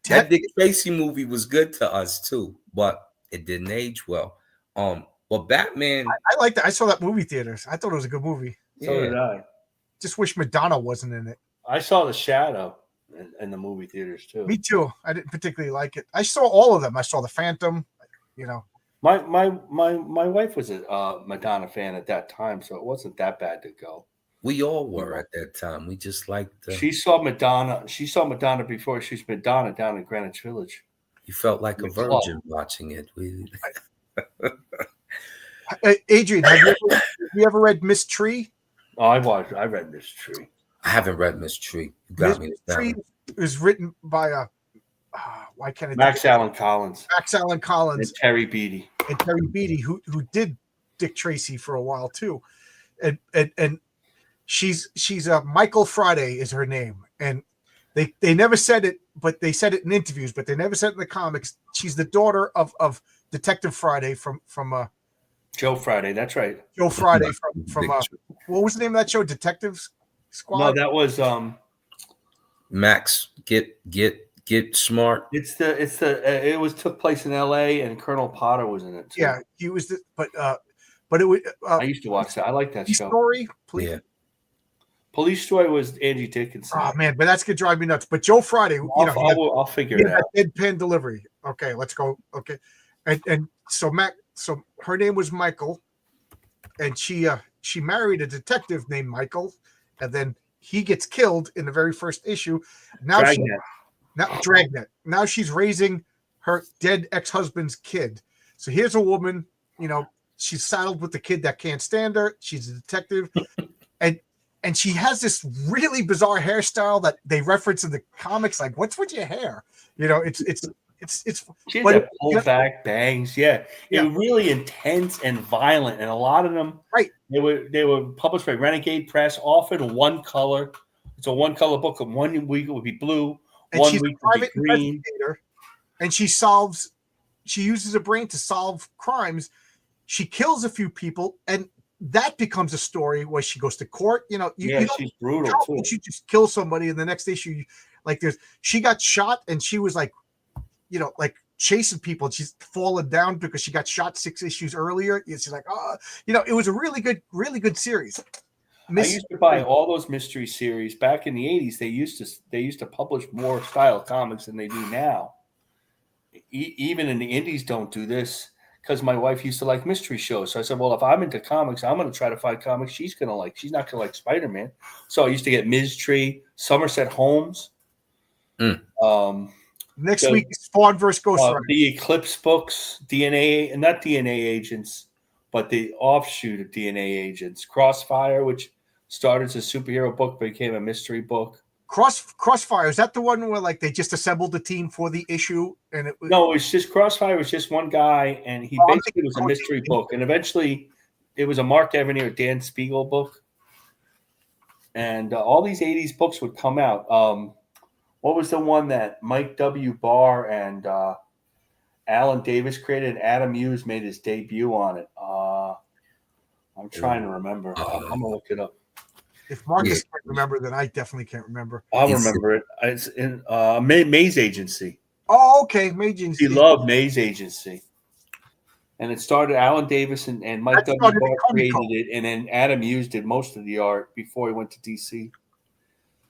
That Dick Tracy movie was good to us too, but it didn't age well. But Batman, I liked it. I saw that movie theaters. I thought it was a good movie. So did I. Just wish Madonna wasn't in it. I saw The Shadow in the movie theaters too. Me too. I didn't particularly like it. I saw all of them. I saw The Phantom. My wife was a Madonna fan at that time, so it wasn't that bad to go. we all were at that time. We just liked. She saw Madonna. She saw Madonna before she's Madonna down in Greenwich Village. You felt like a virgin watching it. Adrian, have you ever read Miss Tree? Oh, I read Miss Tree. I haven't read Miss Tree. You got Miss me. Tree is written by why can't I Max Allan Collins. Max Allan Collins and Terry Beatty. who did Dick Tracy for a while too, and she's Michael Friday is her name, and they never said it, but they said it in interviews, but they never said it in the comics. She's the daughter of Detective Friday from Joe Friday. That's right. Joe Friday from what was the name of that show? Detective Squad. No, that was Max. Get smart. It took place in L.A. and Colonel Potter was in it too. Yeah, he was but it was. I used to watch that. I like that show. Story, please. Yeah. Police Story was Angie Dickinson. Oh man, but that's gonna drive me nuts. But Joe Friday, I'll figure it out. Deadpan delivery. Okay, let's go. Okay, and so her name was Michael, and she married a detective named Michael, and then he gets killed in the very first issue. Dragnet. Now she's raising her dead ex-husband's kid. So here's a woman, she's saddled with the kid that can't stand her. She's a detective, and she has this really bizarre hairstyle that they reference in the comics. Like, what's with your hair? It's. She had that pulled back bangs. Yeah, it was really intense and violent, and a lot of them. Right. They were published by Renegade Press, often one color. It's a one color book. And 1 week it would be blue. And 1 she's week a private would be green. investigator, and she uses her brain to solve crimes. She kills a few people, and that becomes a story where she goes to court. She's brutal too. She just kills somebody, and the next issue, she got shot, and she was like chasing people, and she's fallen down because she got shot 6 issues earlier. She's like, it was a really good series. I used to buy all those mystery series back in the 80s. They used to publish more style comics than they do now. Even in the indies don't do this because my wife used to like mystery shows. So I said, well, if I'm into comics, I'm going to try to find comics she's going to like. She's not going to like Spider-Man. So I used to get Ms. Tree, Somerset Holmes. Next week is Spawn vs. Ghost Rider. The Eclipse books, DNA, and not DNA agents, but the offshoot of DNA agents. Crossfire, which started as a superhero book, became a mystery book. Crossfire, is that the one where they just assembled the team for the issue? And No, it was just Crossfire was just one guy, and he basically was a mystery book. And eventually it was a Mark Evany or Dan Spiegel book. And all these 80s books would come out. What was the one that Mike W. Barr and Alan Davis created, and Adam Hughes made his debut on it? I'm trying to remember. I'm going to look it up. If Marcus can't remember, then I definitely can't remember. I'll remember it. It's in Maze Agency. Oh, okay. Mage He Agency. loved Maze Agency. And it started Alan Davis and Mike That W. started Barr at Comic-Con. created it, and then Adam Hughes did most of the art before he went to DC.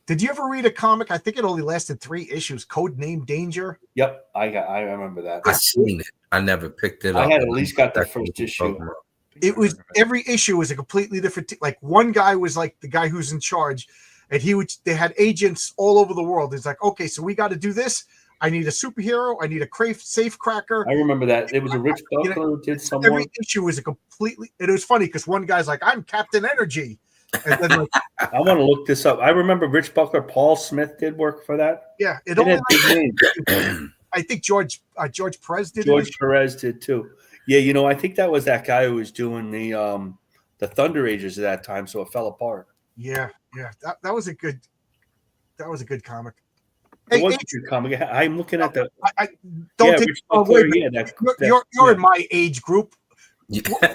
Did you ever read a comic? I think it only lasted 3 issues. Code Name Danger. Yep, I remember that. I seen it. I never picked it I up. had at least got the That's what first you're issue. talking about. It was every issue was a completely different. Like one guy was like the guy who's in charge, and they had agents all over the world. It's like, okay, so we got to do this. I need a superhero. I need a safe cracker. I remember that. It was a Rich Buckler who did some Every work. issue was a completely. And it was funny because one guy's like, I'm Captain Energy. And then like, I want to look this up. I remember Rich Buckler, Paul Smith did work for that. yeah, it It only had big names. I think George Perez did George it. Perez did too. Yeah, I think that was that guy who was doing the Thunder Ages at that time, so it fell apart. Yeah. That was a good comic. It Hey, was a good comic. I'm looking at the I don't take Rich oh, Buckler. wait a minute. Yeah, You're in my age group. Yeah.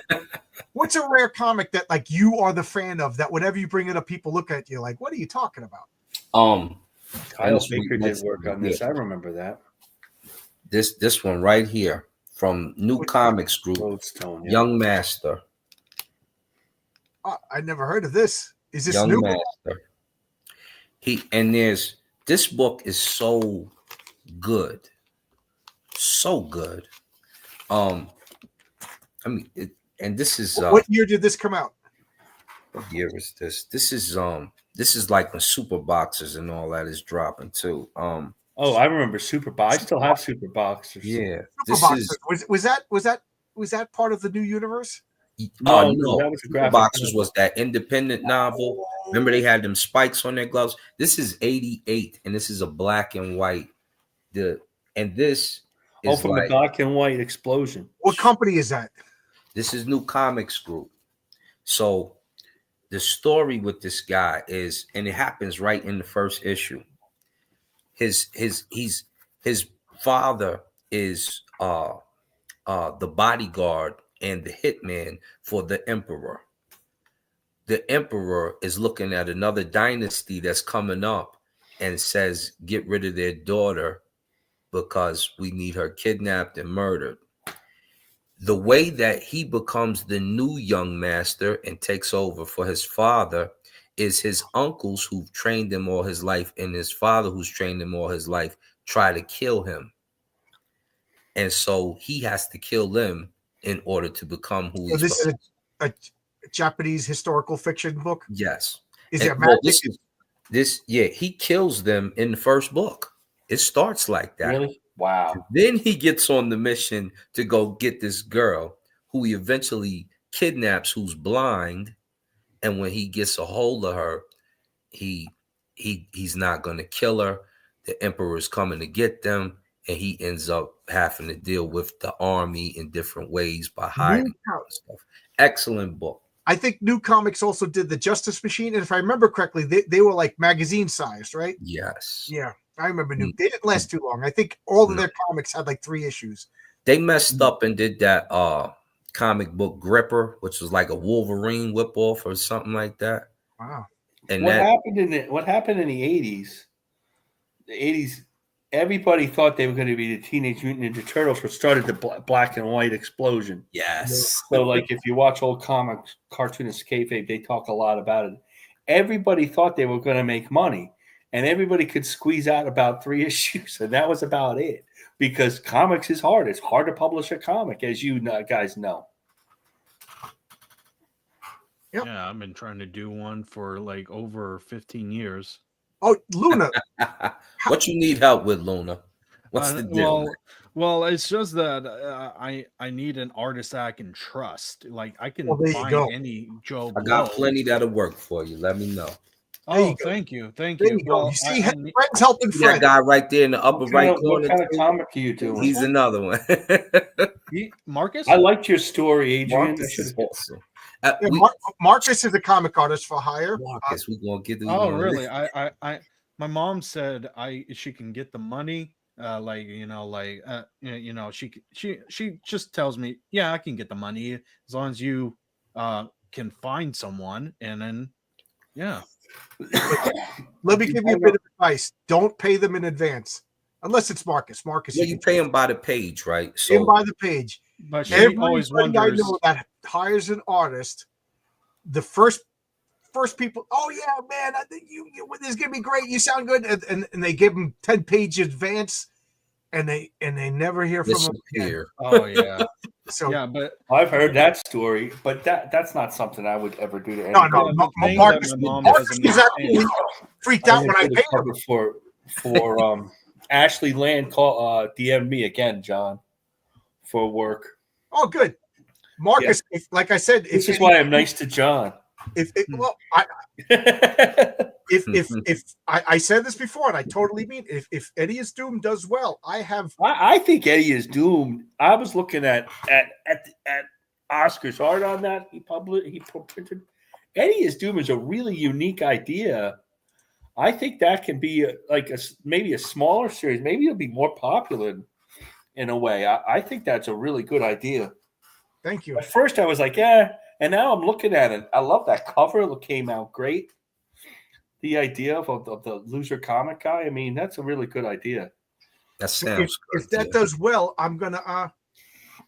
What's a rare comic that like you are the fan of that whenever you bring it up, people look at you like, what are you talking about? Kyle Baker did work on this. I remember that. This one right here from New Comics Group, Lodestone, yeah. Young Master. I never heard of this. Is this Young new? Master. This book is so good. So good. This is What year did this come out? what year is this? This is like when Super Boxers and all that is dropping too. Oh, I remember Super Box. I still have Super Boxers. Yeah. Was that part of the new universe? No, no. that was a Super graphic Boxers novel. was that independent novel. Remember they had them spikes on their gloves. This is 88, and this is a black and white. This is from the black and white explosion. What company is that? This is New Comics Group. So the story with this guy is, and it happens right in the first issue. His father is the bodyguard and the hitman for the emperor. The emperor is looking at another dynasty that's coming up and says, get rid of their daughter because we need her kidnapped and murdered. The way that he becomes the new young master and takes over for his father is his uncles who've trained him all his life and his father who's trained him all his life try to kill him. And so he has to kill them in order to become who he's This is a Japanese historical fiction book? Yes. Is And, it well, magic? he kills them in the first book. It starts like that. Really? Wow. Then he gets on the mission to go get this girl who he eventually kidnaps, who's blind. And when he gets a hold of her, he's not going to kill her. The emperor is coming to get them, and he ends up having to deal with the army in different ways by hiding and stuff. Excellent book. I think New Comics also did the Justice Machine, and if I remember correctly, they were like magazine sized, right? Yes. Yeah, I remember New. They didn't last too long. I think all of their comics had like 3 issues. They messed up and did that comic book Gripper, which was like a Wolverine whip-off or something like that. Wow. And what happened in the 80s? The 80s, everybody thought they were going to be the Teenage Mutant Ninja Turtles, which started the black and white explosion. Yes. So, like, if you watch old comics, cartoonists kayfabe, they talk a lot about it. Everybody thought they were going to make money, and everybody could squeeze out about 3 issues, and that was about it. Because comics is hard. It's hard to publish a comic, as you guys know. Yep. Yeah, I've been trying to do one for like over 15 years. Oh, Luna. What you need help with, Luna? What's the deal? Well, it's just that I need an artist that I can trust. Like I can there you find go. any Joe I got Blow. plenty that'll work for you. Let me know. Oh, thank you. There you go. Well, You see, I friends helping See that friends. guy right there in the upper right What corner? kind of comic are you doing? He's another one. Marcus? I liked your story, Adrian. Marcus is awesome. Yeah, Marcus is a comic artist for hire. Marcus, we're gonna get. Oh, really? My mom said she can get the money. She just tells me, yeah, I can get the money as long as you can find someone, and then yeah. Let me give you a bit of advice. Don't pay them in advance. unless it's Marcus. Marcus, Yeah, you pay him by the page, right? pay him So by the page. But she Everybody always I wonders. know that hires an artist, the first people, oh yeah, man, I think you this is gonna be great. You sound good, and they give them 10-page advance, and they never hear from them again. disappear. Oh yeah, So yeah, but I've heard that story, but that's not something I would ever do to no, anybody. the thing Marcus, that my mom Marcus doesn't was actually understand. freaked out when I did a paid him. cover for Ashley Land DM me again, John, for work. Oh, good, Marcus. If, like I said, This is why I'm nice to John. Well, if I said this before, and I totally mean if Eddie is Doomed does well, I think Eddie is doomed. I was looking at Oscar's art on that he printed. Eddie is Doomed is a really unique idea. I think that can be maybe a smaller series. Maybe it'll be more popular in a way. I think that's a really good idea. Thank you. At first, I was like, yeah, and now I'm looking at it. I love that cover. It came out great. The idea of the loser comic guy. I mean, that's a really good idea. That sounds good. If that does well, I'm gonna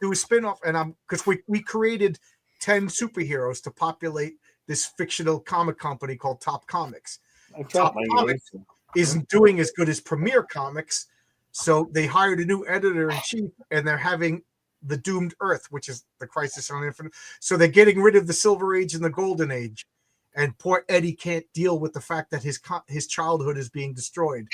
do a spinoff, and because we created 10 superheroes to populate this fictional comic company called Top Comics. Top Comics isn't doing as good as Premier Comics, so they hired a new editor-in-chief, and they're having the Doomed Earth, which is the Crisis on Infinite. So they're getting rid of the Silver Age and the Golden Age, and poor Eddie can't deal with the fact that his childhood is being destroyed.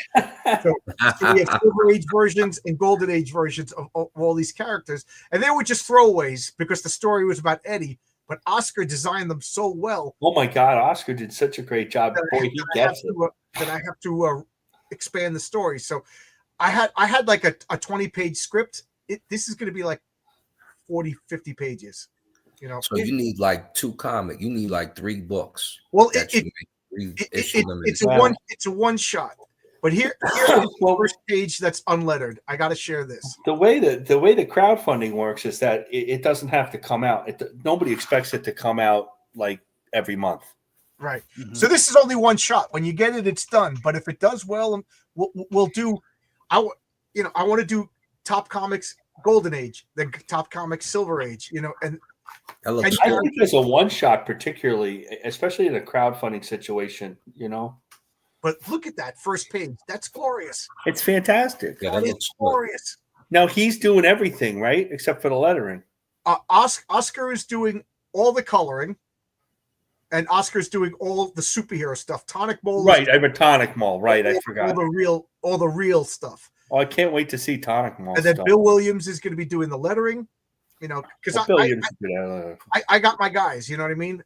So we have Silver Age versions and Golden Age versions of all these characters, and they were just throwaways because the story was about Eddie. But Oscar designed them so well. Oh my God, Oscar did such a great job. Boy, he gets it. That I have to expand the story. So I had like a 20-page script. This is going to be like 40, 50 pages. You know, so you need like 2 comics. You need like 3 books. Well, it's a one shot. But here's the first page that's unlettered. I got to share this. The way the crowdfunding works is that it doesn't have to come out. Nobody expects it to come out like every month. Right. Mm-hmm. So this is only one shot. When you get it, it's done. But if it does well, we'll do. I want to do Top Comics Golden Age, then Top Comics Silver Age. And I think there's a one shot, particularly, especially in a crowdfunding situation. But look at that first page. That's glorious. It's fantastic. Yeah, that looks glorious. Now he's doing everything, right? Except for the lettering. Oscar is doing all the coloring, and Oscar's doing all the superhero stuff. Tonic Mole. Right, I have a Tonic Mole. Right, I forgot. All the real stuff. Oh, I can't wait to see Tonic Mole. And then Bill Williams is going to be doing the lettering. Because I got my guys. You know what I mean?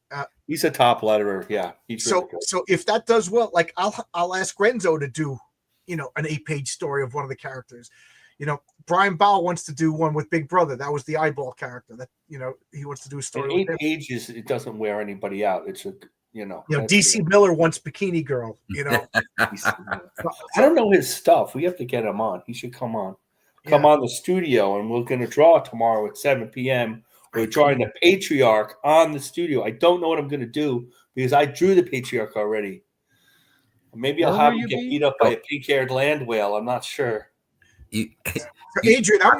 He's a top letterer. Yeah. So if that does well, like I'll ask Renzo to do, an 8-page story of one of the characters. Brian Bowell wants to do one with Big Brother. That was the eyeball character that he wants to do a story. In 8 pages, it doesn't wear anybody out. It's DC Miller wants Bikini Girl. I don't know his stuff. We have to get him on. He should come on. Come on the studio, and we're going to draw tomorrow at 7 p.m. We're drawing the Patriarch on the studio. I don't know what I'm going to do because I drew the Patriarch already. Maybe I'll have him get beat up by a pink-haired land whale. I'm not sure. Adrian, I'm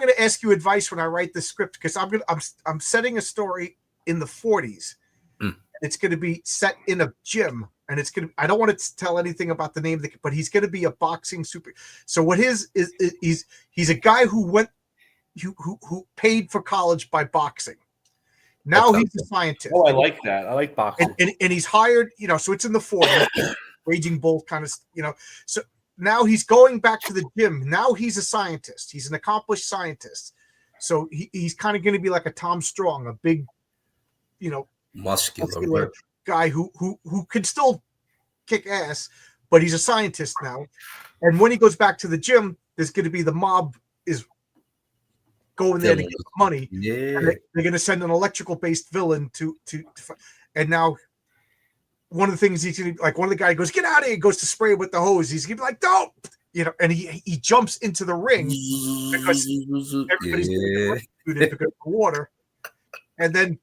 gonna ask you advice when I write the script because I'm setting a story in the 40s. It's going to be set in a gym, and I don't want to tell anything about the name but he's going to be a boxing super. So what he's a guy who paid for college by boxing. Now he's a scientist. Oh, I like that. I like boxing. And he's hired, so it's in the 40s, Raging Bull kind of, so now he's going back to the gym. Now he's a scientist. He's an accomplished scientist. So he's kind of going to be like a Tom Strong, a big, muscular guy who can still kick ass, but he's a scientist now. And when he goes back to the gym, there's going to be the mob is going there to get money. Yeah, they're going to send an electrical-based villain to. And now, one of the things he's going to one of the guys goes, "Get out of here!" Goes to spray with the hose. He's going to be like, "Don't!" And he jumps into the ring because everybody's because of the water, and then.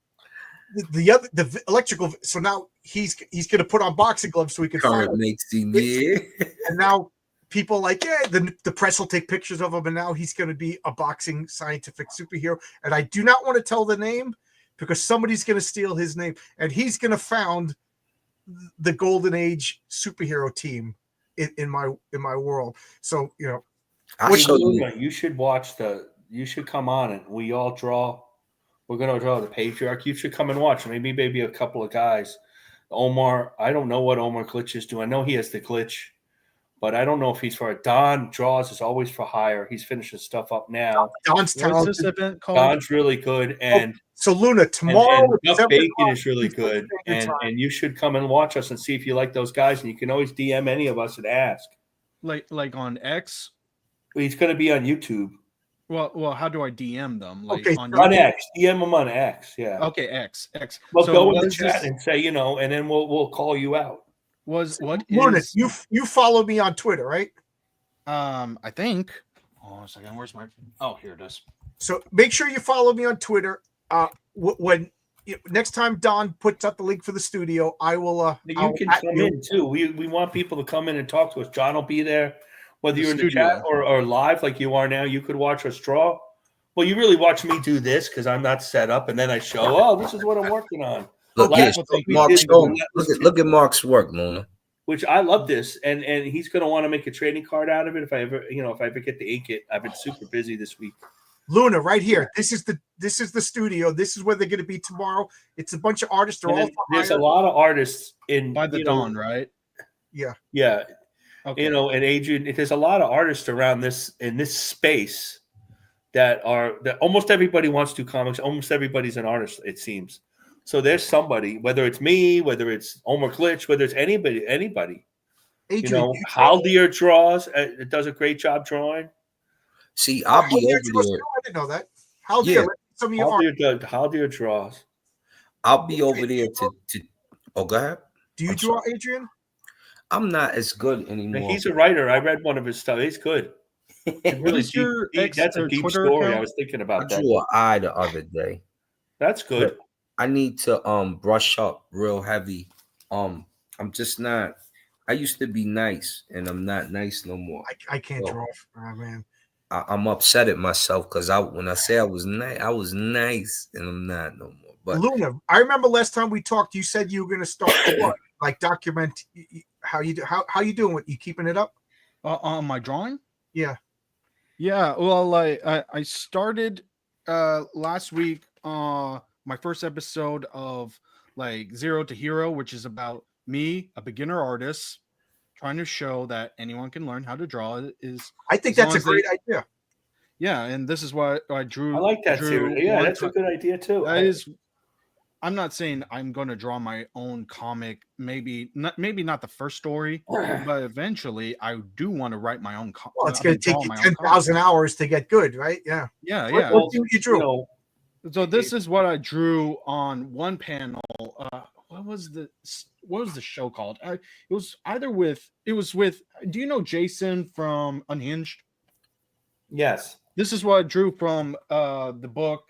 The electrical. So now he's going to put on boxing gloves so he can makes him. And now people like, yeah, the press will take pictures of him, and now he's going to be a boxing scientific superhero. And I do not want to tell the name because somebody's going to steal his name, and he's going to found the golden age superhero team in my world. So I'll show you. Luna, you should watch you should come on and we all draw. We're gonna draw the patriarch. You should come and watch. Maybe a couple of guys. Omar, I don't know what Omar glitch is doing. I know he has the glitch, but I don't know if he's for it. Don draws is always for hire. He's finishing stuff up now. Don's What's talented. this event called? Don's really good, and So Luna, tomorrow and at Buck 7 Bacon o'clock is really Eastern good, Standard Time. and you should come and watch us and see if you like those guys. And you can always DM any of us and ask. Like on X. He's going to be on YouTube. Well, how do I DM them? Like Okay, on On YouTube? X, DM him on X. Yeah. Okay, X. Well, So go in what the is chat this- and say, and then we'll call you out. What Luna, is you follow me on Twitter, right? I think. Oh, a second. Where's my? Oh, here it is. So make sure you follow me on Twitter. When next time Don puts up the link for the studio, I will. You I'll can at come you. in too. We want people to come in and talk to us. John will be there, whether The you're in the studio. chat or live like you are now. You could watch us draw. Well, you really watch me do this because I'm not set up, and then I show. Oh, this is what I'm working on. Look, Like, yes, what we Mark's did with home. Relentless Look at Mark's work, Luna. Which I love this, and he's going to want to make a trading card out of it if I ever get to ink it. I've been super busy this week. Luna, right here. This is the studio. This is where they're going to be tomorrow. It's a bunch of artists. They're And all then for there's a hire. lot of artists in By the dawn, right? Yeah. Okay. And Adrian, there's a lot of artists around in this space that almost everybody wants to do comics. Almost everybody's an artist, it seems. So there's somebody, whether it's me, whether it's Omar Glitch, whether it's anybody. Adrian, Haldir draws. It does a great job drawing. See, I'll be over there. I didn't know that. How Yeah. dare some of your art. Haldir draws. I'll be over there to. Oh, go ahead. Do you I'm draw, sorry. Adrian? I'm not as good anymore. He's a writer. I read one of his stuff. He's good. Really is your X that's a or deep Twitter story. I account? was thinking I about that. drew an eye the other day. That's good. I need to brush up real heavy. I'm just not. I used to be nice, and I'm not nice no more. I can't So, draw, man. I'm upset at myself because when I say I was nice, and I'm not no more. But Luna, I remember last time we talked, you said you were going to start like document how you do. How you doing? What you keeping it up? On my drawing? Yeah. Yeah. Well, I started last week my first episode of like Zero to Hero, which is about me, a beginner artist, trying to show that anyone can learn how to draw. I think as that's long a as great idea. Yeah, and this is what I drew. I like that drew series. Yeah, one that's a time. good idea too. That is. I'm not saying I'm going to draw my own comic. Maybe not the first story, but eventually I do want to write my own. Well, it's going to take you 10,000 hours to get good, right? Yeah. Yeah, What, yeah. what do you drew? So this is what I drew on one panel. What was the show called? It was with. Do you know Jason from Unhinged? Yes. This is what I drew from the book.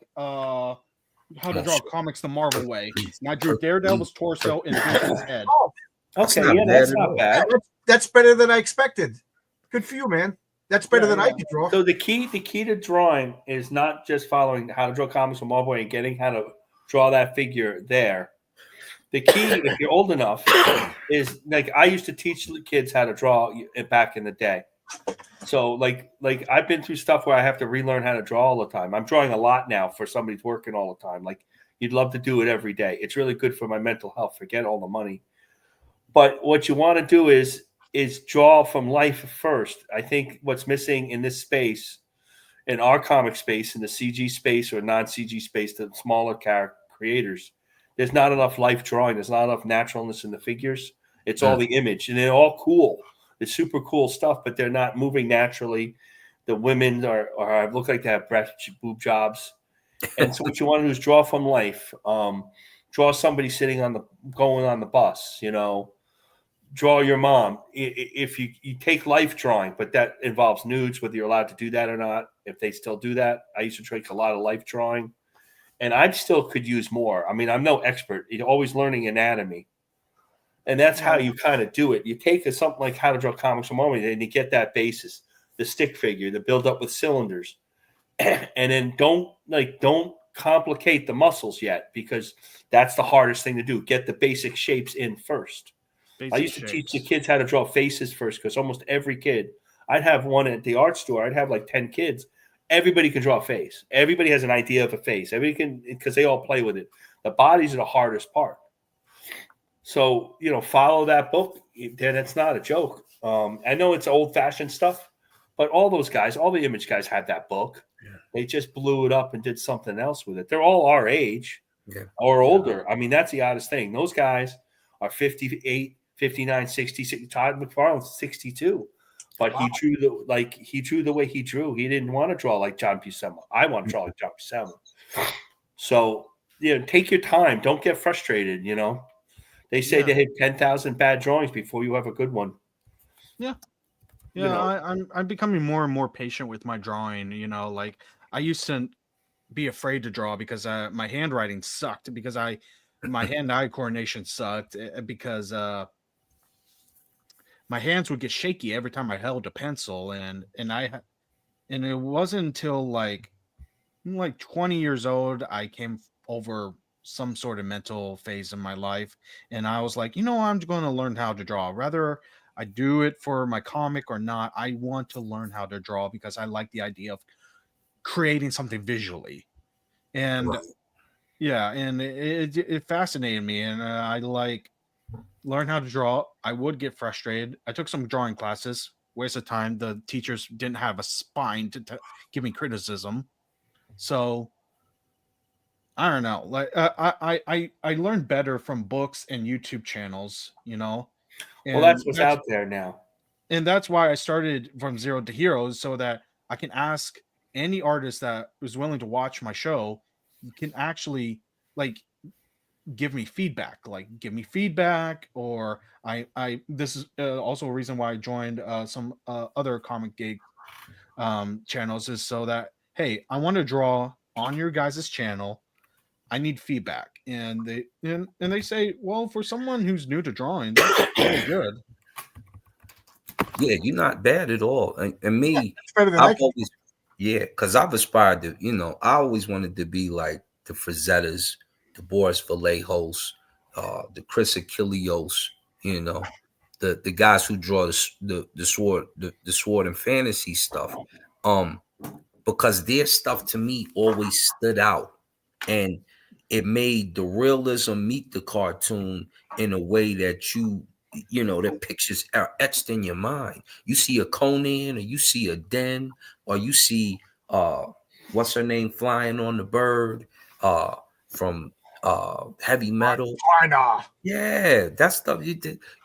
How to Draw Comics the Marvel Way. And I drew Daredevil's torso and Vision's head. Oh, Okay. not Yeah, bad that's at not all. bad. that's better than I expected. Good for you, man. That's better than I could draw. So the key to drawing is not just following how to draw comics from Marvel and getting how to draw that figure there. The key, if you're old enough, is like I used to teach kids how to draw back in the day. So like I've been through stuff where I have to relearn how to draw all the time. I'm drawing a lot now for somebody who's working all the time. Like you'd love to do it every day. It's really good for my mental health. Forget all the money. But what you want to do is draw from life first. I think what's missing in this space, in our comic space, in the CG space or non-CG space, the smaller character creators, there's not enough life drawing. There's not enough naturalness in the figures. It's all the image, and they're all cool. It's super cool stuff, but they're not moving naturally. The women look like they have breast boob jobs. And so what you want to do is draw from life. Draw somebody sitting going on the bus, draw your mom. If you take life drawing, but that involves nudes, whether you're allowed to do that or not, if they still do that. I used to take a lot of life drawing, and I still could use more. I mean, I'm no expert. You're always learning anatomy. And that's how you kind of do it. You take something like How to Draw Comics from Moment, and you get that basis, the stick figure, the build up with cylinders, and then don't complicate the muscles yet, because that's the hardest thing to do. Get the basic shapes in first. I used to teach the kids how to draw faces first, because almost every kid, I'd have one at the art store. I'd have like 10 kids. Everybody can draw a face. Everybody has an idea of a face. Everybody can, because they all play with it. The bodies are the hardest part. So, follow that book. Then it's not a joke. I know it's old-fashioned stuff, but all those guys, all the image guys had that book. Yeah. They just blew it up and did something else with it. They're all our age or older. I mean, that's the oddest thing. Those guys are 58, 59, 60. Todd McFarlane's 62. But he drew the way he drew. He didn't want to draw like John Buscema. I want to draw like John Buscema. So, take your time. Don't get frustrated, They say they hit 10,000 bad drawings before you have a good one. Yeah. Yeah, I'm becoming more and more patient with my drawing. Like I used to be afraid to draw because my handwriting sucked, because my hand-eye coordination sucked, because my hands would get shaky every time I held a pencil, and it wasn't until like 20 years old I came over some sort of mental phase in my life, and I was like, I'm going to learn how to draw. Whether I do it for my comic or not, I want to learn how to draw, because I like the idea of creating something visually. And and it fascinated me, and I learn how to draw. I would get frustrated. I took some drawing classes, waste of time. The teachers didn't have a spine to give me criticism. So I don't know. Like I learned better from books and YouTube channels, And well, that's what's out there now. And that's why I started from Zero to Heroes, so that I can ask any artist that was willing to watch my show, can actually give me feedback, or this is also a reason why I joined some other comic gig channels, is so that, hey, I want to draw on your guys' channel. I need feedback. And they say, well, for someone who's new to drawing, that's pretty good. Yeah, you're not bad at all. And me, because I've aspired to, I always wanted to be like the Frazettas, the Boris Vallejos, the Chris Achilleos, the guys who draw the sword and fantasy stuff. Because their stuff to me always stood out, and it made the realism meet the cartoon in a way that the pictures are etched in your mind. You see a Conan, or you see a Den, or you see what's her name flying on the bird from Heavy Metal. Yeah, that stuff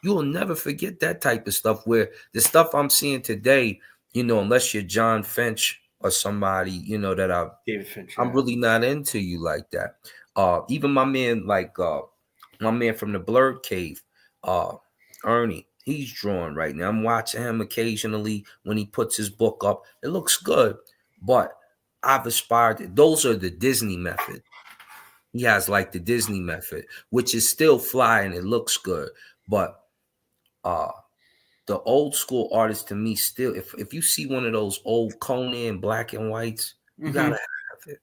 you'll never forget that type of stuff. Where the stuff I'm seeing today, unless you're John Finch or somebody, that David Finch, I'm really not into you like that. Even my man, my man from the Blurred Cave, Ernie, he's drawing right now. I'm watching him occasionally when he puts his book up. It looks good, but I've aspired. Those are the Disney method. He has like the Disney method, which is still fly and it looks good. But the old school artists, to me, still, if you see one of those old Conan black and whites, you gotta have it.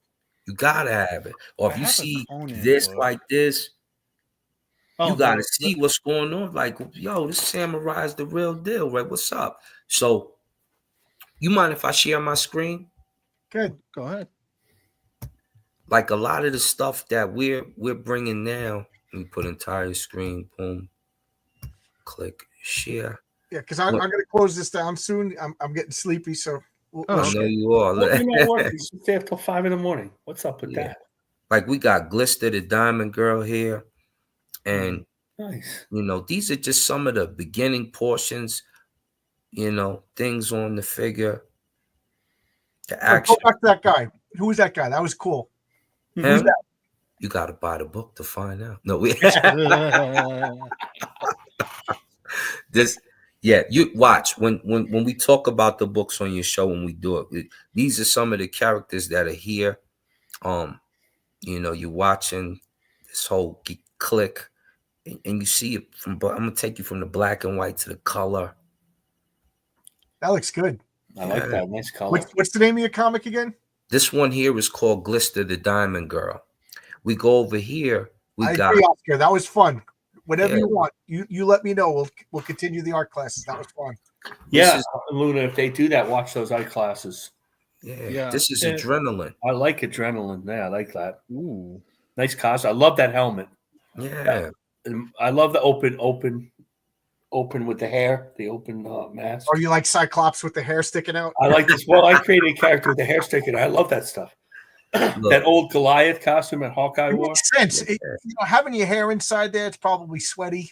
You gotta have it. Or if you see this like this, you gotta see what's going on. Like, yo, this samurai is the real deal, right? What's up? So, you mind if I share my screen? Good. Go ahead. Like a lot of the stuff that we're bringing now. Let me put entire screen. Boom. Click share. Yeah, because I'm going to close this down soon. I'm getting sleepy, so. I know you are. Well, you know what? You stay up till 5 a.m. What's up with that? Like we got Glister the Diamond Girl here. And, nice. These are just some of the beginning portions, things on the figure. The action. Go back to that guy. Who was that guy? That was cool. Him? You got to buy the book to find out. No, you watch when we talk about the books on your show, when we do it, these are some of the characters that are here. You're watching this whole clique. and you see it from. I'm gonna take you from the black and white to the color. That looks good. I like that. Nice color. What's the name of your comic again? This one here is called Glister the Diamond Girl. We go over here. I agree, Oscar. That was fun. Whatever Yeah. you want, you let me know. We'll continue the art classes. That was fun. Yeah, Luna, if they do that, watch those art classes. Yeah. This is adrenaline. I like adrenaline. Yeah, I like that. Ooh. Nice costume. I love that helmet. Yeah. I love the open with the hair, the open mask. Or you like Cyclops with the hair sticking out? I like this. Well, I created a character with the hair sticking. I love that stuff. That old Goliath costume that Hawkeye wore. Makes sense. Having your hair inside there, it's probably sweaty.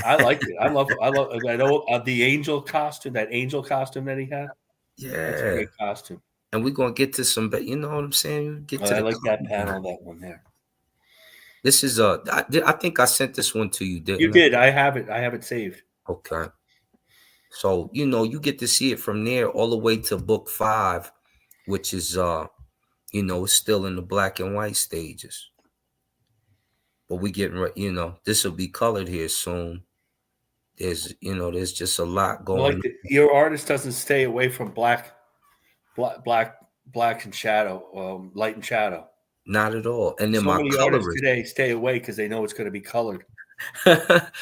I like it. I love that old the angel costume. That angel costume that he had. Yeah, that's a great costume. And we're gonna get to some, you know what I'm saying? I like that panel, that one there. This is I think I sent this one to you, didn't you? Did I have it? I have it saved. Okay. So you get to see it from there all the way to book 5, which is it's still in the black and white stages. But we getting this will be colored here soon. There's just a lot going. Your artist doesn't stay away from black and shadow, light and shadow. Not at all. And then so my many artists today stay away because they know it's going to be colored.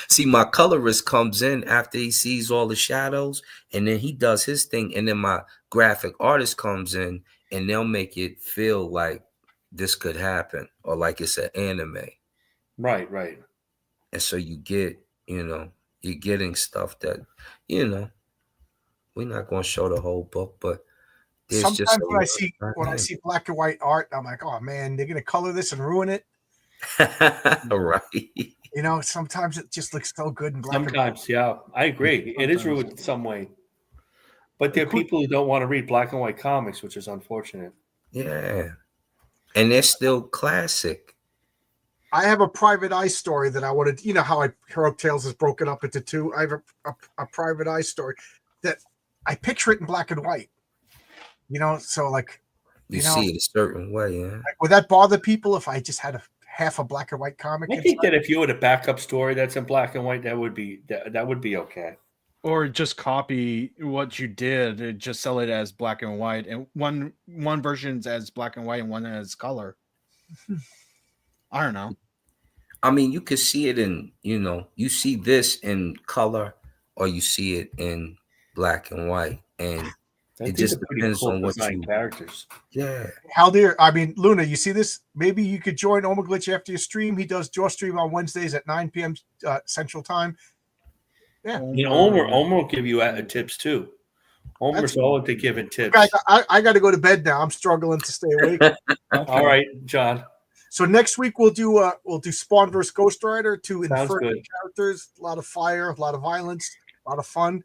See, my colorist comes in after he sees all the shadows, and then he does his thing, and then my graphic artist comes in, and they'll make it feel like this could happen, or like it's an anime. Right. And so you get, you're getting stuff that, we're not going to show the whole book, but sometimes when I see black and white art, I'm like, oh man, they're gonna color this and ruin it. Right. Sometimes it just looks so good in black and white. Sometimes, yeah, I agree. It is ruined in some way. But there are people who don't want to read black and white comics, which is unfortunate. Yeah. And they're still classic. I have a private eye story that I wanted. You know how Hero Tales is broken up into 2. I have a private eye story that I picture it in black and white. So like you see it a certain way, yeah. Like, would that bother people if I just had half a black and white comic? I think that if you had a backup story that's in black and white, that would be okay. Or just copy what you did and just sell it as black and white, and one version's as black and white and one as color. I don't know. I mean, you could see it in, you see this in color or you see it in black and white, and it just depends on what characters. Yeah. Luna, you see this? Maybe you could join Omaglitch after your stream. He does your stream on Wednesdays at 9 p.m. Central Time. Yeah. Omer will give you tips too. Omer's all into giving tips. Guys, I got to go to bed now. I'm struggling to stay awake. All right, John. So next week we'll do Spawn versus Ghost Rider, 2 Inferno characters, a lot of fire, a lot of violence, a lot of fun.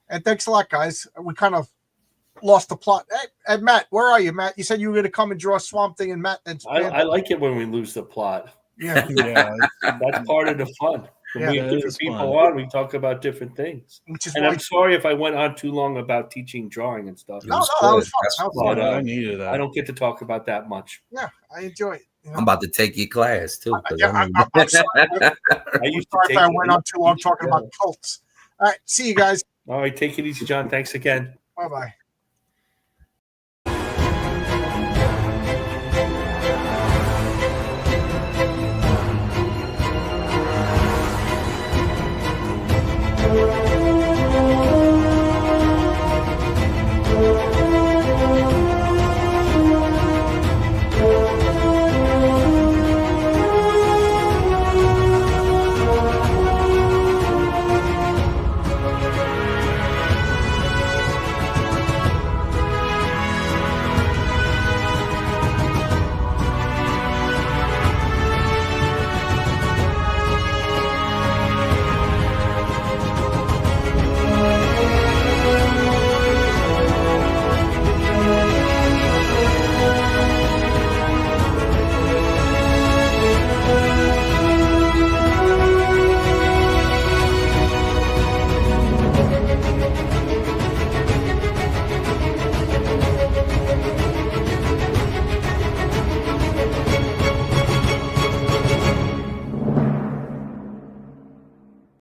And thanks a lot, guys. We kind of lost the plot. Hey, Matt, where are you, Matt? You said you were going to come and draw Swamp Thing, and Matt. I like it when we lose the plot. Yeah, that's part of the fun. When we have different people on, we talk about different things. I'm sorry if I went on too long about teaching drawing and stuff. No, that was fun. I needed that. I don't get to talk about that much. Yeah, I enjoy it. I'm about to take your class too. I'm sorry. I went on too long talking about cults. All right, see you guys. All right, take it easy, John. Thanks again. Bye-bye.